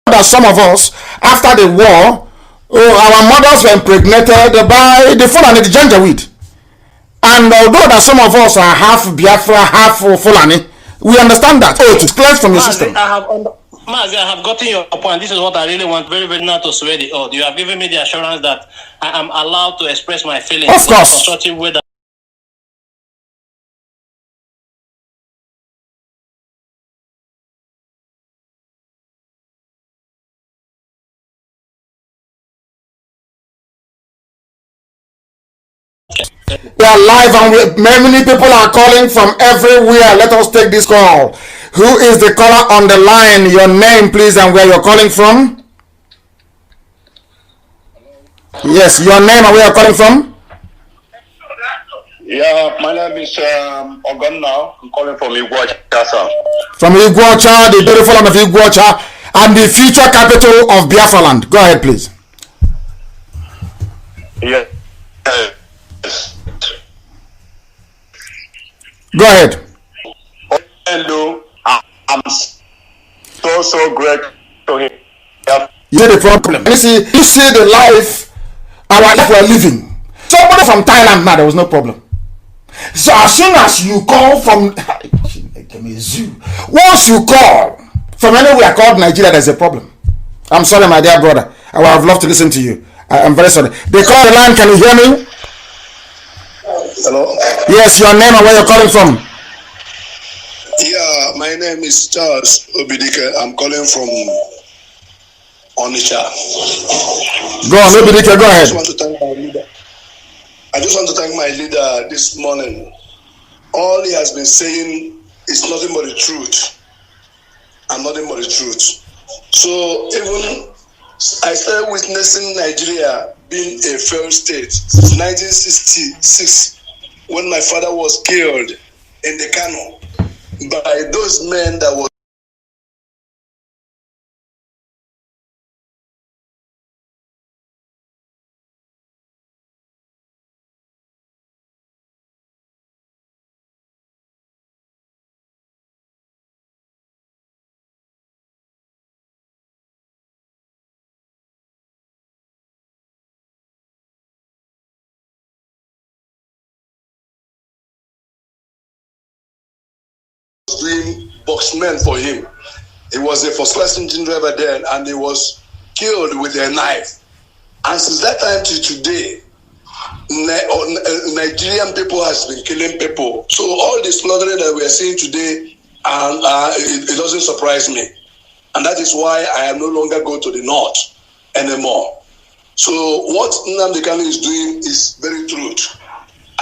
that some of us, after the war, our mothers were impregnated by the Fulani, the Janjaweed. And although that some of us are half Biafra, half Fulani, we understand that. Oh, to cleanse from your system. Mazi, I have gotten your point. This is what I really want, very, very not to swear the oath. You have given me the assurance that I am allowed to express my feelings of course. In a constructive way. We are live and many people are calling from everywhere. Let us take this call. Who is the caller on the line? Your name, please, and where you're calling from. Yes, your name and where you're calling from. Yeah, my name is Ogonna. I'm calling from Iguacha. From Iguacha, the beautiful land of Iguacha, and the future capital of Biafra land. Go ahead, please. Yeah. Go ahead. Hello, I'm so great to hear. You see the problem. You see the life, our life we're living. Somebody from Thailand now, there was no problem. So as soon as you call from once you call from anywhere called Nigeria, there's a problem. I'm sorry, my dear brother. I would have loved to listen to you. I'm very sorry. They call the line. Can you hear me? Hello? Yes, your name and where you're calling from. Yeah, my name is Charles Obidike. I'm calling from Onitsha. Go on, Obidike, go ahead. I just want to thank my leader this morning. All he has been saying is nothing but the truth. And nothing but the truth. So even I started witnessing Nigeria being a failed state since 1966, when my father was killed in the Kanu by those men that were doing boxmen for him. He was a first-class engine driver then, and he was killed with a knife. And since that time to today, Nigerian people has been killing people. So all the slaughtering that we are seeing today, it doesn't surprise me. And that is why I am no longer going to the north anymore. So what Nnamdi Kanu is doing is very truth.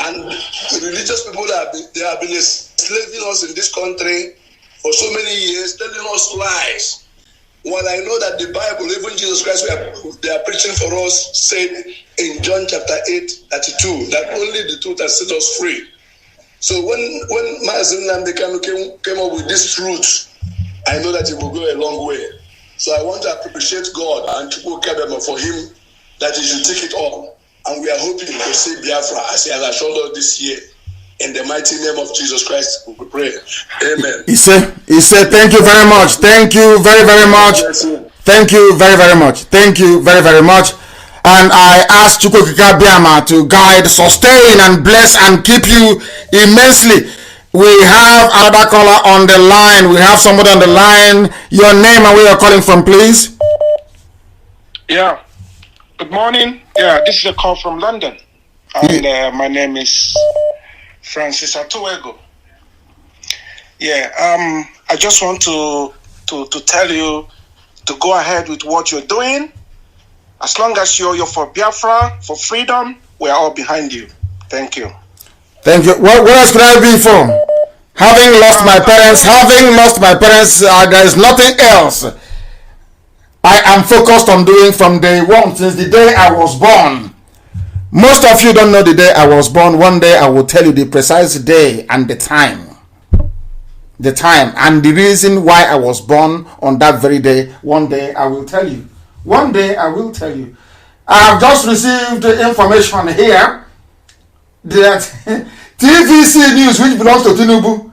And the religious people they have been enslaving us in this country for so many years, telling us lies. While I know that the Bible, even Jesus Christ, they are preaching for us, said in John chapter 8:32, that only the truth has set us free. So when Mazi Nnamdi Kanu came up with this truth, I know that it will go a long way. So I want to appreciate God and Chukwu Kabema for him, that he should take it on. And we are hoping to see Biafra as he has assured us this year. In the mighty name of Jesus Christ, we pray. Amen. He said, thank you very much. Thank you very, very much. Thank you very, very much. Thank you very, very much. And I ask Chukwukika Biama to guide, sustain, and bless and keep you immensely. We have another caller on the line. We have somebody on the line. Your name and where you're calling from, please. Yeah. Good morning. Yeah, this is a call from London. And my name is Francis Atuego. Yeah, I just want to tell you to go ahead with what you're doing. As long as you're for Biafra, for freedom, we're all behind you. Thank you. Thank you. What else could I be for? Having lost my parents, there is nothing else I am focused on doing from day one, since the day I was born. Most of you don't know the day I was born. One day I will tell you the precise day and the time. The time and the reason why I was born on that very day. One day I will tell you. One day I will tell you. I have just received information here that TVC News, which belongs to Tinubu,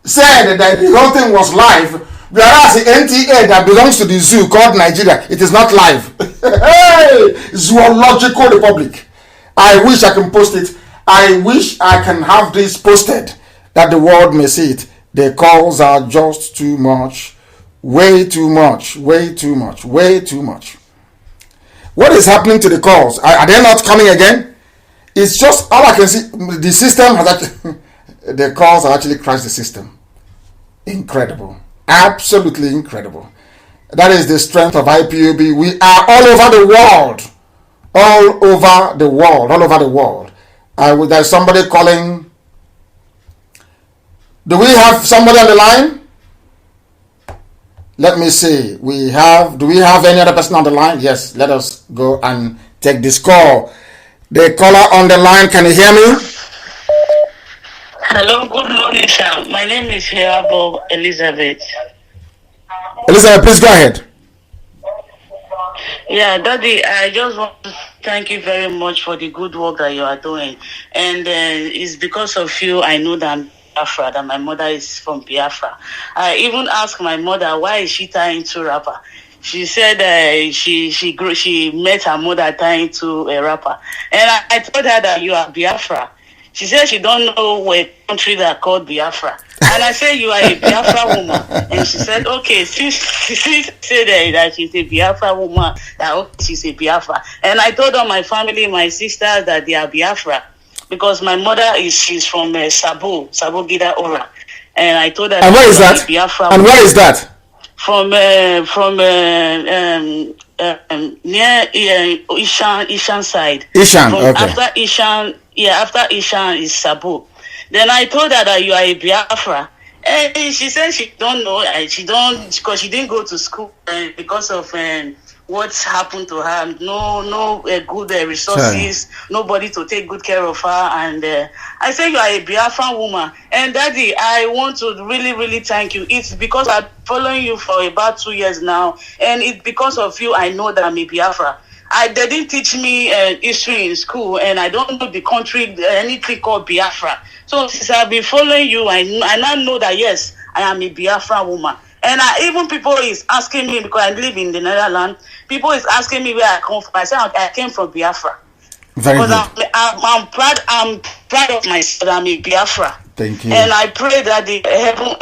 said that the whole thing was live, whereas the NTA that belongs to the zoo called Nigeria, it is not live. Hey, Zoological Republic. I wish I can post it. I wish I can have this posted that the world may see it. The calls are just too much. Way too much. Way too much. Way too much. What is happening to the calls? Are they not coming again? It's just all I can see. The system has actually, the calls have actually crashed the system. Incredible. Absolutely incredible. That is the strength of IPOB. We are all over the world. All over the world. All over the world. There's somebody calling. Do we have somebody on the line? Let me see. Do we have any other person on the line? Yes, let us go and take this call. The caller on the line, can you hear me? Hello, good morning, sir. My name is Heabo Elizabeth. Elizabeth, please go ahead. Yeah, Daddy, I just want to thank you very much for the good work that you are doing. And it's because of you I know that I'm Biafra, that my mother is from Biafra. I even asked my mother, why is she tying to rapper? She said she met her mother tying to a rapper. And I told her that you are Biafra. She said she don't know a country that called Biafra. And I said, you are a Biafra woman. And she said, okay, she said that she's a Biafra woman, that okay, she's a Biafra. And I told all my family, my sisters, that they are Biafra. because my mother she's from Sabo Gida Ora, and I told her. And where is that? And where is that? From near Ishan side. Ishan, from okay. After Ishan is Sabo. Then I told her that you are a Biafra. And she said she don't know, she don't, because she didn't go to school because of what's happened to her. No good resources, nobody to take good care of her. And I said, you are a Biafran woman. And Daddy, I want to really, really thank you. It's because I'm following you for about 2 years now. And it's because of you I know that I'm a Biafra. They didn't teach me history in school, and I don't know the country, anything called Biafra. So since I've been following you, I now know that, yes, I am a Biafra woman. And even people is asking me, because I live in the Netherlands, people is asking me where I come from. I said I came from Biafra. Very good. I'm proud of myself. I'm a Biafra. Thank you. And I pray that the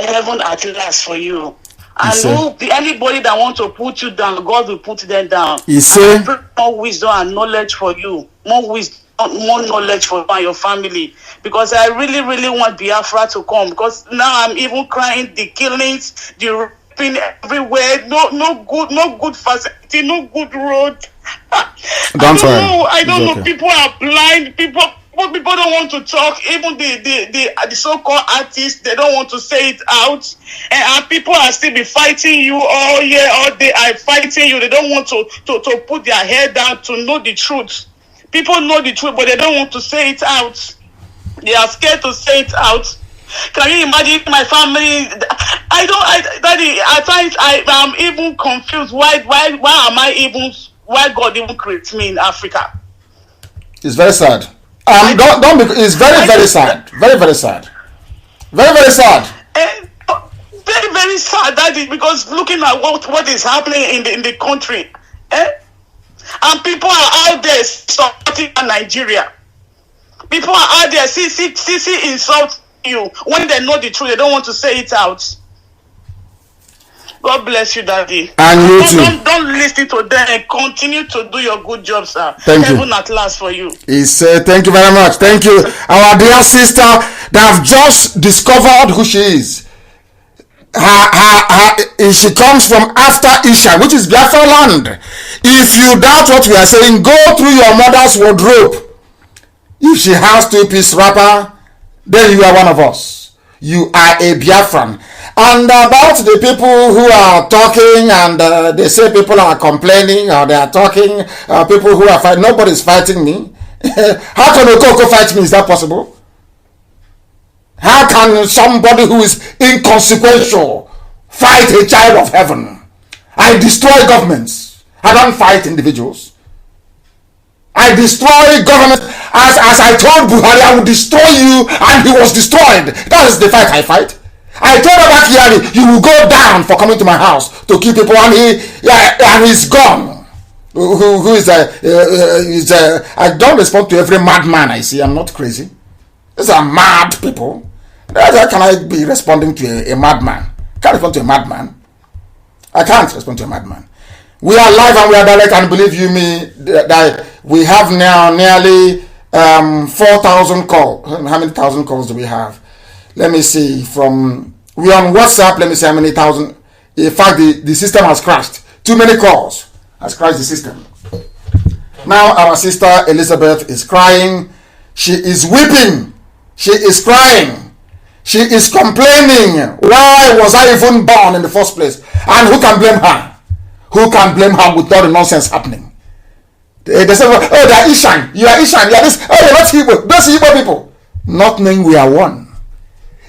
heaven at last for you. And anybody that wants to put you down, God will put them down. I pray more wisdom and knowledge for you. More wisdom, more knowledge for you and your family. Because I really, really want Biafra to come. Because now I'm even crying the killings, the raping everywhere. No good facility, no good road. I don't know. People are blind. People don't want to talk. Even the so-called artists, they don't want to say it out. And people are still be fighting you all day. Are fighting you. They don't want to put their head down to know the truth. People know the truth, but they don't want to say it out. They are scared to say it out. Can you imagine my family? Daddy, at times I'm even confused. Why God even created me in Africa? It's very sad. It's very, very sad. Very, very sad. Very, very sad. Very, very sad, Daddy, because looking at what is happening in the country, and people are out there supporting Nigeria. People are out there, see insult you when they know the truth. They don't want to say it out. God bless you, Daddy. And you too. Don't listen to them and continue to do your good job, sir. Thank you. Heaven at last for you. Thank you very much. Thank you. Our dear sister that have just discovered who she is. She comes from after Isha, which is Biafra land. If you doubt what we are saying, go through your mother's wardrobe. If she has 2-piece wrapper, then you are one of us. You are a Biafran. And about the people who are talking and they say people are complaining or they are talking, people who are fighting, nobody's fighting me. How can Okoko fight me? Is that possible? How can somebody who is inconsequential fight a child of heaven? I destroy governments. I don't fight individuals. I destroy government. As I told Buhari, I will destroy you, and he was destroyed. That is the fight I fight. I told Abakari, you will go down for coming to my house to kill people, and he's gone. Who is I don't respond to every madman I see. I'm not crazy. These are mad people. How can I be responding to a madman? I can't respond to a madman. I can't respond to a madman. We are live and we are direct, and believe you me, that we have now nearly 4,000 calls. How many thousand calls do we have? Let me see. We're on WhatsApp. Let me see how many thousand. In fact, the system has crashed. Too many calls has crashed the system. Now our sister Elizabeth is crying. She is weeping. She is crying. She is complaining. Why was I even born in the first place? And who can blame her? Who can blame her with all the nonsense happening? They say, oh, they are Ishan. You are Ishan. You are this. Oh, you're not Igbo. Those Igbo people. Not knowing we are one.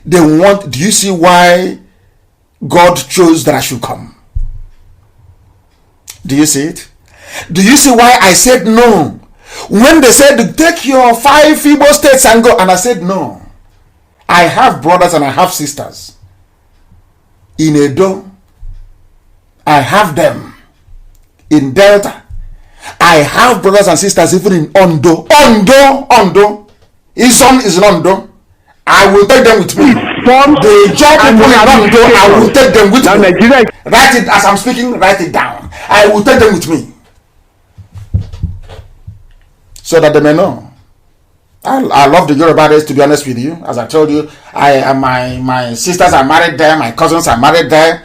They want. Do you see why God chose that I should come? Do you see it? Do you see why I said no? When they said, take your 5 Igbo states and go. And I said no. I have brothers and I have sisters. In Edo, I have them. In Delta, I have brothers and sisters even in Ondo. Ondo. His son is in Ondo. I will take them with me. The job people in Ondo, I will take them with me. Write it as I'm speaking, write it down. I will take them with me. So that they may know I love the Yoruba race, to be honest with you. As I told you, my sisters are married there, my cousins are married there.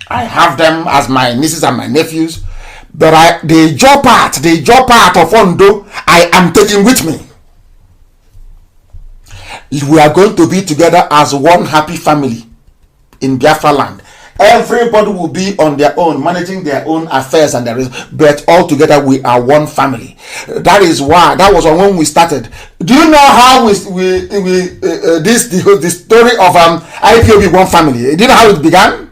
I have them as my nieces and my nephews. But the job part of Ondo, I am taking with me. We are going to be together as one happy family in Biafra land. Everybody will be on their own, managing their own affairs and but all together we are one family. That is why, that was when we started. Do you know how the story of IPOB One Family? Do you know how it began?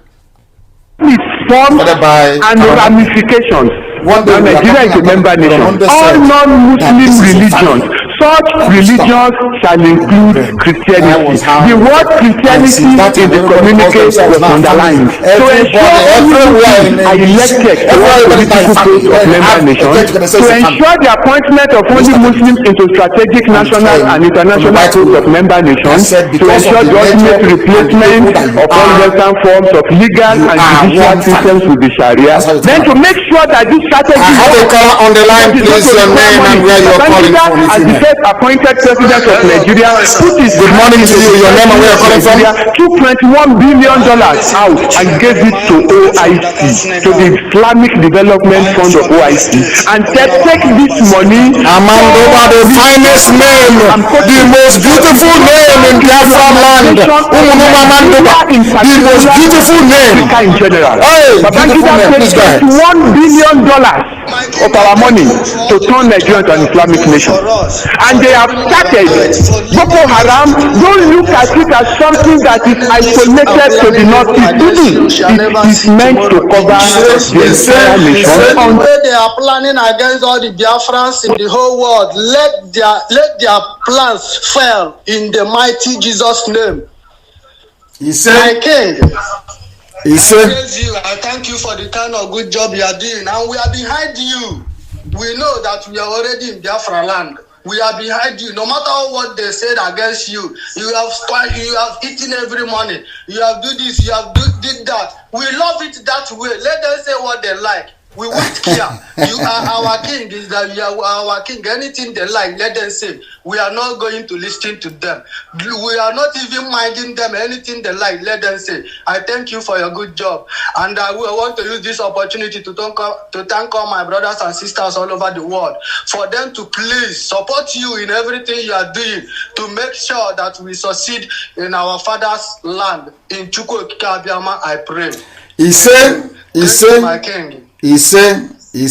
Forms and ramifications. Nigeria is a member nation. All non-Muslim religions, such religions shall include Christianity. The word Christianity in the communique was underlined. So ensure everyone are elected to all political posts of member nations. To ensure the appointment of only Muslims into strategic national and international posts of member nations. To ensure the ultimate replacement of all Western forms of legal and judicial systems with the Sharia. Then to make sure that this strategy. I have a caller on the line, please, your name and where you're calling from. As the first appointed president of Nigeria, good morning to you, your name and where you're calling from. Took $21 billion out and gave it to OIC, to the Islamic Development Fund of OIC, and said, take this money. Amandoba, the finest name, the most beautiful name in Biafra land. The most beautiful name. In general. Hey, beautiful name, please go ahead. $1 billion of our money to turn Nigeria to an Islamic nation. And they have started. Boko Haram, don't look at it as something that is isolated to the northeast. It is meant to cover the entire nation. The way they are planning against all the Biafrans in the whole world, let their plans fail in the mighty Jesus' name. He said, my king, he said, I praise you. I thank you for the kind of good job you are doing, and we are behind you. We know that we are already in Biafra land. We are behind you. No matter what they said against you, you have eaten every morning. You have do this. You have did that. We love it that way. Let them say what they like. We won't care. You are our king. Is that you are our king? Anything they like, let them say. We are not going to listen to them. We are not even minding them. Anything they like, let them say. I thank you for your good job, and I will want to use this opportunity to thank all my brothers and sisters all over the world for them to please support you in everything you are doing to make sure that we succeed in our father's land in Chukwu Abiyama. I pray. He said, my king. He said, we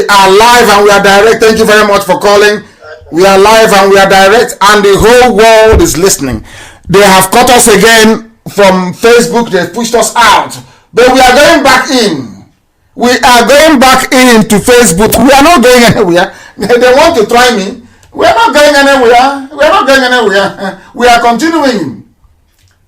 are live and we are direct. Thank you very much for calling. We are live and we are direct, and the whole world is listening. They have cut us again from Facebook. They pushed us out, but we are going back in. We are going back into Facebook. We are not going anywhere. They want to try me. We are not going anywhere. We are not going anywhere. We are continuing.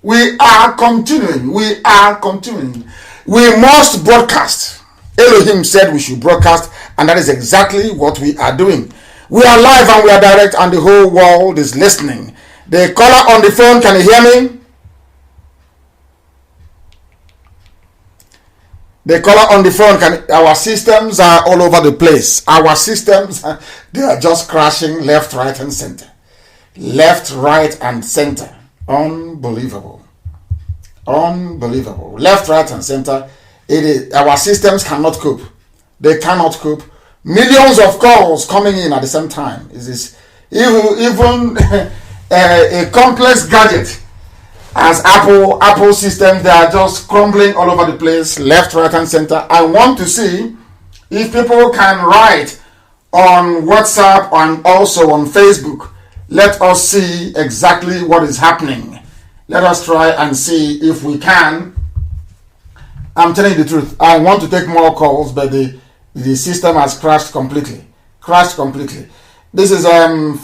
We are continuing. We are continuing. We must broadcast. Elohim said we should broadcast, and that is exactly what we are doing. We are live and we are direct, and the whole world is listening. The caller on the phone, can you hear me? The caller on the phone, our systems are all over the place. Our systems, they are just crashing left, right, and center. Left, right, and center. Unbelievable. Unbelievable. Left, right, and center. Our systems cannot cope. They cannot cope. Millions of calls coming in at the same time. Is this even a complex gadget as Apple systems? They are just crumbling all over the place, left, right, and center. I want to see if people can write on WhatsApp and also on Facebook. Let us see exactly what is happening. Let us try and see if we can. I'm telling you the truth. I want to take more calls, but the system has crashed completely. This is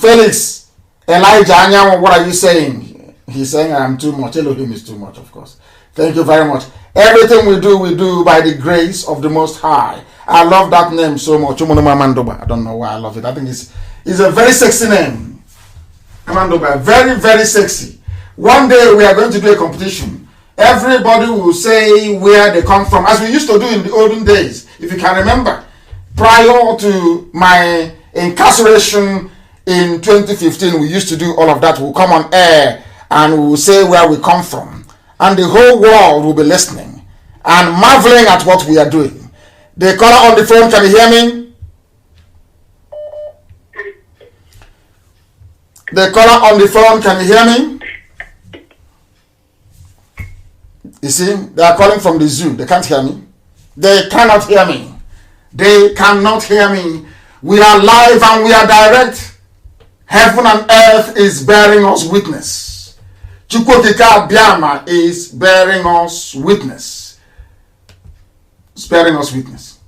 Felix Elijah Anyanwu. What are you saying? He's saying I am too much. Elohim is too much, of course. Thank you very much. Everything we do by the grace of the Most High. I love that name so much. I don't know why I love it. I think it's a very sexy name. Amandoba, very, very sexy. One day we are going to do a competition. Everybody will say where they come from, as we used to do in the olden days, if you can remember. Prior to my incarceration in 2015, we used to do all of that. We'll come on air and we'll say where we come from. And the whole world will be listening and marveling at what we are doing. The caller on the phone, can you hear me? The caller on the phone, can you hear me? You see, they are calling from the zoo. They can't hear me. They cannot hear me. They cannot hear me. We are live and we are direct. Heaven and earth is bearing us witness. Chukwokika Biama is bearing us witness. It's bearing us witness.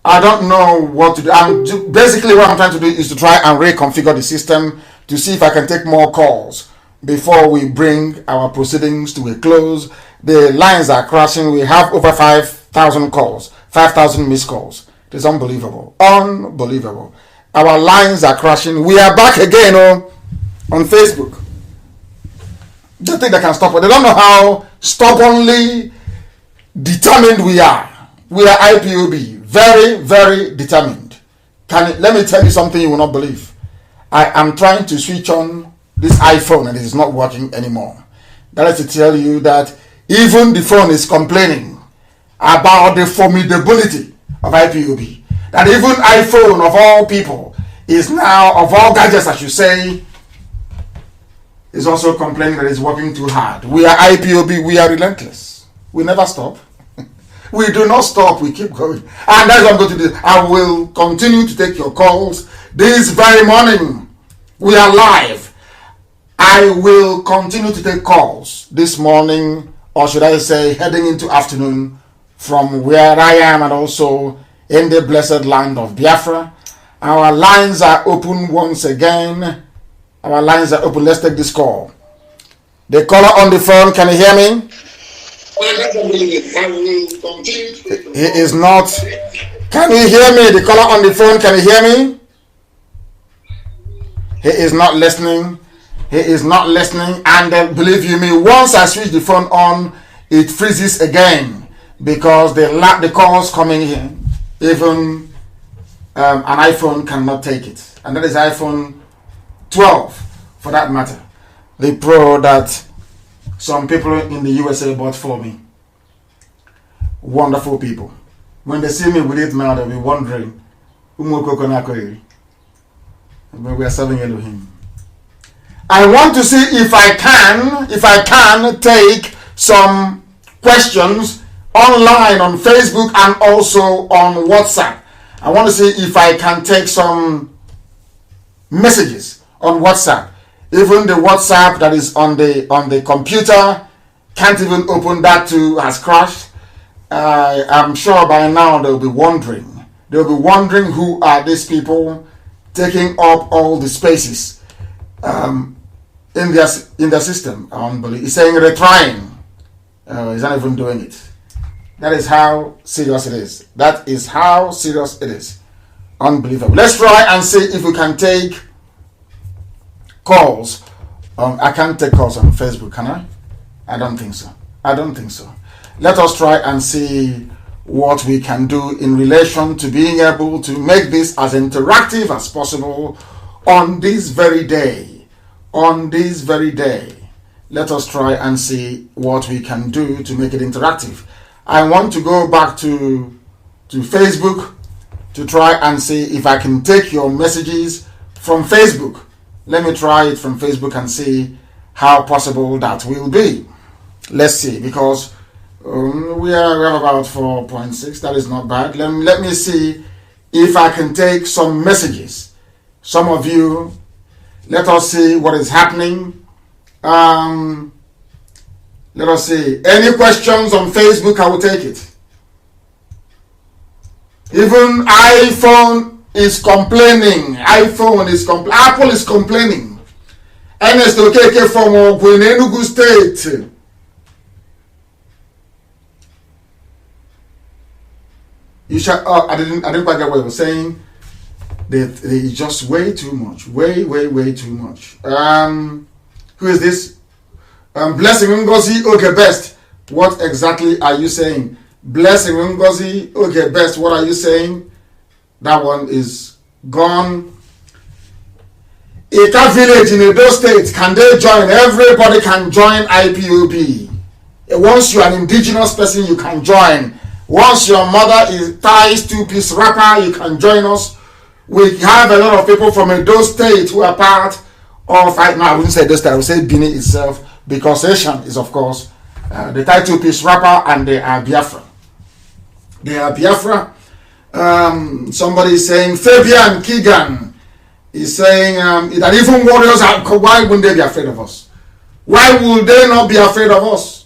I don't know what to do. Basically, what I'm trying to do is to try and reconfigure the system to see if I can take more calls before we bring our proceedings to a close. The lines are crashing. We have over 5,000 calls, 5,000 missed calls. It is unbelievable. Unbelievable. Our lines are crashing. We are back again on Facebook. They think they can stop it. They don't know how stubbornly determined we are. We are IPOB. Very, very determined. Let me tell you something you will not believe. I am trying to switch on this iPhone and it is not working anymore. That is to tell you that even the phone is complaining about the formidability of IPOB. That even iPhone of all people is now, of all gadgets I should say, is also complaining that it's working too hard. We are IPOB, we are relentless. We never stop. We do not stop, we keep going. And that's what I'm going to do. I will continue to take your calls this very morning. We are live. I will continue to take calls this morning, or should I say heading into afternoon, from where I am and also in the blessed land of Biafra. Our lines are open once again. Our lines are open. Let's take this call. The caller on the phone, can you hear me? He is not. Can you hear me? The caller on the phone, can you hear me? He is not listening. He is not listening. And believe you me, once I switch the phone on, it freezes again because the calls coming in, even an iPhone cannot take it. And that is iPhone 12 for that matter. The Pro that some people in the USA bought for me. Wonderful people. When they see me with it now, they'll be wondering, we are serving Elohim. I want to see if I can take some questions online on Facebook and also on WhatsApp. I want to see if I can take some messages on WhatsApp. Even the WhatsApp that is on the computer can't even open. That too has crashed. I'm sure by now they'll be wondering. They'll be wondering who are these people taking up all the spaces in their system. It's saying retrying. He's not even doing it. That is how serious it is. That is how serious it is. Unbelievable. Let's try and see if we can take calls. I can't take calls on Facebook, can I? I don't think so. I don't think so. Let us try and see what we can do in relation to being able to make this as interactive as possible on this very day. On this very day. Let us try and see what we can do to make it interactive. I want to go back to Facebook to try and see if I can take your messages from Facebook. Let me try it from Facebook and see how possible that will be. Let's see, because we have about 4.6. That is not bad. Let me see if I can take some messages. Some of you, let us see what is happening. Let us see. Any questions on Facebook, I will take it. Even iPhone is complaining. Apple is complaining. Ernest Okeke from Enugu State. You shall. I didn't quite get what you were saying. They just way too much. Way too much. Who is this? Blessing Ngozi, okay, best. What exactly are you saying? Blessing Ngozi, okay, best. What are you saying? That one is gone. Ika village in Edo State, can they join? Everybody can join IPOB. Once you are an indigenous person, you can join. Once your mother ties two-piece wrapper, you can join us. We have a lot of people from Edo State who are part of, I wouldn't say Edo State, I would say Benin itself, because Asian is, of course, the tie two-piece wrapper, and they are Biafra. They are Biafra. Somebody is saying, Fabian Keegan is saying that even warriors why wouldn't they be afraid of us? Why would they not be afraid of us?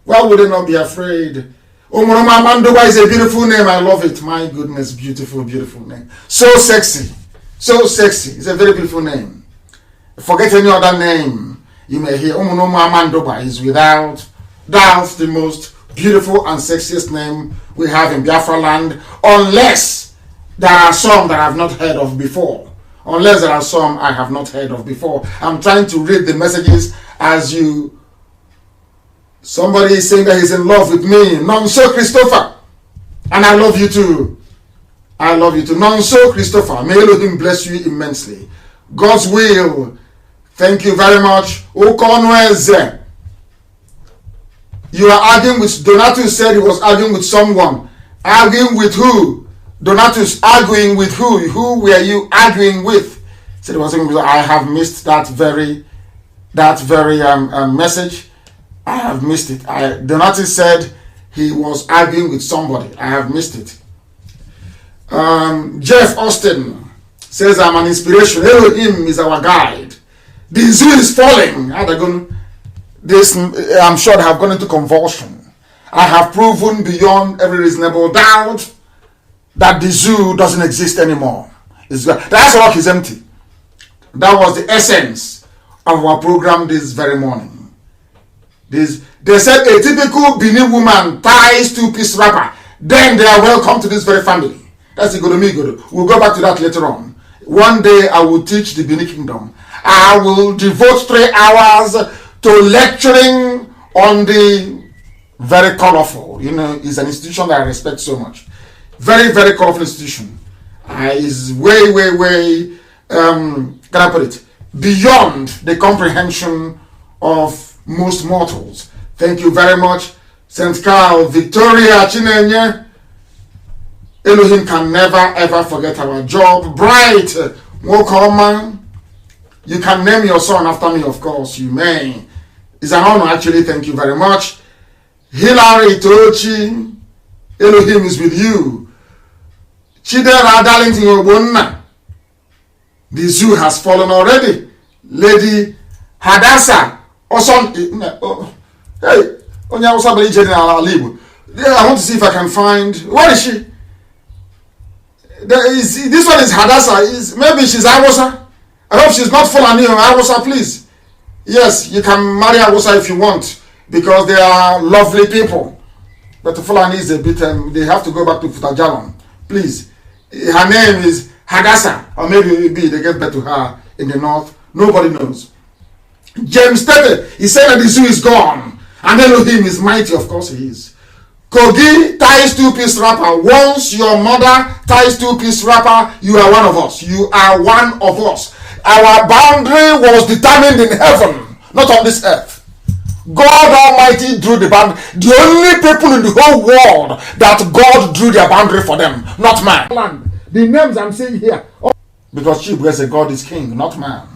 Why would they not be afraid? Omoroma Mandoba is a beautiful name. I love it. My goodness, beautiful, beautiful name. So sexy. So sexy. It's a very beautiful name. Forget any other name you may hear. Omoroma Mandoba is without doubt the most beautiful and sexiest name we have in Biafra land, unless there are some that I have not heard of before. Unless there are some I have not heard of before. I'm trying to read the messages as you. Somebody is saying that he's in love with me. Nonso Christopher. And I love you too. I love you too. Nonso Christopher. May Elohim bless you immensely. God's will. Thank you very much. Okonweze. You are arguing with, Donatus said he was arguing with someone. Arguing with who? Donatus arguing with who? Who were you arguing with? Said he was saying, I have missed that very message. I have missed it. Donatus said he was arguing with somebody. I have missed it. Jeff Austin says, I'm an inspiration. Elohim is our guide. The zoo is falling. I'm sure they have gone into convulsion. I have proven beyond every reasonable doubt that the zoo doesn't exist anymore. That rock is empty. That was the essence of our program this very morning. They said a typical Benin woman ties two-piece wrapper, then they are welcome to this very family. That's the Godomi. We'll go back to that later on. One day I will teach the Benin Kingdom. I will devote 3 hours to lecturing on the very colorful. It's an institution that I respect so much. Very, very colorful institution. Is way, can I put it, beyond the comprehension of most mortals. Thank you very much, St. Carl, Victoria, Chinenye. Elohim can never ever forget our job. Bright, Wokoman. You can name your son after me, of course. You may. It's an honor, actually. Thank you very much. Hilary Tochi. Elohim is with you. Chidera Darlington Obunna. The zoo has fallen already. Lady Hadassah. Hey, I want to see if I can find. Where is she? This one is Hadassah. Maybe she's Awosa. I hope she's not Fulani or Awosa, please. Yes, you can marry Awosa if you want, because they are lovely people. But the Fulani is a bit, they have to go back to Futajalon. Please. Her name is Hadassah, or maybe they get back to her in the north. Nobody knows. James Tete, he said that the zoo is gone. And Elohim is mighty, of course he is. Kogi ties two-piece wrapper. Once your mother ties two-piece wrapper, you are one of us. You are one of us. Our boundary was determined in heaven, not on this earth. God Almighty drew the boundary. The only people in the whole world that God drew their boundary for them, not man. The names I'm saying here, because Chibwe said God is king, not man.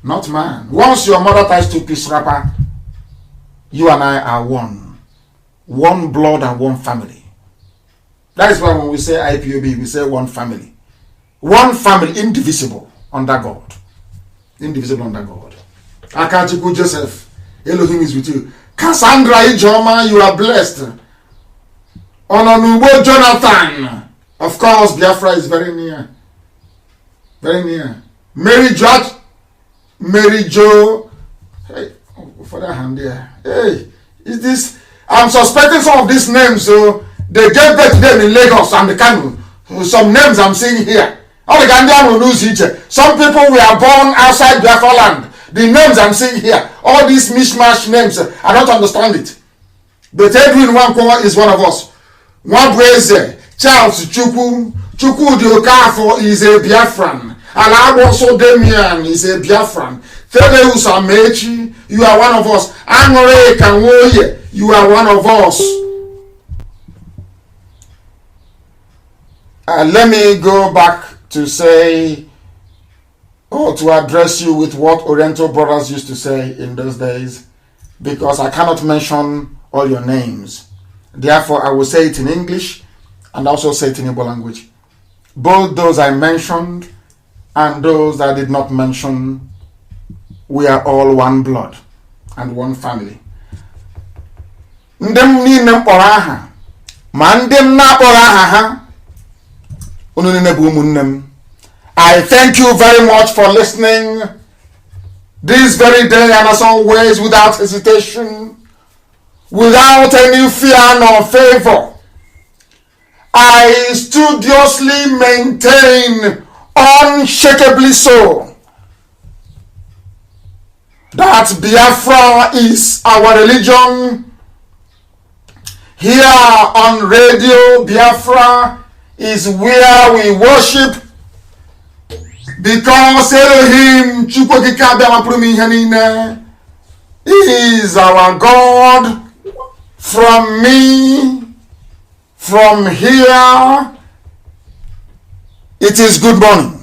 Not man. Once your mother ties two-piece wrapper, you and I are one. One blood and one family. That is why when we say IPOB, we say one family. One family, indivisible under God. Indivisible under God. Akachiku Joseph, Elohim is with you. Cassandra Ijoma, you are blessed. Ononubo Jonathan. Of course, Biafra is very near. Very near. Mary Jo. Hey, for that hand there. Hey, is this? I'm suspecting some of these names, so they gave birth to them in Lagos and the Kanu. Some names I'm seeing here. All the Ghanaian will lose each. Some people were born outside Biafra land. The names I'm seeing here, all these mishmash names, I don't understand it. But Edwin Wankwa is one of us. Wabweze, Charles Chukwu Diokafo is a Biafran. And I also Damian is a Biafran. Thaddeus Amechi, you are one of us. Angore Kanwoye, you are one of us. Let me go back to say, or to address you with what Oriental brothers used to say in those days, because I cannot mention all your names. Therefore, I will say it in English and also say it in Igbo language. Both those I mentioned and those I did not mention, we are all one blood and one family. Ndem niile mkpọrọ aha, ma ndem na-akpọrọ aha ha, unu niile bụ ụmụnne m. I thank you very much for listening this very day, and as always, without hesitation, without any fear nor favor. I studiously maintain, unshakably so, that Biafra is our religion. Here on Radio Biafra is where we worship, because Elohim is our God. From me, from here, it is good morning.